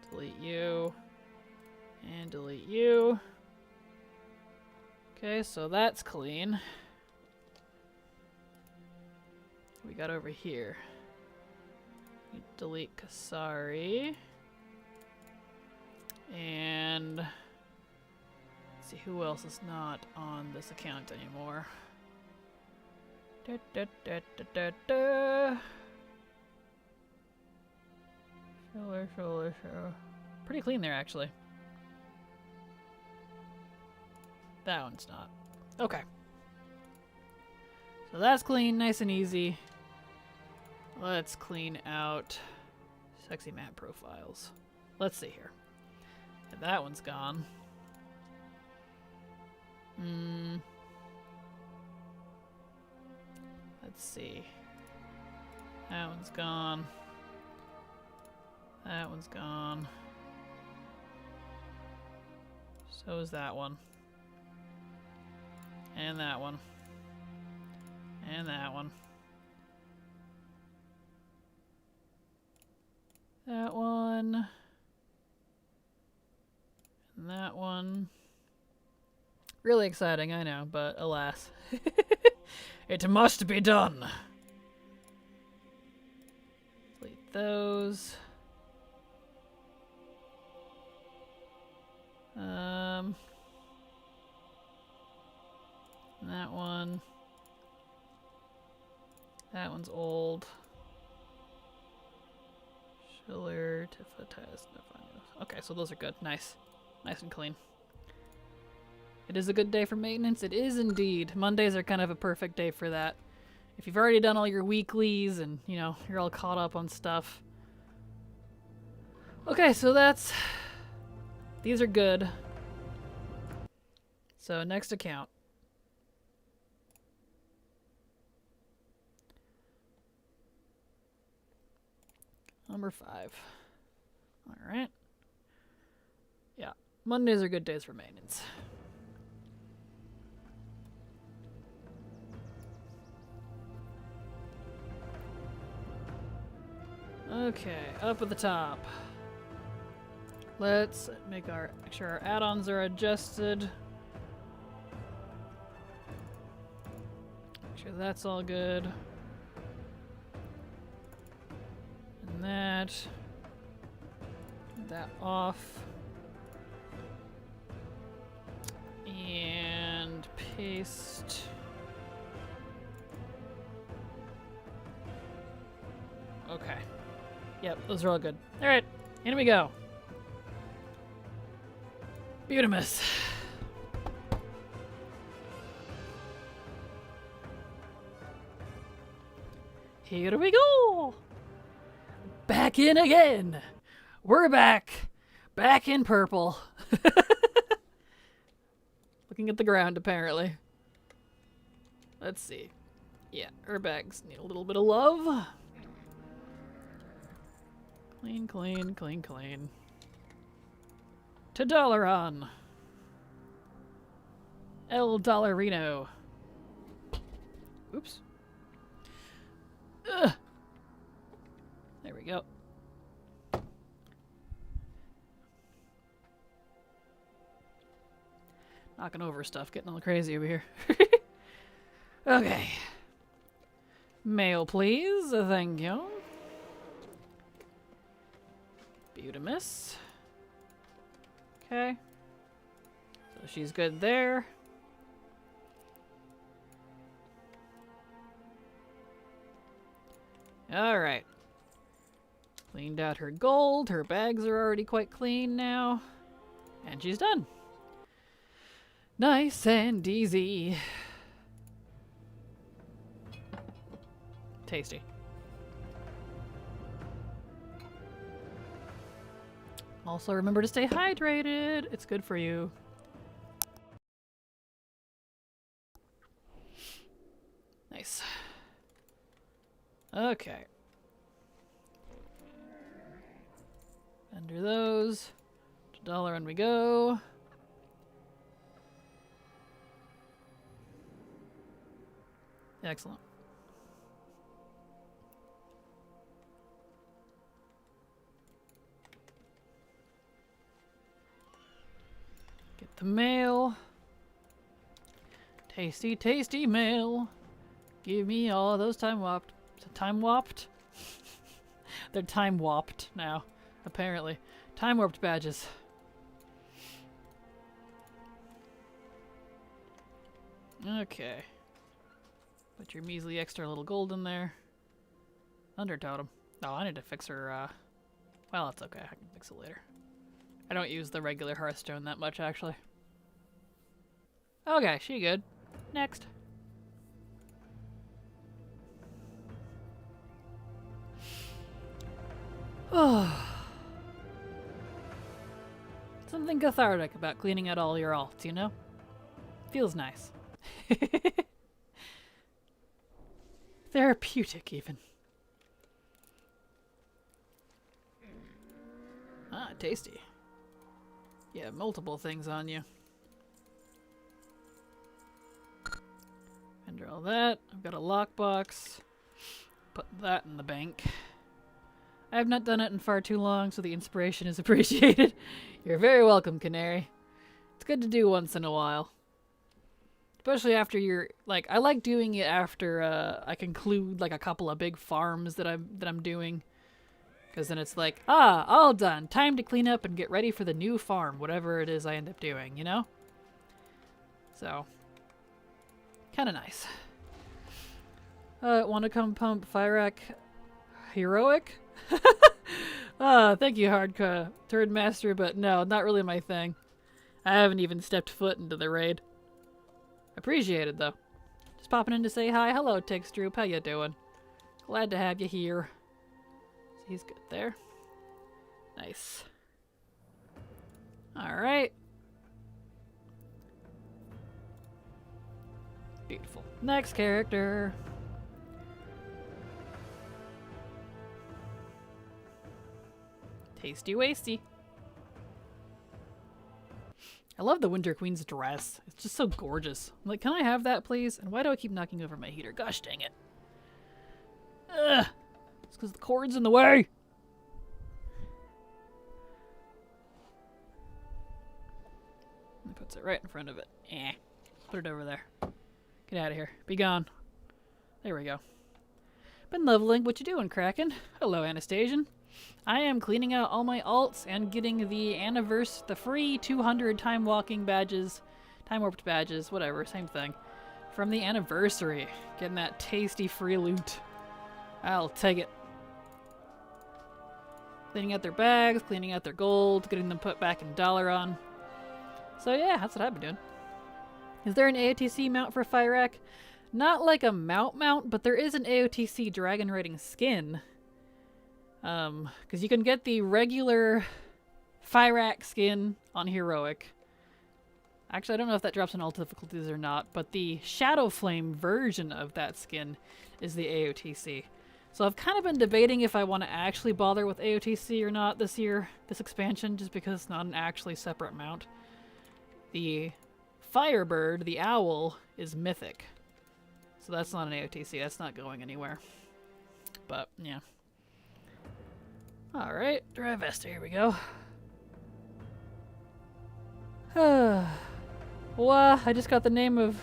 Delete you. And delete you. Okay, so that's clean. We got over here. We delete Kasari. And... let's see who else is not on this account anymore. Da, da, da, da, da, da. Show. Pretty clean there, actually. That one's not. Okay. So that's clean, nice and easy. Let's clean out sexy map profiles. Let's see here. And that one's gone. Let's see. That one's gone. That one's gone. So is that one. And that one. And that one. That one. And that one. Really exciting, I know, but alas. It must be done. Delete those. That one. That one's old. Schiller, Tiffatis, okay, so those are good. Nice. Nice and clean. It is a good day for maintenance. It is indeed. Mondays are kind of a perfect day for that. If you've already done all your weeklies and, you know, you're all caught up on stuff. Okay, so that's... These are good. So, next account. Number 5. Alright. Yeah, Mondays are good days for maintenance. Okay, up at the top. Let's make sure our add-ons are adjusted. Make sure that's all good. And that off. And paste. Okay. Yep, those are all good. Alright, in we go. Beautimus. Here we go! Back in again! We're back! Back in purple. Looking at the ground, apparently. Let's see. Yeah, our bags need a little bit of love. Clean, clean, clean, clean. To Dollaron. El Dollarino. Oops. Ugh. There we go. Knocking over stuff, getting all crazy over here. Okay. Mail, please. Thank you. Beautimus. Okay. So she's good there. Alright. Cleaned out her gold. Her bags are already quite clean now. And she's done. Nice and easy. Tasty. Also remember to stay hydrated. It's good for you. Nice. Okay. Under those. To Dollaron we go. Excellent. Get the mail. Tasty, tasty mail. Give me all of those time warped. Time warped? They're time warped now, apparently. Time warped badges. Okay. Put your measly extra little gold in there. Under totem. Oh, I need to fix her, well, it's okay. I can fix it later. I don't use the regular Hearthstone that much, actually. Okay, she good. Next. Something cathartic about cleaning out all your alts, you know? Feels nice. Therapeutic, even. Ah, tasty. You have multiple things on you. Enter all that. I've got a lockbox. Put that in the bank. I have not done it in far too long, so the inspiration is appreciated. You're very welcome, Canary. It's good to do once in a while. Especially after you're, like, I like doing it after I conclude, like, a couple of big farms that I'm doing. Because then it's like, all done. Time to clean up and get ready for the new farm, whatever it is I end up doing, you know? So, kind of nice. Want to come pump Fyrak Heroic? Thank you, Hardcore Turd Master, but no, not really my thing. I haven't even stepped foot into the raid. Appreciated, though. Just popping in to say hi. Hello, Tixdroop. How you doing? Glad to have you here. So he's good there. Nice. Alright. Beautiful. Next character. Tasty wasty. I love the Winter Queen's dress. It's just so gorgeous. I'm like, can I have that, please? And why do I keep knocking over my heater? Gosh dang it. Ugh. It's because the cord's in the way. And puts it right in front of it. Put it over there. Get out of here. Be gone. There we go. Been leveling. What you doing, Kraken? Hello, Anastasian. I am cleaning out all my alts and getting the free 200 time walking badges, time warped badges, whatever, same thing, from the anniversary. Getting that tasty free loot. I'll take it. Cleaning out their bags, cleaning out their gold, getting them put back in Dalaran. So yeah, that's what I've been doing. Is there an AOTC mount for Fyrak? Not like a mount, but there is an AOTC dragon riding skin. Because you can get the regular Fyrak skin on Heroic. Actually, I don't know if that drops in all difficulties or not, but the Shadow Flame version of that skin is the AOTC. So I've kind of been debating if I want to actually bother with AOTC or not this year, this expansion, just because it's not an actually separate mount. The Firebird, the owl, is mythic. So that's not an AOTC, that's not going anywhere. But, yeah. Alright, Dravesta, here we go. Wow, I just got the name of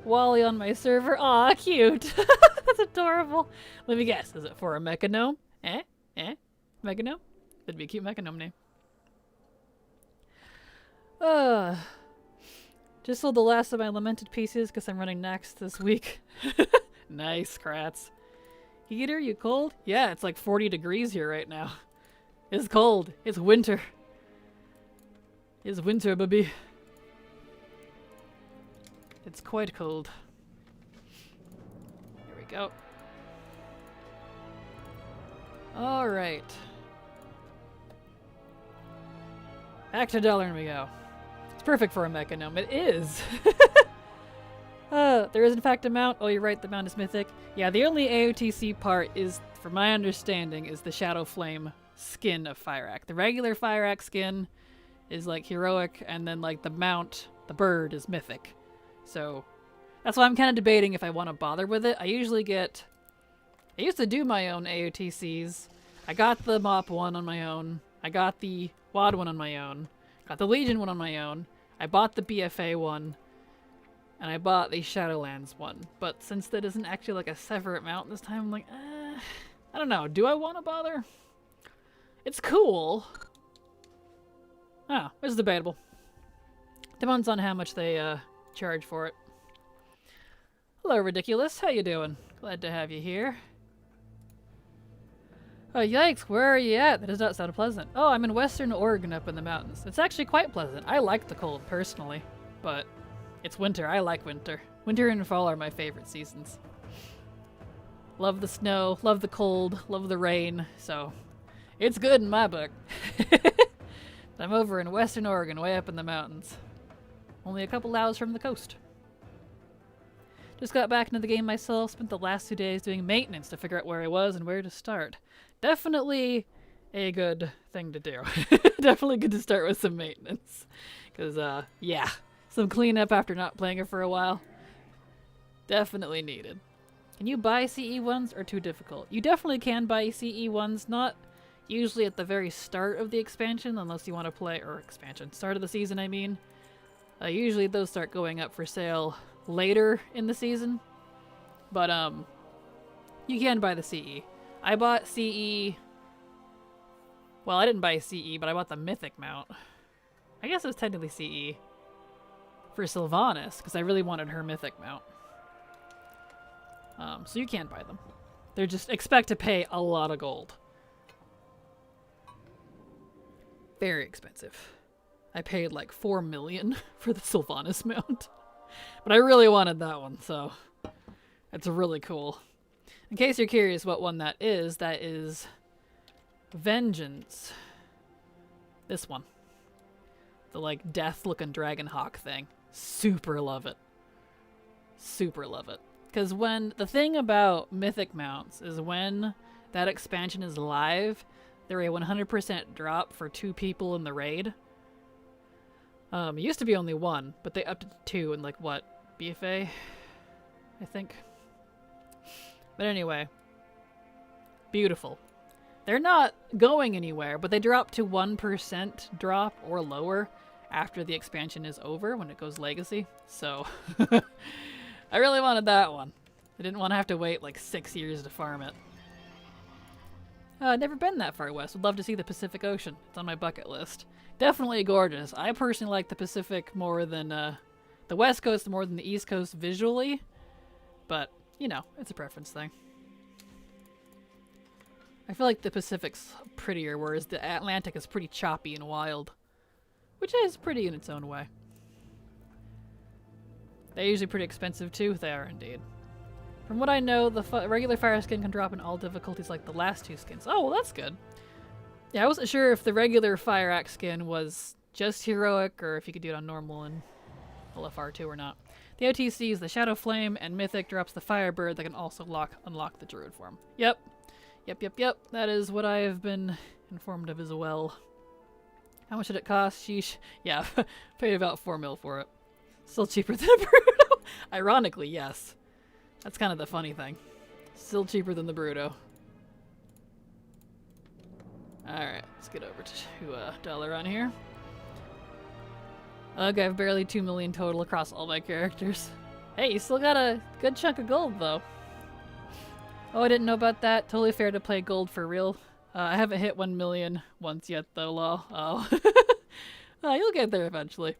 Wally on my server. Aw, cute. That's adorable. Let me guess, is it for a mecha gnome? Mecha gnome? That'd be a cute mecha gnome name. Just sold the last of my lamented pieces because I'm running next this week. Nice, Kratz. Heater, you cold? Yeah, it's like 40 degrees here right now. It's cold. It's winter. It's winter, baby. It's quite cold. Here we go. Alright. Back to Dalaran we go. It's perfect for a mecha gnome. It is! There is in fact a mount. Oh, you're right, the mount is mythic. Yeah, the only AOTC part is, from my understanding, is the Shadow Flame skin of Fyrak. The regular Fyrak skin is like heroic, and then like the mount, the bird, is mythic. So that's why I'm kind of debating if I want to bother with it. I used to do my own AOTCs. I got the MOP one on my own. I got the WoD one on my own. Got the Legion one on my own. I bought the BFA one. And I bought the Shadowlands one. But since that isn't actually like a separate mount this time, I'm like, I don't know. Do I want to bother? It's cool. Oh, it's debatable. Depends on how much they charge for it. Hello, Ridiculous. How you doing? Glad to have you here. Oh, yikes. Where are you at? That does not sound pleasant. Oh, I'm in Western Oregon up in the mountains. It's actually quite pleasant. I like the cold, personally. But it's winter. I like winter. Winter and fall are my favorite seasons. Love the snow, love the cold, love the rain, so it's good in my book. I'm over in Western Oregon, way up in the mountains. Only a couple hours from the coast. Just got back into the game myself, spent the last 2 days doing maintenance to figure out where I was and where to start. Definitely a good thing to do. Definitely good to start with some maintenance. Because, yeah, some cleanup after not playing it for a while. Definitely needed. Can you buy CE ones or too difficult? You definitely can buy CE ones, not usually at the very start of the expansion, unless you want to play, or expansion, start of the season, I mean. Usually those start going up for sale later in the season. But, you can buy the CE. I bought CE... Well, I didn't buy CE, but I bought the Mythic mount. I guess it was technically CE. For Sylvanas, because I really wanted her Mythic mount. So you can buy them. They're just expect to pay a lot of gold. Very expensive. I paid like 4 million for the Sylvanas mount. But I really wanted that one, so it's really cool. In case you're curious what one that is Vengeance. This one. The like death-looking dragon hawk thing. Super love it. Super love it. Because when the thing about Mythic mounts is when that expansion is live, they're a 100% drop for 2 people in the raid. It used to be only 1, but they upped it to 2 in like what, BFA? I think. But anyway, beautiful. They're not going anywhere, but they drop to 1% drop or lower after the expansion is over when it goes legacy. So I really wanted that one. I didn't want to have to wait like 6 years to farm it. Never been that far west. Would love to see the Pacific Ocean. It's on my bucket list. Definitely gorgeous. I personally like the Pacific more than the West Coast more than the East Coast visually. But, you know, it's a preference thing. I feel like the Pacific's prettier, whereas the Atlantic is pretty choppy and wild. Which is pretty in its own way. They're usually pretty expensive too. They are indeed. From what I know, the regular fire skin can drop in all difficulties like the last 2 skins. Oh, well that's good. Yeah, I wasn't sure if the regular fire axe skin was just heroic or if you could do it on normal and LFR2 or not. The OTC is the Shadow Flame, and Mythic drops the Firebird that can also unlock the Druid form. Yep. Yep. That is what I have been informed of as well. How much did it cost? Sheesh. Yeah, paid about 4 mil for it. Still cheaper than a Bruto. Ironically, yes. That's kind of the funny thing. Still cheaper than the Bruto. Alright, let's get over to Dalaran here. Ugh, I have barely 2 million total across all my characters. Hey, you still got a good chunk of gold, though. Oh, I didn't know about that. Totally fair to play gold for real. I haven't hit 1 million once yet, though, lol. Oh. You'll get there eventually.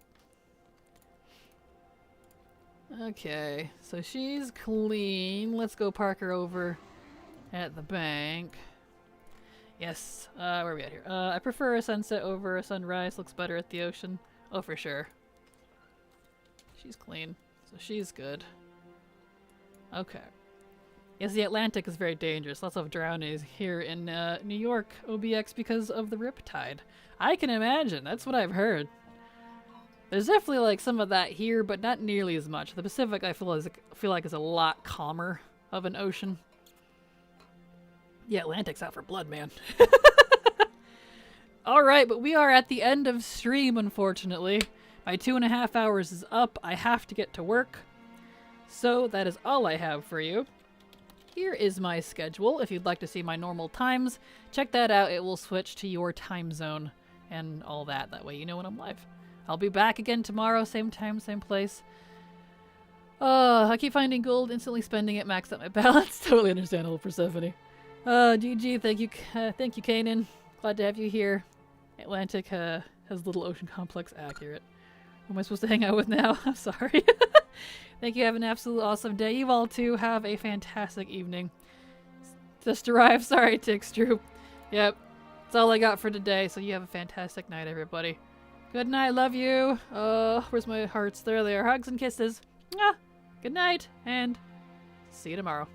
Okay, so she's clean. Let's go park her over at the bank. Yes, where are we at here? I prefer a sunset over a sunrise. Looks better at the ocean. Oh, for sure. She's clean, so she's good. Okay. Yes, the Atlantic is very dangerous. Lots of drownings here in New York, OBX, because of the riptide. I can imagine. That's what I've heard. There's definitely like some of that here, but not nearly as much. The Pacific, I feel like is a lot calmer of an ocean. Yeah, Atlantic's out for blood, man. Alright, but we are at the end of stream, unfortunately. My 2.5 hours is up. I have to get to work. So that is all I have for you. Here is my schedule. If you'd like to see my normal times, check that out. It will switch to your time zone and all that. That way you know when I'm live. I'll be back again tomorrow, same time, same place. I keep finding gold, instantly spending it, maxed out my balance. Totally understandable, Persephone. GG, thank you, Kanan. Glad to have you here. Atlantic has little ocean complex accurate. Who am I supposed to hang out with now? I'm sorry. Thank you, have an absolute awesome day. You all too have a fantastic evening. Just arrived, sorry, Tixtroop. Yep, that's all I got for today, so you have a fantastic night, everybody. Good night, love you. Where's my hearts? There they are. Hugs and kisses. Good night, and see you tomorrow.